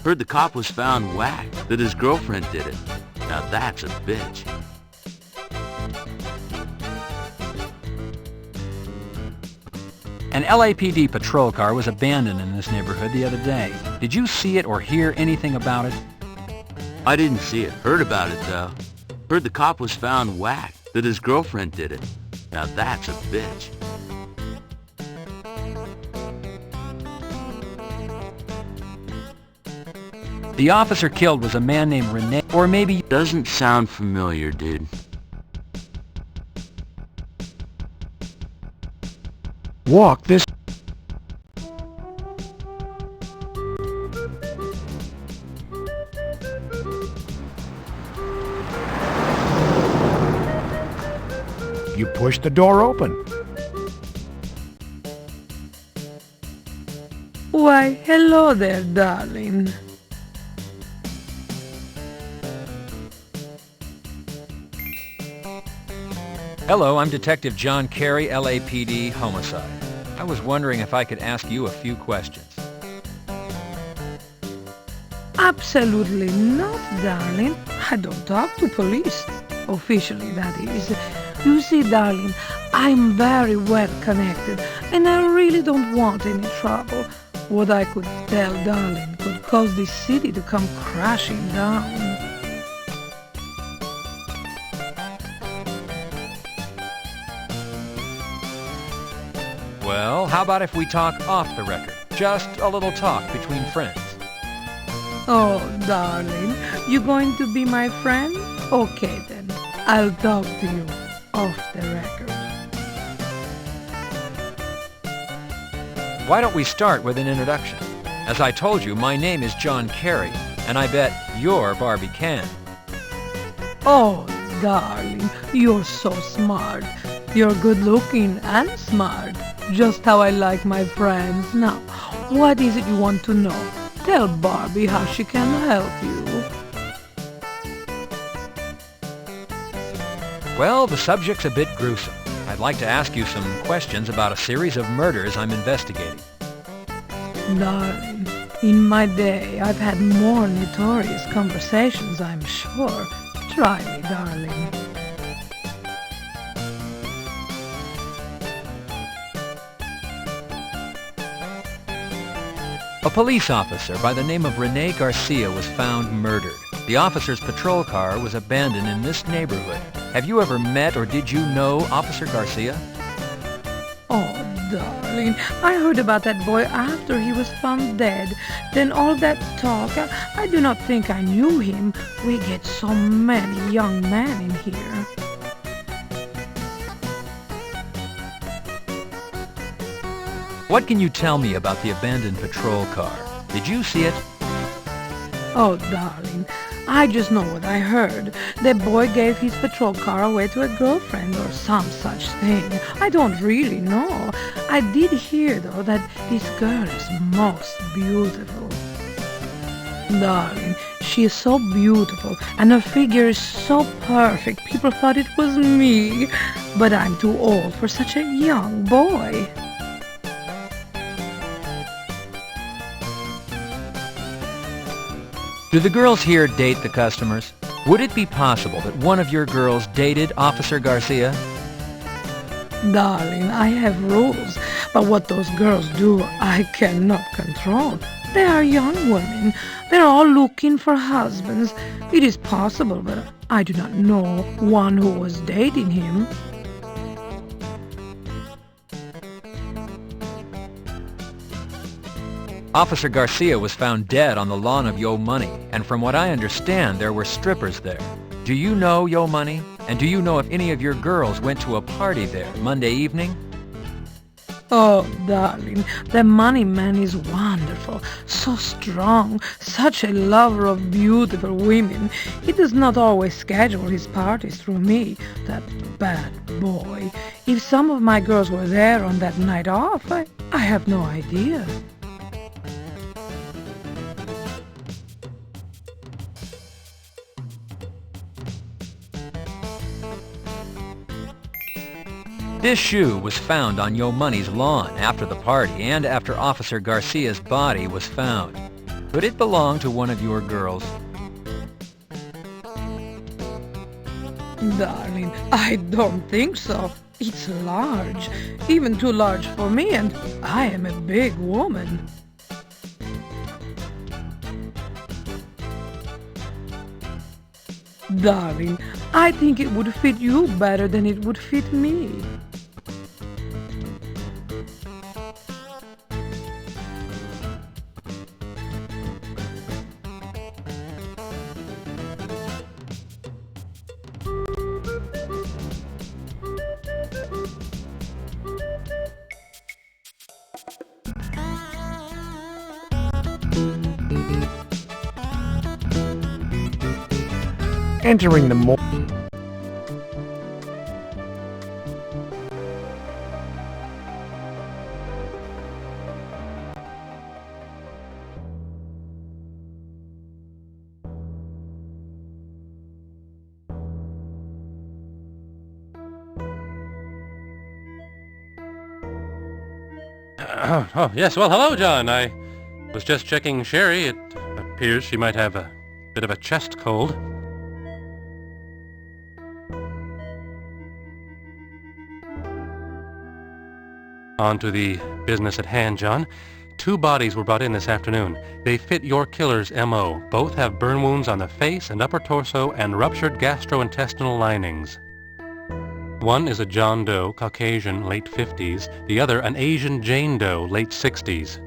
Heard the cop was found whacked, that his girlfriend did it. Now that's a bitch. An LAPD patrol car was abandoned in this neighborhood the other day. Did you see it or hear anything about it? I didn't see it. Heard about it, though. Heard the cop was found whacked, that his girlfriend did it. Now that's a bitch. The officer killed was a man named Rene, or maybe... Doesn't sound familiar, dude. Walk this... You push the door open. Why, hello there, darling. Hello, I'm Detective John Carey, LAPD Homicide. I was wondering if I could ask you a few questions. Absolutely not, darling. I don't talk to police. Officially, that is. You see, darling, I'm very well connected, and I really don't want any trouble. What I could tell, darling, could cause this city to come crashing down. Well, how about if we talk off the record? Just a little talk between friends. Oh, darling, you going to be my friend? Okay, then. I'll talk to you off the record. Why don't we start with an introduction? As I told you, my name is John Carey, and I bet you're Barbie Can. Oh, darling, you're so smart. You're good-looking and smart. Just how I like my friends. Now, what is it you want to know? Tell Barbie how she can help you. Well, the subject's a bit gruesome. I'd like to ask you some questions about a series of murders I'm investigating. Darling, in my day, I've had more notorious conversations, I'm sure. Try me, darling. A police officer by the name of Rene Garcia was found murdered. The officer's patrol car was abandoned in this neighborhood. Have you ever met or did you know Officer Garcia? Oh, darling, I heard about that boy after he was found dead. Then all that talk, I do not think I knew him. We get so many young men in here. What can you tell me about the abandoned patrol car? Did you see it? Oh, darling, I just know what I heard. The boy gave his patrol car away to a girlfriend or some such thing. I don't really know. I did hear, though, that this girl is most beautiful. Darling, she is so beautiful, and her figure is so perfect. People thought it was me, but I'm too old for such a young boy. Do the girls here date the customers? Would it be possible that one of your girls dated Officer Garcia? Darling, I have rules, but what those girls do, I cannot control. They are young women. They're all looking for husbands. It is possible, but I do not know one who was dating him. Officer Garcia was found dead on the lawn of Yo Money, and from what I understand, there were strippers there. Do you know Yo Money? And do you know if any of your girls went to a party there Monday evening? Oh, darling, the money man is wonderful, so strong, such a lover of beautiful women. He does not always schedule his parties through me, that bad boy. If some of my girls were there on that night off, I have no idea. This shoe was found on Yo Money's lawn after the party and after Officer Garcia's body was found. Could it belong to one of your girls? Darling, I don't think so. It's large, even too large for me, and I am a big woman. Darling, I think it would fit you better than it would fit me. Entering the Oh, yes. Well, hello, John. I was just checking Sherry. It appears she might have a bit of a chest cold. On to the business at hand, John. 2 bodies were brought in this afternoon. They fit your killer's M.O. Both have burn wounds on the face and upper torso and ruptured gastrointestinal linings. One is a John Doe, Caucasian, late 50s. The other, an Asian Jane Doe, late 60s.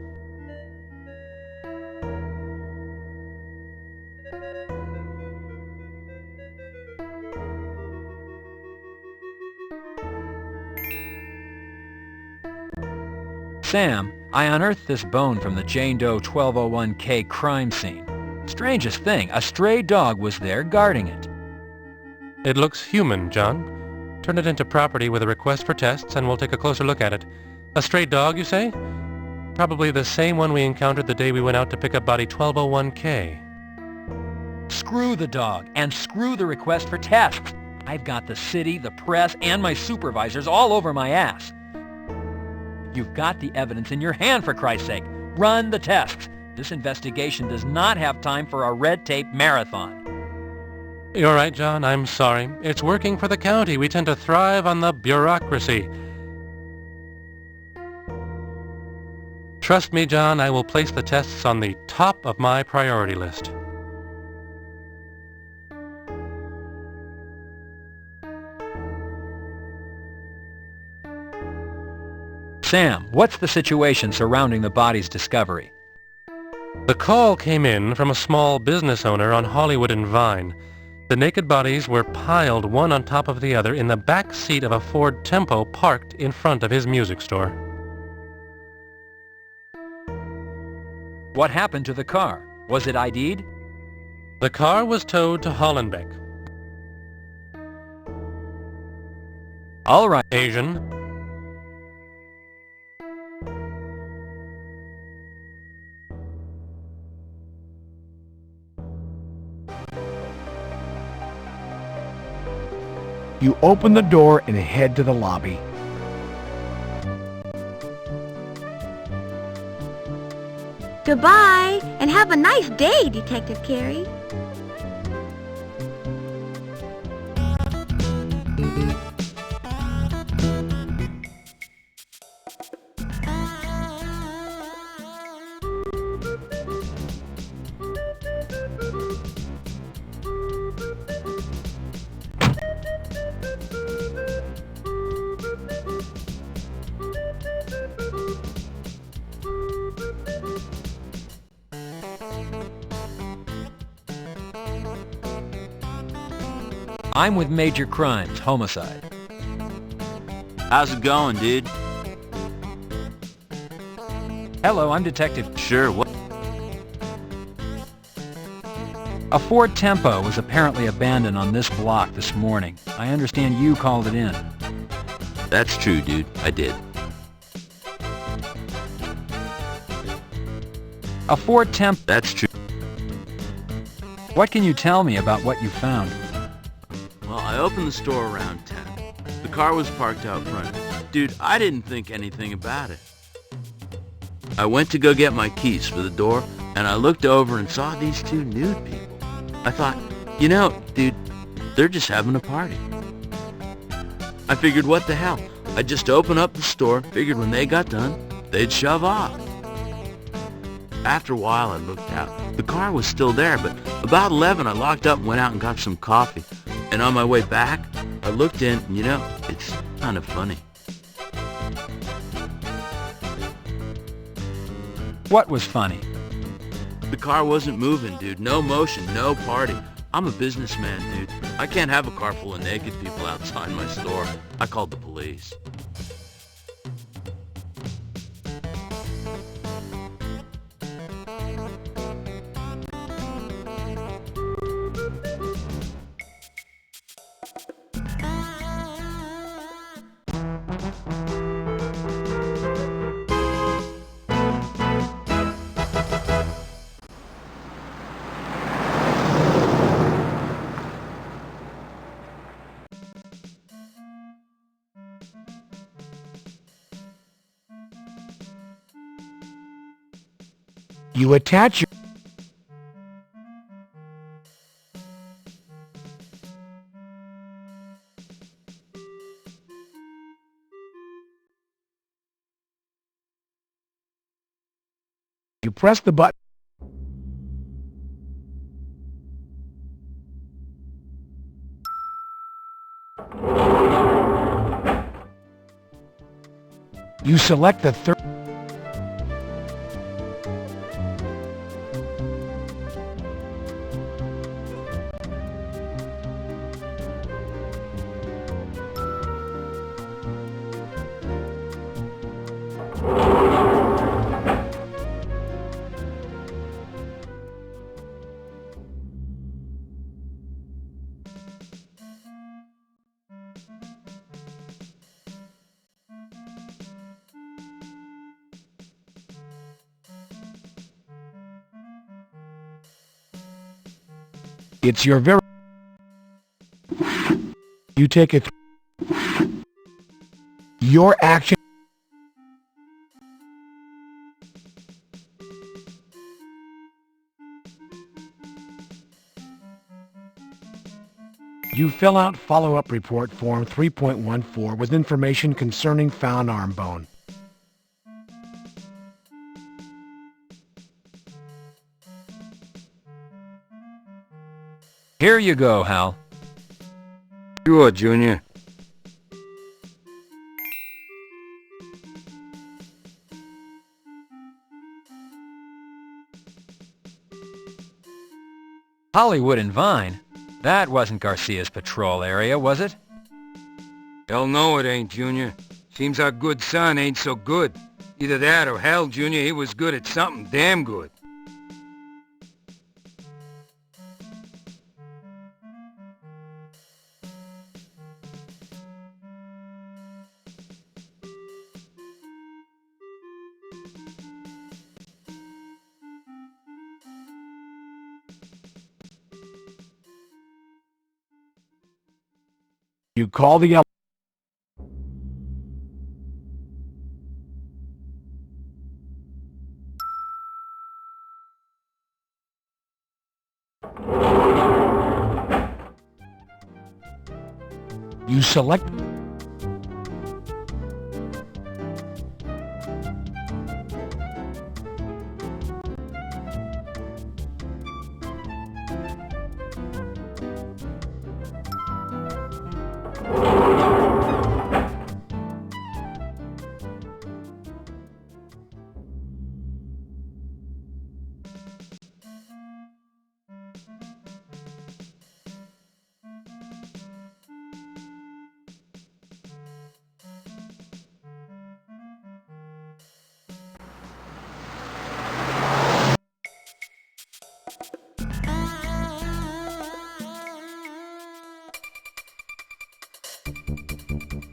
Sam, I unearthed this bone from the Jane Doe 1201K crime scene. Strangest thing, a stray dog was there guarding it. It looks human, John. Turn it into property with a request for tests and we'll take a closer look at it. A stray dog, you say? Probably the same one we encountered the day we went out to pick up body 1201K. Screw the dog, and screw the request for tests. I've got the city, the press, and my supervisors all over my ass. You've got the evidence in your hand, for Christ's sake. Run the tests. This investigation does not have time for a red tape marathon. You're right, John. I'm sorry. It's working for the county. We tend to thrive on the bureaucracy. Trust me, John, I will place the tests on the top of my priority list. Sam, what's the situation surrounding the body's discovery? The call came in from a small business owner on Hollywood and Vine. The naked bodies were piled one on top of the other in the back seat of a Ford Tempo parked in front of his music store. What happened to the car? Was it ID'd? The car was towed to Hollenbeck. All right. Asian. You open the door and head to the lobby. Goodbye, and have a nice day, Detective Carey. I'm with Major Crimes, Homicide. How's it going, dude? Hello, I'm Detective... Sure, what? A Ford Tempo was apparently abandoned on this block this morning. I understand you called it in. That's true, dude. I did. A Ford Tempo... That's true. What can you tell me about what you found? Well, I opened the store around 10. The car was parked out front. Dude, I didn't think anything about it. I went to go get my keys for the door, and I looked over and saw these two nude people. I thought, you know, dude, they're just having a party. I figured, what the hell? I'd just open up the store, figured when they got done, they'd shove off. After a while, I looked out. The car was still there, but about 11, I locked up and went out and got some coffee. And on my way back, I looked in, and you know, it's kind of funny. What was funny? The car wasn't moving, dude. No motion, no party. I'm a businessman, dude. I can't have a car full of naked people outside my store. I called the police. You attach your... You press the button. You select the third... It's your very... You take it... Your action... You fill out follow-up report form 3.14 with information concerning found arm bone. Here you go, Hal. Sure, Junior. Hollywood and Vine? That wasn't Garcia's patrol area, was it? Hell no it ain't, Junior. Seems our good son ain't so good. Either that or hell, Junior, he was good at something damn good. You call the You select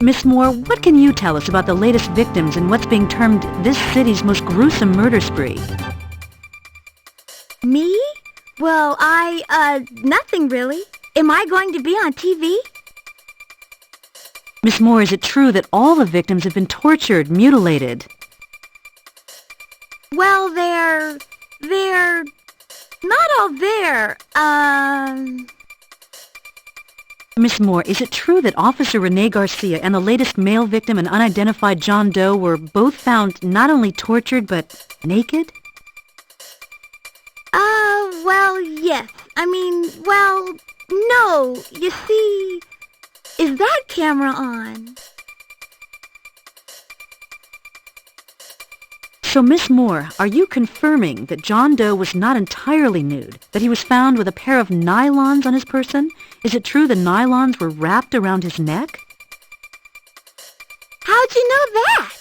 Miss Moore, what can you tell us about the latest victims in what's being termed this city's most gruesome murder spree? Me? Well, nothing really. Am I going to be on TV? Miss Moore, is it true that all the victims have been tortured, mutilated? Well, they're not all there. Miss Moore, is it true that Officer Rene Garcia and the latest male victim, an unidentified John Doe, were both found not only tortured but naked? Well, yes. Well, no. You see, is that camera on? So, Miss Moore, are you confirming that John Doe was not entirely nude, that he was found with a pair of nylons on his person? Is it true the nylons were wrapped around his neck? How'd you know that?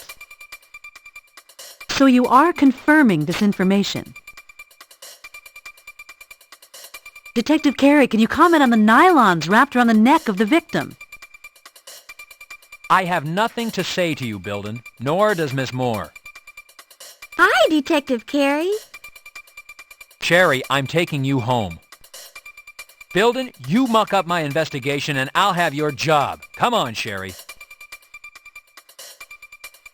So you are confirming this information. Detective Carey, can you comment on the nylons wrapped around the neck of the victim? I have nothing to say to you, Bilden, nor does Miss Moore. Hi, Detective Carey. Sherry, I'm taking you home. Bilden, you muck up my investigation and I'll have your job. Come on, Sherry.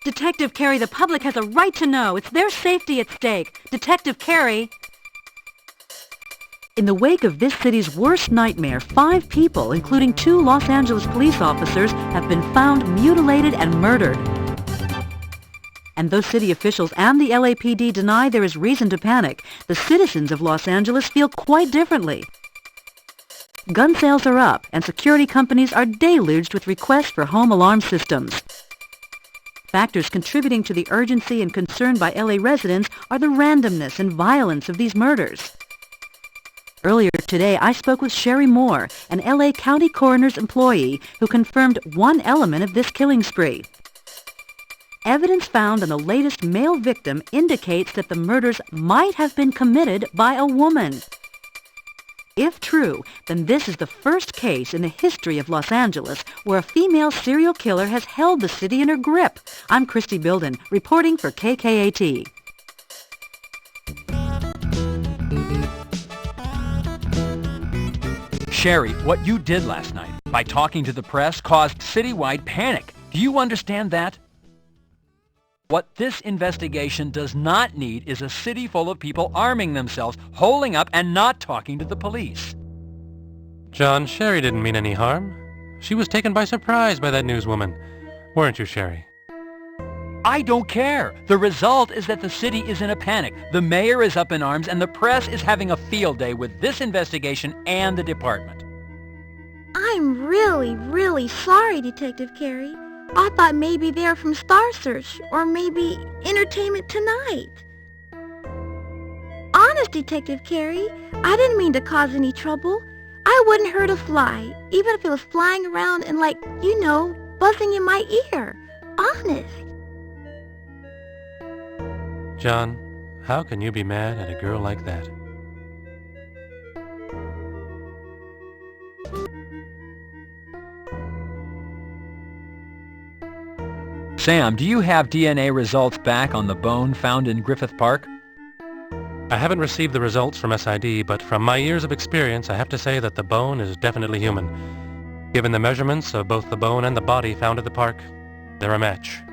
Detective Carey, the public has a right to know. It's their safety at stake. Detective Carey. In the wake of this city's worst nightmare, 5 people, including 2 Los Angeles police officers, have been found mutilated and murdered. And though city officials and the LAPD deny there is reason to panic, the citizens of Los Angeles feel quite differently. Gun sales are up, and security companies are deluged with requests for home alarm systems. Factors contributing to the urgency and concern by LA residents are the randomness and violence of these murders. Earlier today, I spoke with Sherry Moore, an LA County Coroner's employee who confirmed one element of this killing spree. Evidence found on the latest male victim indicates that the murders might have been committed by a woman. If true, then this is the first case in the history of Los Angeles where a female serial killer has held the city in her grip. I'm Christy Bilden, reporting for KKAT. Sherry, what you did last night by talking to the press caused citywide panic. Do you understand that? What this investigation does not need is a city full of people arming themselves, holding up, and not talking to the police. John, Sherry didn't mean any harm. She was taken by surprise by that newswoman. Weren't you, Sherry? I don't care. The result is that the city is in a panic. The mayor is up in arms, and the press is having a field day with this investigation and the department. I'm really, really sorry, Detective Carey. I thought maybe they're from Star Search, or maybe Entertainment Tonight. goodness, Detective Carey. I didn't mean to cause any trouble. I wouldn't hurt a fly, even if it was flying around and buzzing in my ear. Honest. John, how can you be mad at a girl like that? Sam, do you have DNA results back on the bone found in Griffith Park? I haven't received the results from SID, but from my years of experience, I have to say that the bone is definitely human. Given the measurements of both the bone and the body found at the park, they're a match.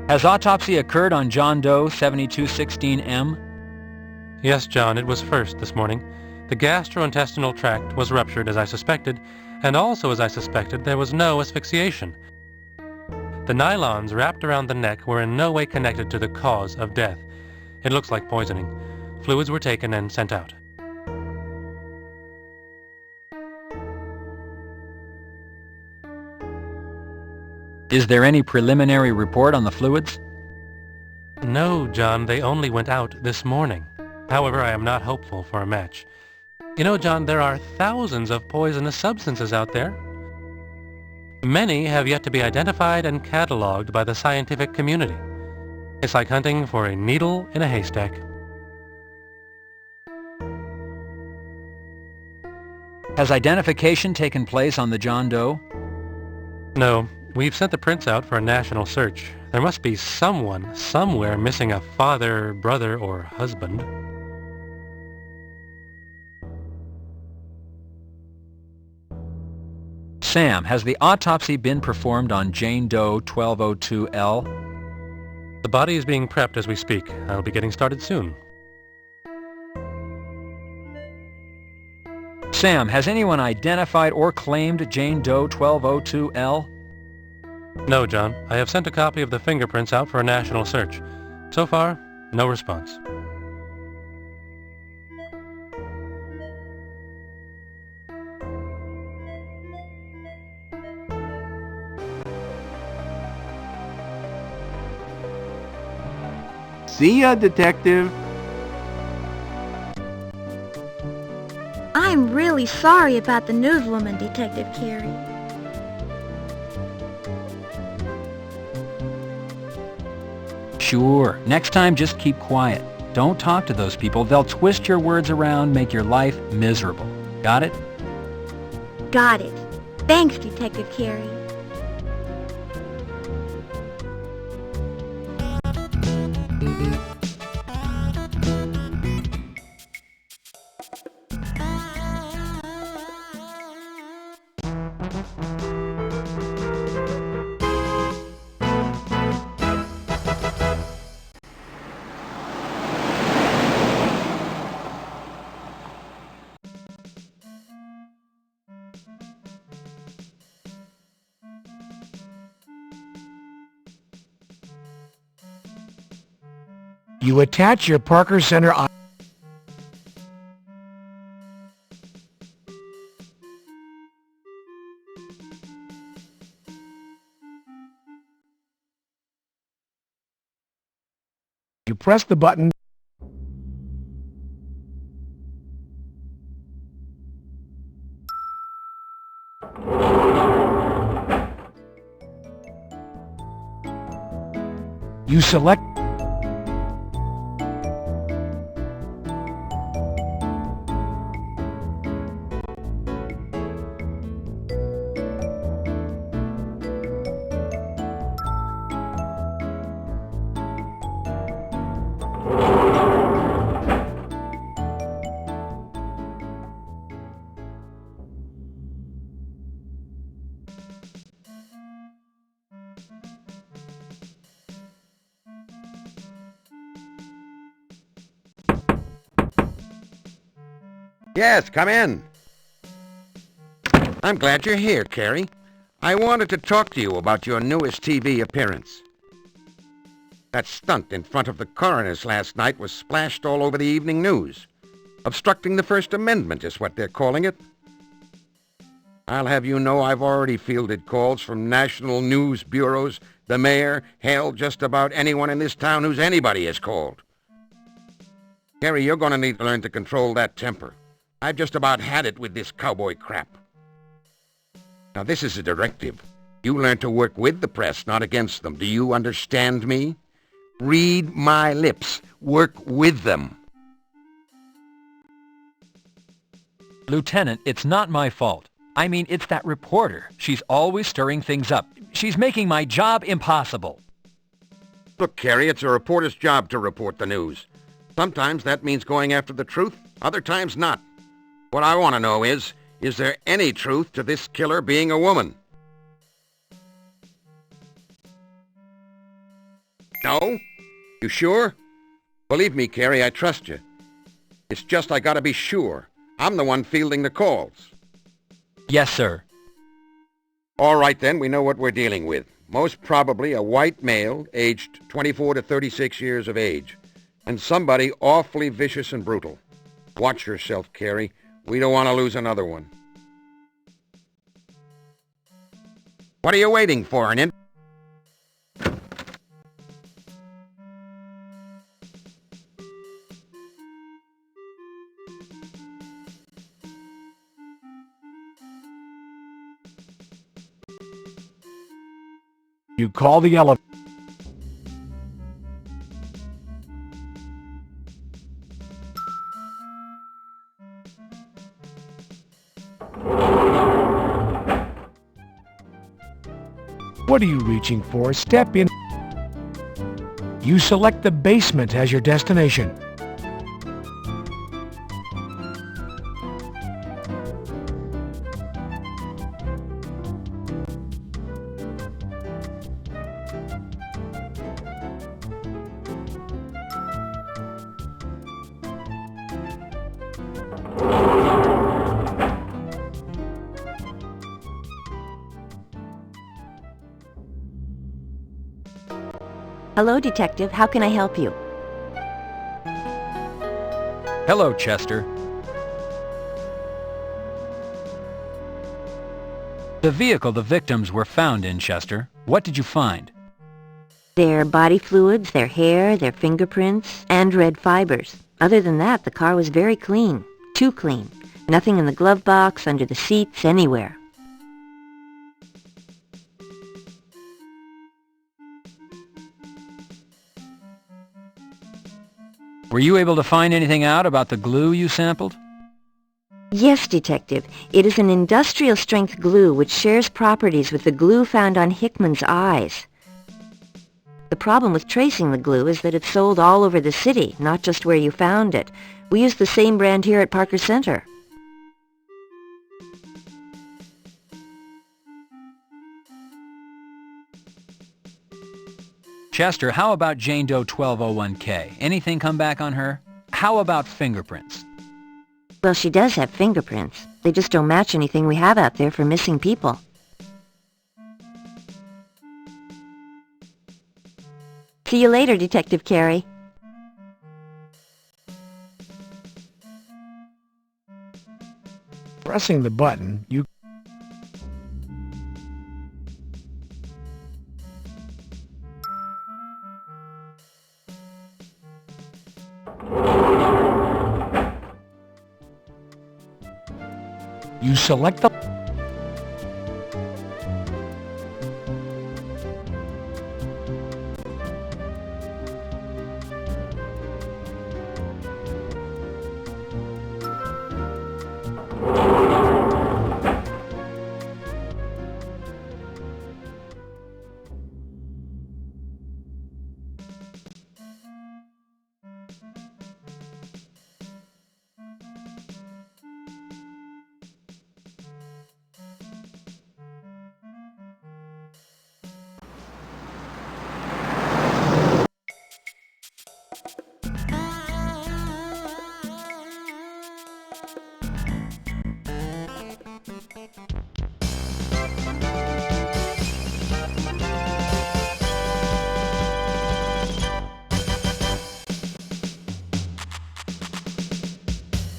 Has autopsy occurred on John Doe 7216M? Yes, John, it was first this morning. The gastrointestinal tract was ruptured, as I suspected, and also as I suspected, there was no asphyxiation. The nylons wrapped around the neck were in no way connected to the cause of death. It looks like poisoning. Fluids were taken and sent out. Is there any preliminary report on the fluids? No, John, they only went out this morning. However, I am not hopeful for a match. You know, John, there are thousands of poisonous substances out there. Many have yet to be identified and cataloged by the scientific community. It's like hunting for a needle in a haystack. Has identification taken place on the John Doe? No, we've sent the prints out for a national search. There must be someone, somewhere, missing a father, brother, or husband. Sam, has the autopsy been performed on Jane Doe 1202L? The body is being prepped as we speak. I'll be getting started soon. Sam, has anyone identified or claimed Jane Doe 1202L? No, John. I have sent a copy of the fingerprints out for a national search. So far, no response. See ya, Detective. I'm really sorry about the newswoman, Detective Carey. Sure. Next time, just keep quiet. Don't talk to those people. They'll twist your words around, make your life miserable. Got it? Got it. Thanks, Detective Carey. You attach your Parker Center You press the button. You select Yes, come in. I'm glad you're here, Carey. I wanted to talk to you about your newest TV appearance. That stunt in front of the coroner's last night was splashed all over the evening news. Obstructing the First Amendment is what they're calling it. I'll have you know I've already fielded calls from national news bureaus, the mayor, hell, just about anyone in this town who's anybody has called. Gary, you're going to need to learn to control that temper. I've just about had it with this cowboy crap. Now, this is a directive. You learn to work with the press, not against them. Do you understand me? Read my lips. Work with them. Lieutenant, it's not my fault. I mean, it's that reporter. She's always stirring things up. She's making my job impossible. Look, Carrie, it's a reporter's job to report the news. Sometimes that means going after the truth, other times not. What I want to know is there any truth to this killer being a woman? No? You sure? Believe me, Carrie, I trust you. It's just I gotta be sure. I'm the one fielding the calls. Yes, sir. All right, then, we know what we're dealing with. Most probably a white male, aged 24 to 36 years of age, and somebody awfully vicious and brutal. Watch yourself, Carrie. We don't want to lose another one. What are you waiting for, an You call the elevator. What are you reaching for? Step in. You select the basement as your destination. Hello, Detective. How can I help you? Hello, Chester. The vehicle the victims were found in, Chester. What did you find? Their body fluids, their hair, their fingerprints, and red fibers. Other than that, the car was very clean. Too clean. Nothing in the glove box, under the seats, anywhere. Were you able to find anything out about the glue you sampled? Yes, Detective. It is an industrial-strength glue which shares properties with the glue found on Hickman's eyes. The problem with tracing the glue is that it's sold all over the city, not just where you found it. We use the same brand here at Parker Center. Chester, how about Jane Doe 1201K? Anything come back on her? How about fingerprints? Well, she does have fingerprints. They just don't match anything we have out there for missing people. See you later, Detective Carey. Pressing the button, you select the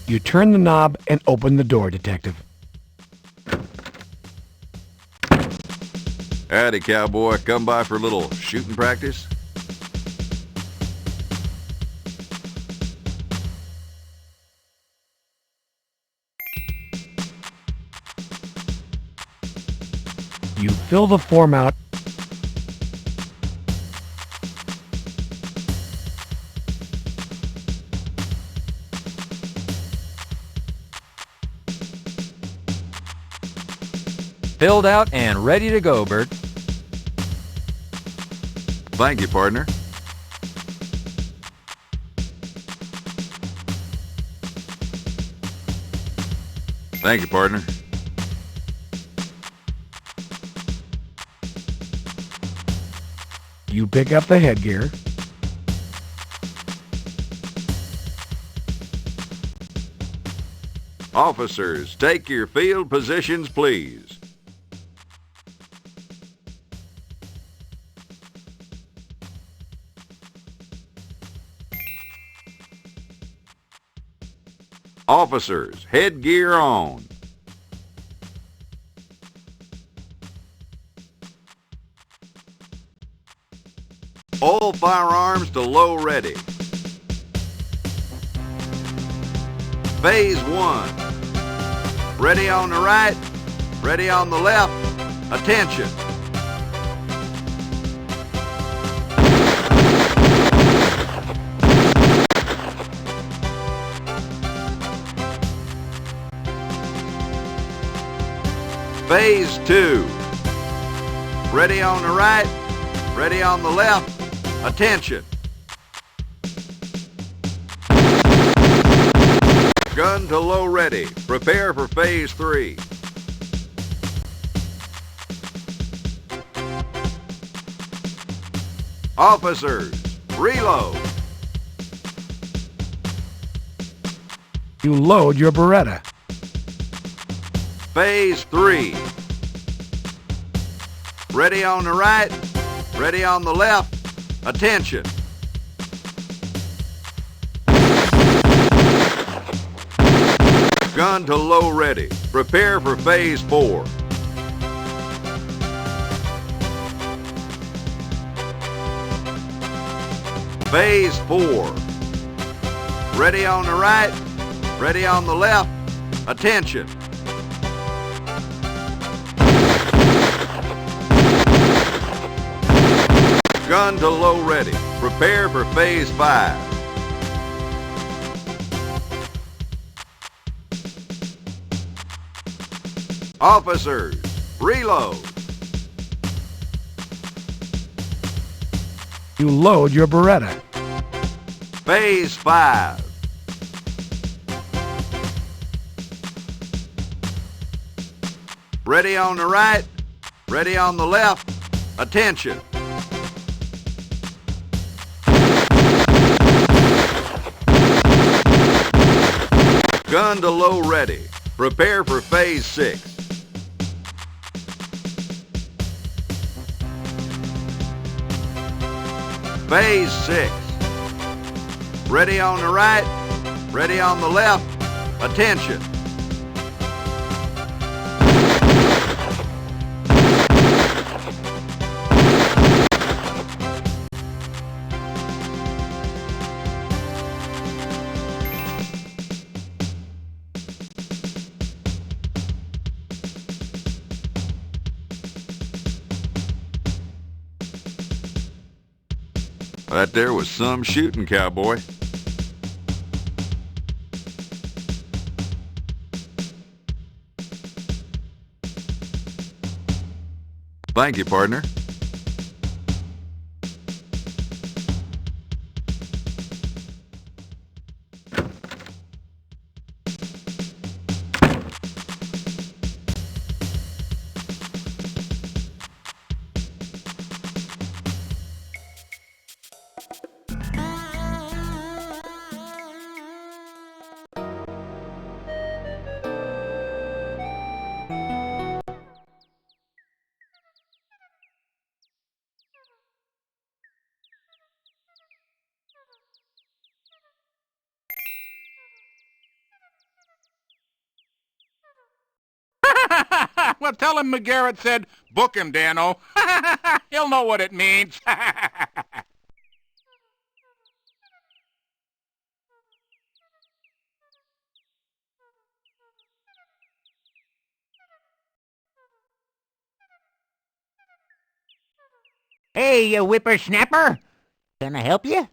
You turn the knob and open the door, Detective. Howdy, cowboy. Come by for a little shooting practice? You fill the form out. Filled out and ready to go, Bert. Thank you, partner. Thank you, partner. You pick up the headgear. Officers, take your field positions, please. Officers, headgear on. All firearms to low ready. Phase 1. Ready on the right, ready on the left. Attention. Phase 2. Ready on the right, ready on the left. Attention. Gun to low ready. Prepare for Phase 3. Officers, reload. You load your Beretta. Phase 3. Ready on the right, ready on the left. Attention. Gun to low ready. Prepare for Phase 4. Phase 4. Ready on the right, ready on the left. Attention. Gun to low ready. Prepare for Phase 5. Officers, reload. You load your Beretta. Phase 5. Ready on the right, ready on the left. Attention. Gun to low ready. Prepare for Phase 6. Phase 6. Ready on the right, ready on the left. Attention. That there was some shooting, cowboy. Thank you, partner. Well, tell him McGarrett said, book him, Dano. He'll know what it means. Hey, you whippersnapper. Can I help you?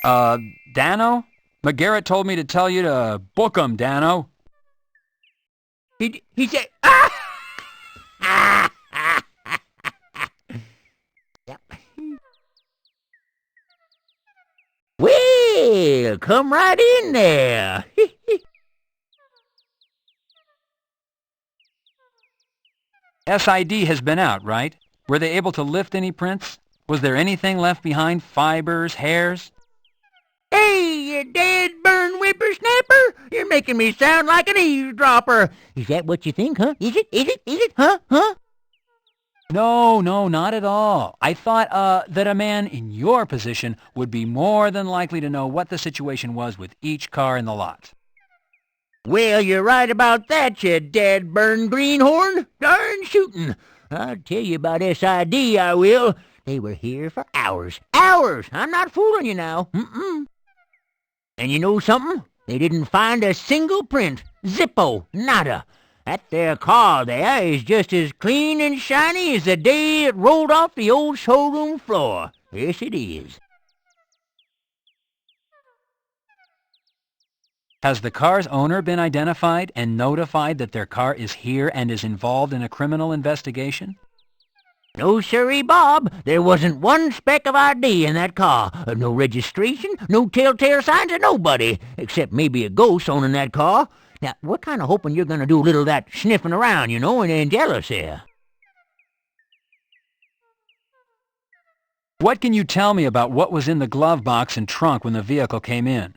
Dano? McGarrett told me to tell you to book 'em, Dano. He said... Well, come right in there. SID has been out, right? Were they able to lift any prints? Was there anything left behind? Fibers, hairs? Hey, you dead-burn whippersnapper! You're making me sound like an eavesdropper. Is that what you think, huh? Is it? Huh? No, not at all. I thought, that a man in your position would be more than likely to know what the situation was with each car in the lot. Well, you're right about that, you dead-burn greenhorn. Darn shootin'. I'll tell you about SID, I will. They were here for hours. Hours! I'm not fooling you now. And you know something? They didn't find a single print. Zippo. Nada. That there car there is just as clean and shiny as the day it rolled off the old showroom floor. Yes, it is. Has the car's owner been identified and notified that their car is here and is involved in a criminal investigation? No, sirree, Bob. There wasn't one speck of ID in that car. No registration, no telltale signs of nobody, except maybe a ghost owning that car. Now, we're kind of hoping you're going to do a little of that sniffing around, you know, and jealous here. What can you tell me about what was in the glove box and trunk when the vehicle came in?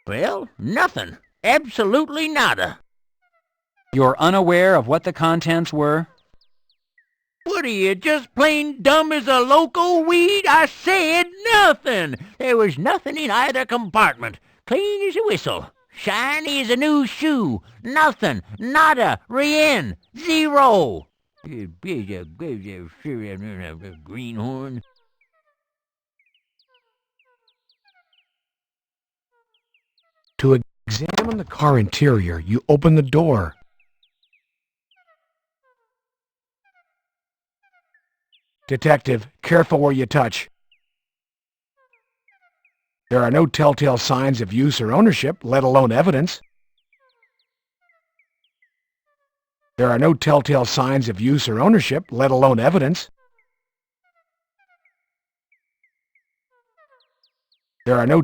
Well, nothing. Absolutely nada. You're unaware of what the contents were? What are you, just plain dumb as a loco weed? I said nothing. There was nothing in either compartment. Clean as a whistle. Shiny as a new shoe. Nothing. Nada. Rien. Zero. Greenhorn. To examine the car interior, you open the door. Detective, careful where you touch. There are no telltale signs of use or ownership, let alone evidence. There are no telltale signs of use or ownership, let alone evidence. There are no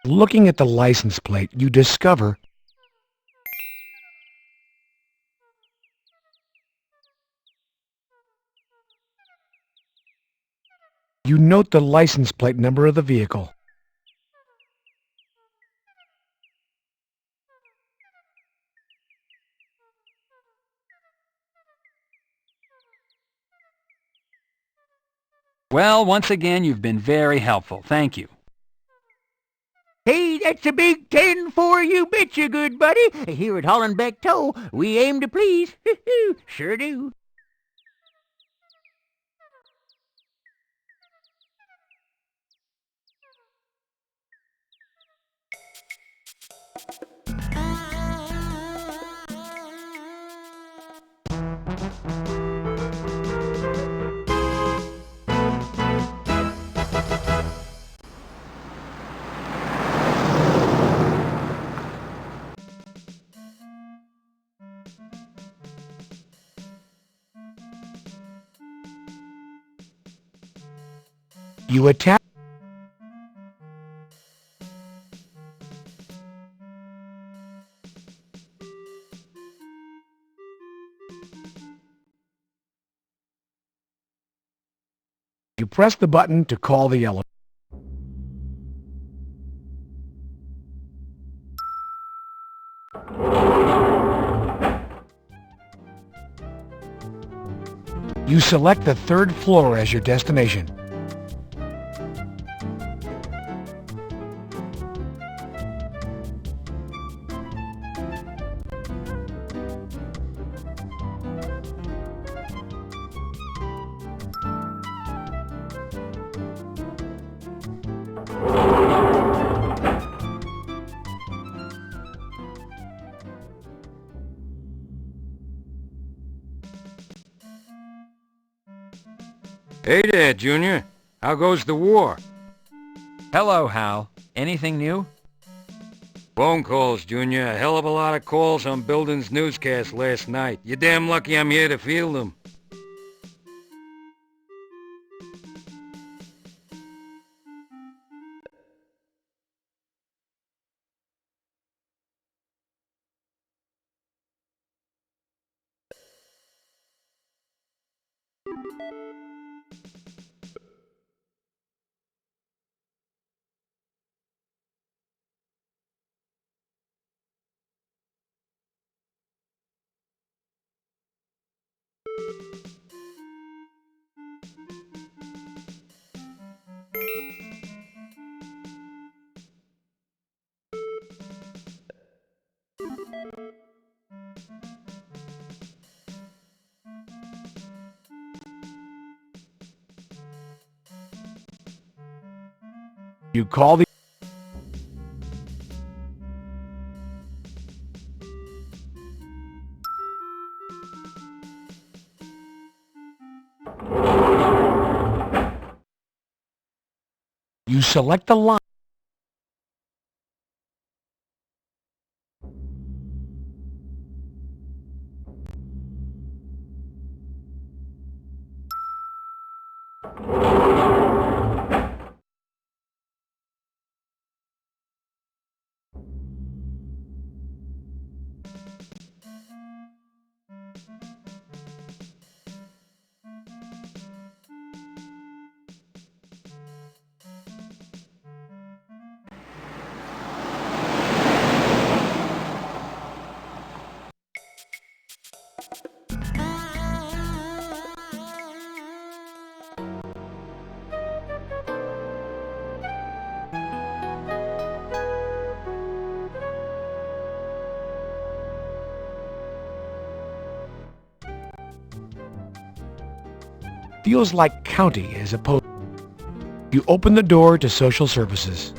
Looking at the license plate, you discover you note the license plate number of the vehicle. Well, once again, you've been very helpful. Thank you. Hey, that's a big 10 for you, betcha, good buddy. Here at Hollenbeck Tow, we aim to please. Sure do. You attack. You press the button to call the elevator. You select the third floor as your destination. Hey there, Junior. How goes the war? Hello, Hal. Anything new? Phone calls, Junior. A hell of a lot of calls on Building's newscast last night. You're damn lucky I'm here to field them. You call the... You select the line. Feels like county as opposed. You open the door to social services.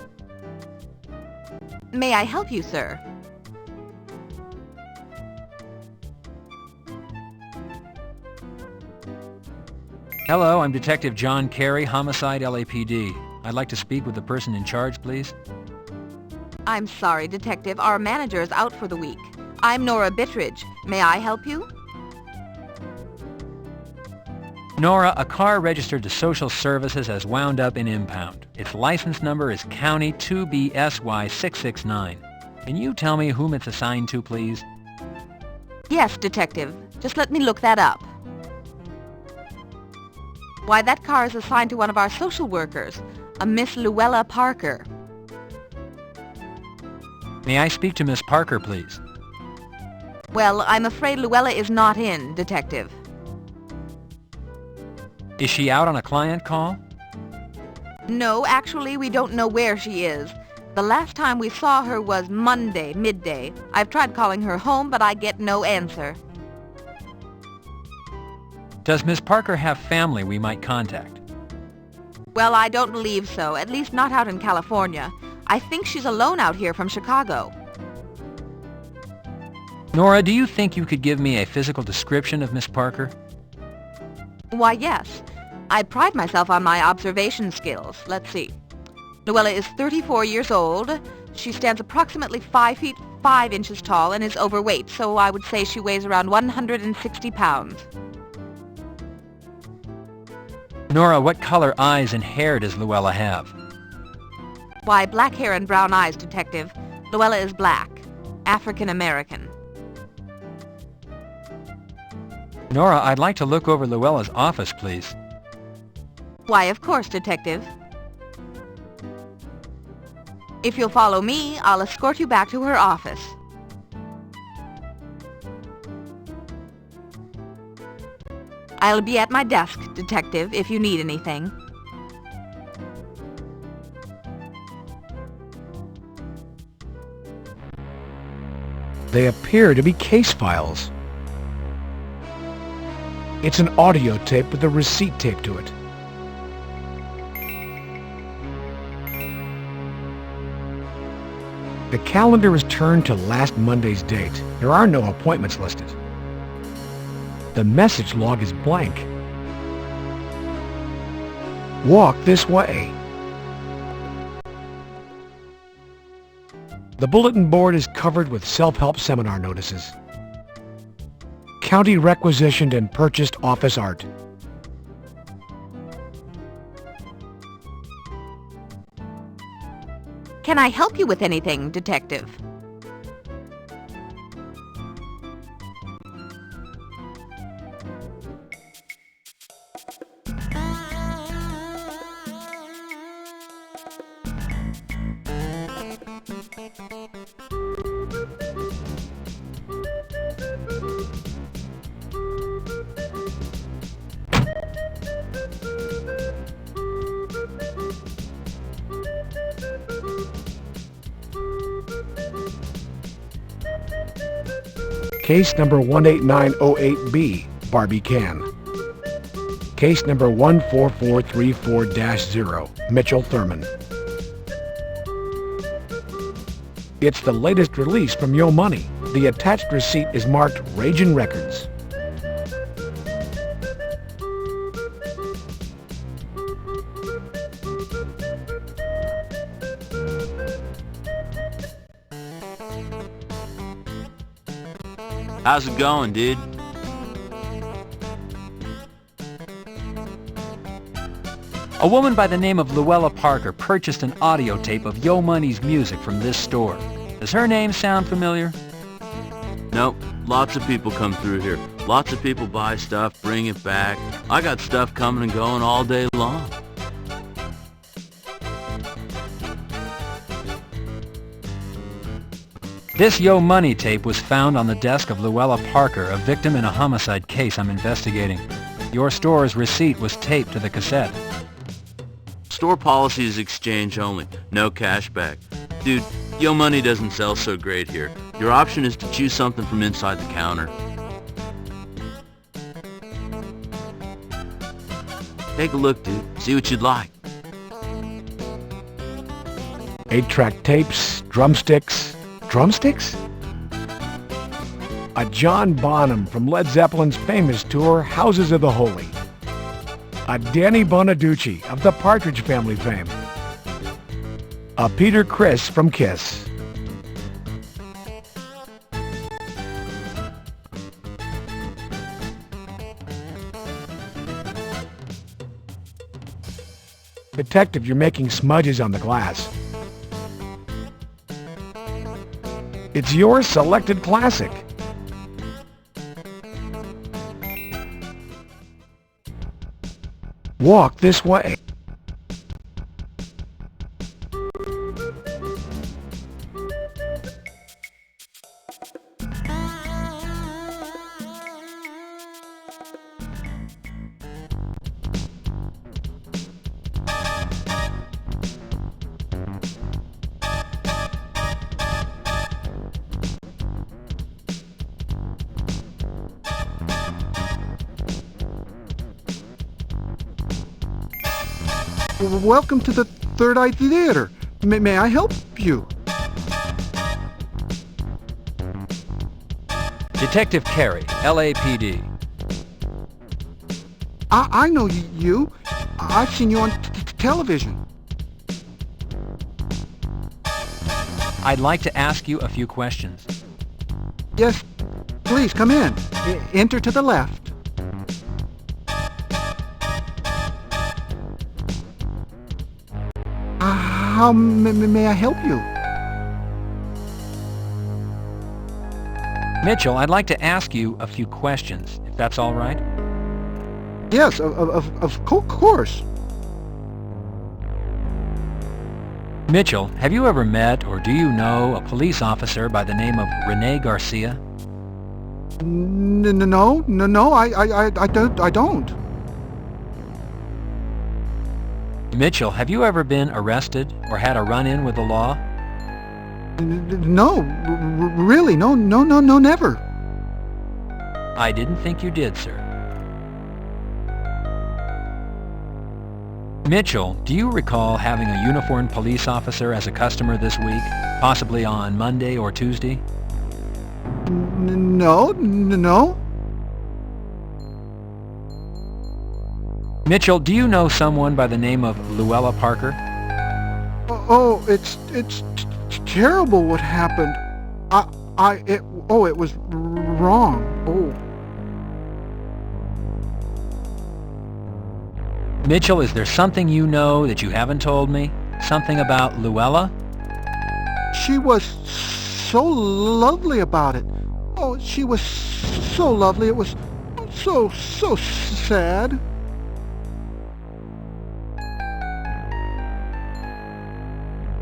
May I help you, sir? Hello, I'm Detective John Carey, Homicide LAPD. I'd like to speak with the person in charge, please. I'm sorry, Detective. Our manager is out for the week. I'm Nora Bittridge. May I help you? Nora, a car registered to social services has wound up in impound. Its license number is County 2BSY669. Can you tell me whom it's assigned to, please? Yes, Detective. Just let me look that up. Why, that car is assigned to one of our social workers, a Miss Luella Parker. May I speak to Miss Parker, please? Well, I'm afraid Luella is not in, Detective. Is she out on a client call? No, actually, we don't know where she is. The last time we saw her was Monday, midday. I've tried calling her home, but I get no answer. Does Miss Parker have family we might contact? Well, I don't believe so, at least not out in California. I think she's alone out here from Chicago. Nora, do you think you could give me a physical description of Miss Parker? Why, yes. I pride myself on my observation skills. Let's see. Luella is 34 years old. She stands approximately 5 feet 5 inches tall and is overweight, so I would say she weighs around 160 pounds. Nora, what color eyes and hair does Luella have? Why, black hair and brown eyes, Detective. Luella is black. African American. Nora, I'd like to look over Luella's office, please. Why, of course, Detective. If you'll follow me, I'll escort you back to her office. I'll be at my desk, Detective, if you need anything. They appear to be case files. It's an audio tape with a receipt taped to it. The calendar is turned to last Monday's date. There are no appointments listed. The message log is blank. Walk this way. The bulletin board is covered with self-help seminar notices. County requisitioned and purchased office art. Can I help you with anything, Detective? Case number 18908B, Barbie Can. Case number 14434-0, Mitchell Thurman. It's the latest release from Yo Money. The attached receipt is marked Ragin' Records. How's it going, dude? A woman by the name of Luella Parker purchased an audio tape of Yo Money's music from this store. Does her name sound familiar? Nope. Lots of people come through here. Lots of people buy stuff, bring it back. I got stuff coming and going all day long. This Yo Money tape was found on the desk of Luella Parker, a victim in a homicide case I'm investigating. Your store's receipt was taped to the cassette. Store policy is exchange only, no cash back. Dude, Yo Money doesn't sell so great here. Your option is to choose something from inside the counter. Take a look, dude. See what you'd like. 8-track tapes, drumsticks. Drumsticks? A John Bonham from Led Zeppelin's famous tour, Houses of the Holy. A Danny Bonaducci of the Partridge Family fame. A Peter Criss from Kiss. Detective, you're making smudges on the glass. It's your selected classic. Walk this way. Welcome to the Third Eye Theater. May I help you? Detective Carey, LAPD. I know you. I've seen you on television. I'd like to ask you a few questions. Yes, please come in. Enter to the left. How may I help you? Mitchell, I'd like to ask you a few questions, if that's all right. Yes, of course. Mitchell, have you ever met or do you know a police officer by the name of Rene Garcia? No, I don't. Mitchell, have you ever been arrested or had a run-in with the law? No, really, no, never. I didn't think you did, sir. Mitchell, do you recall having a uniformed police officer as a customer this week, possibly on Monday or Tuesday? No. Mitchell, do you know someone by the name of Luella Parker? Oh, it's terrible what happened. It was wrong. Oh. Mitchell, is there something you know that you haven't told me? Something about Luella? She was so lovely about it. Oh, she was so lovely. It was so sad.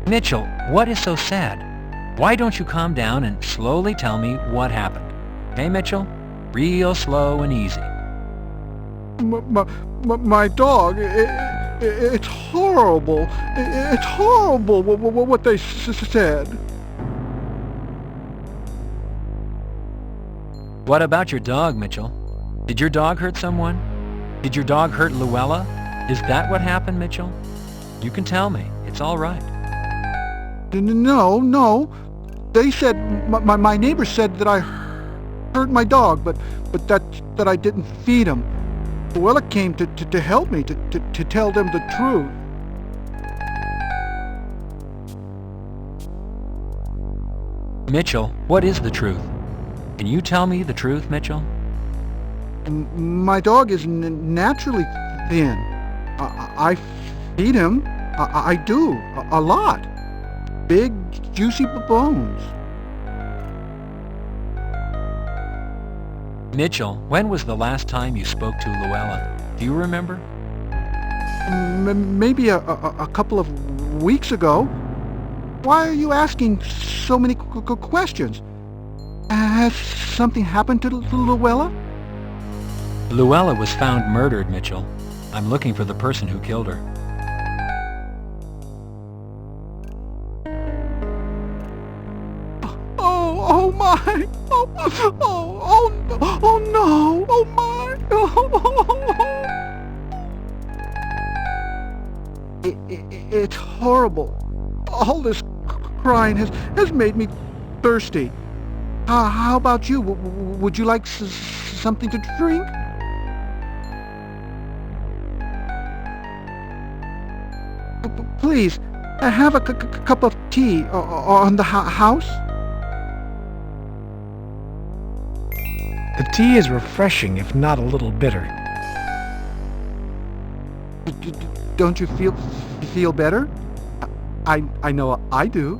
Mitchell, what is so sad? Why don't you calm down and slowly tell me what happened? Okay, Mitchell? Real slow and easy. My dog, it's horrible. It's horrible what they said. What about your dog, Mitchell? Did your dog hurt someone? Did your dog hurt Luella? Is that what happened, Mitchell? You can tell me. It's all right. No. They said, my neighbor said that I hurt my dog, but that I didn't feed him. Luella came to help me, to tell them the truth. Mitchell, what is the truth? Can you tell me the truth, Mitchell? My dog is naturally thin. I feed him. I do. A lot. Big, juicy bones. Mitchell, when was the last time you spoke to Luella? Do you remember? Maybe a couple of weeks ago. Why are you asking so many questions? Has something happened to Luella? Luella was found murdered, Mitchell. I'm looking for the person who killed her. Oh my! Oh no! Oh my! It's horrible. All this crying has made me thirsty. How about you? Would you like something to drink? Please, have a cup of tea on the house. The tea is refreshing, if not a little bitter. Don't you feel better? I know I do.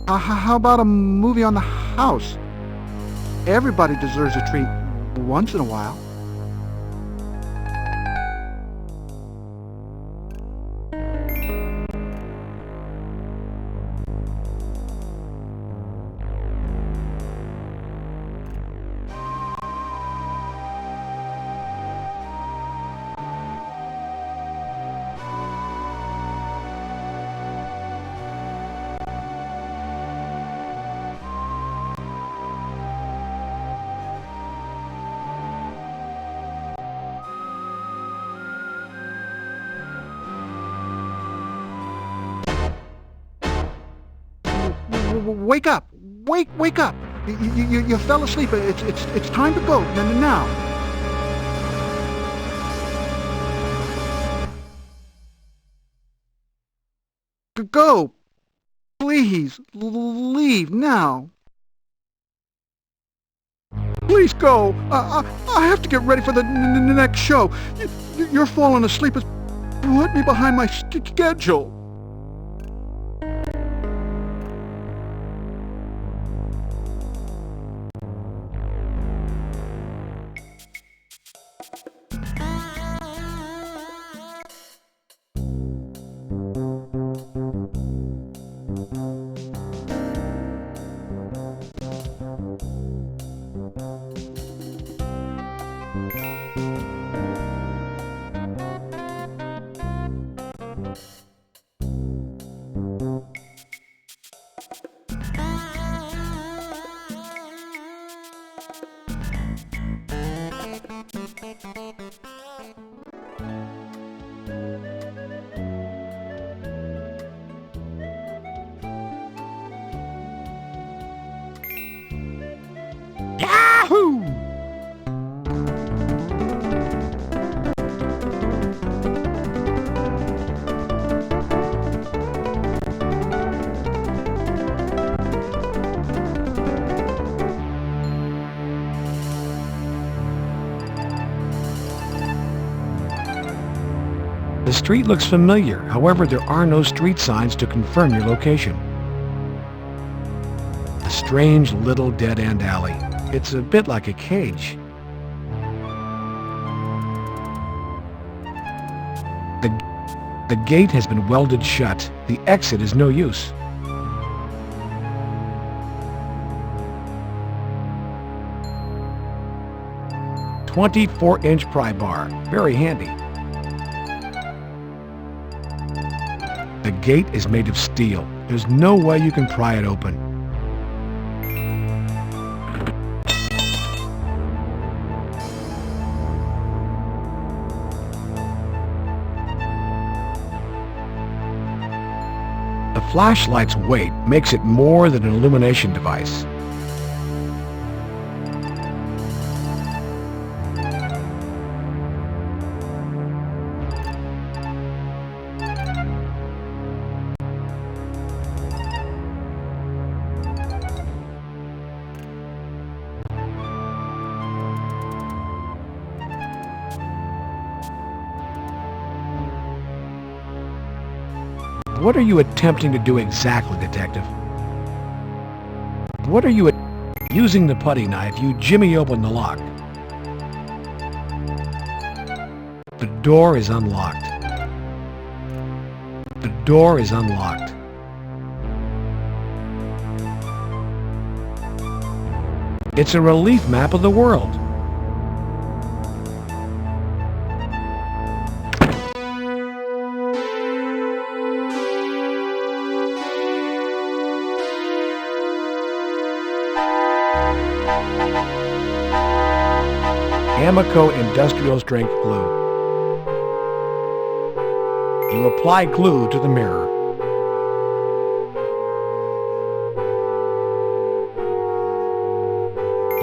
How about a movie on the house? Everybody deserves a treat once in a while. Wake up! Wake up! You fell asleep. It's time to go. Now. Go! Please, leave now. Please go. I have to get ready for the next show. You're falling asleep has put me behind my schedule. street looks familiar, however there are no street signs to confirm your location. A strange little dead-end alley. It's a bit like a cage. The gate has been welded shut. The exit is no use. A 24-inch pry bar. Very handy. The gate is made of steel. There's no way you can pry it open. The flashlight's weight makes it more than an illumination device. What are you attempting to do exactly, Detective? What are you using the putty knife? You jimmy open the lock. The door is unlocked. The door is unlocked. It's a relief map of the world. Amico Industrial Strength Glue. You apply glue to the mirror.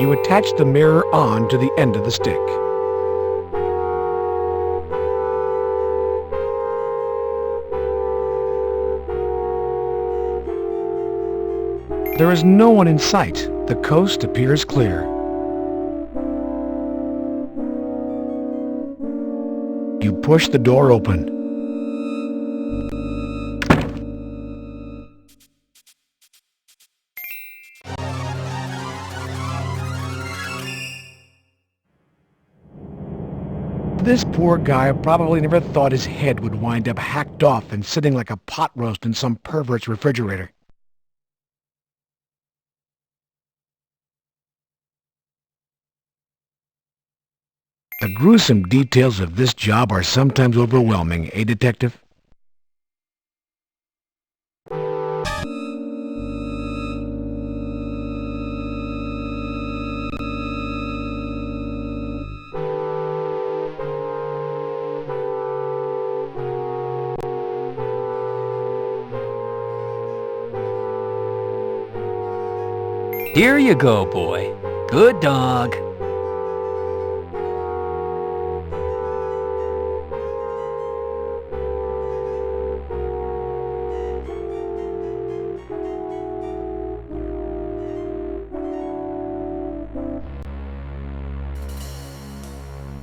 You attach the mirror on to the end of the stick. There is no one in sight. The coast appears clear. You push the door open. This poor guy probably never thought his head would wind up hacked off and sitting like a pot roast in some pervert's refrigerator. The gruesome details of this job are sometimes overwhelming, eh, Detective? Here you go, boy. Good dog.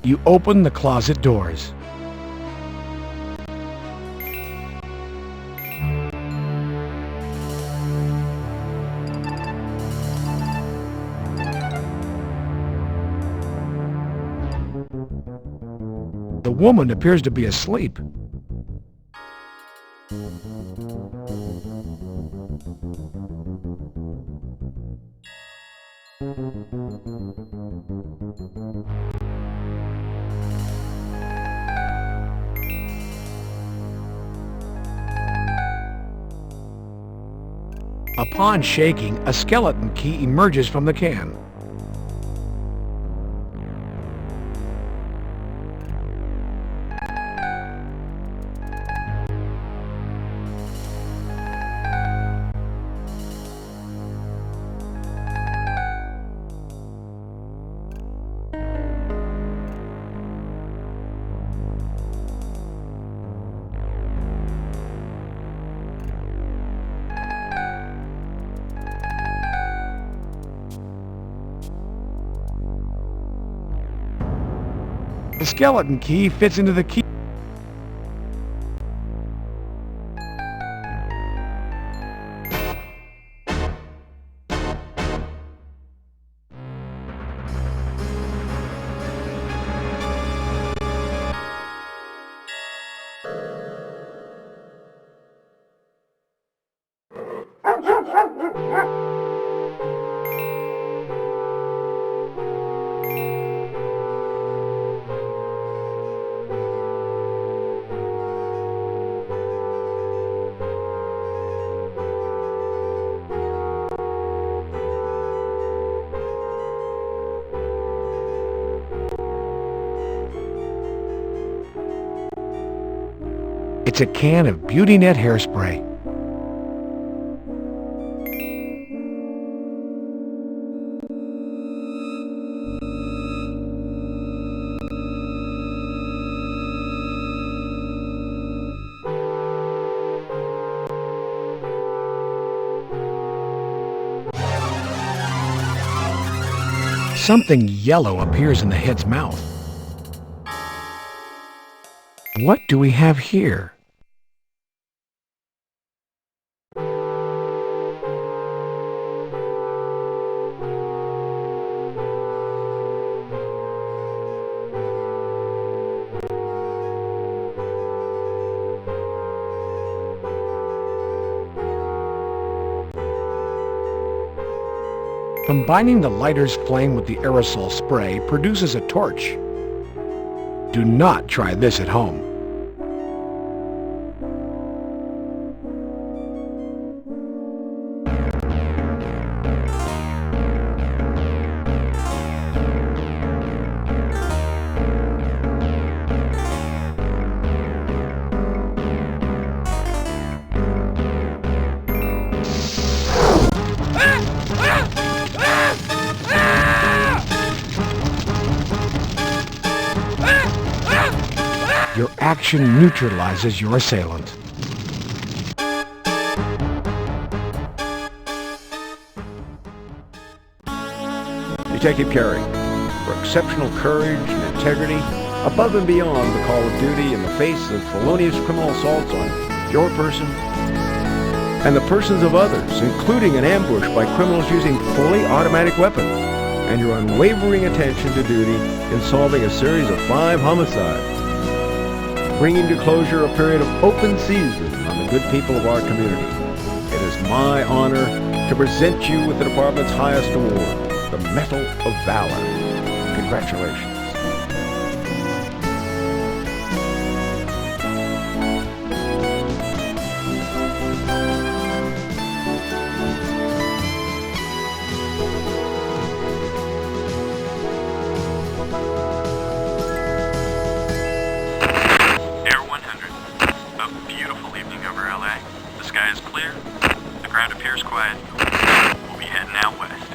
You open the closet doors. The woman appears to be asleep. Upon shaking, a skeleton key emerges from the can. The skeleton key fits into the key. It's a can of Beauty Net hairspray. Something yellow appears in the head's mouth. What do we have here? Combining the lighter's flame with the aerosol spray produces a torch. Do not try this at home. Your action neutralizes your assailant. Detective Carey, for exceptional courage and integrity, above and beyond the call of duty in the face of felonious criminal assaults on your person and the persons of others, including an ambush by criminals using fully automatic weapons, and your unwavering attention to duty in solving a series of 5 homicides, bringing to closure a period of open season on the good people of our community. It is my honor to present you with the department's highest award, the Medal of Valor. Congratulations. Air 100. A beautiful evening over LA. The sky is clear. The ground appears quiet. We'll be heading out west.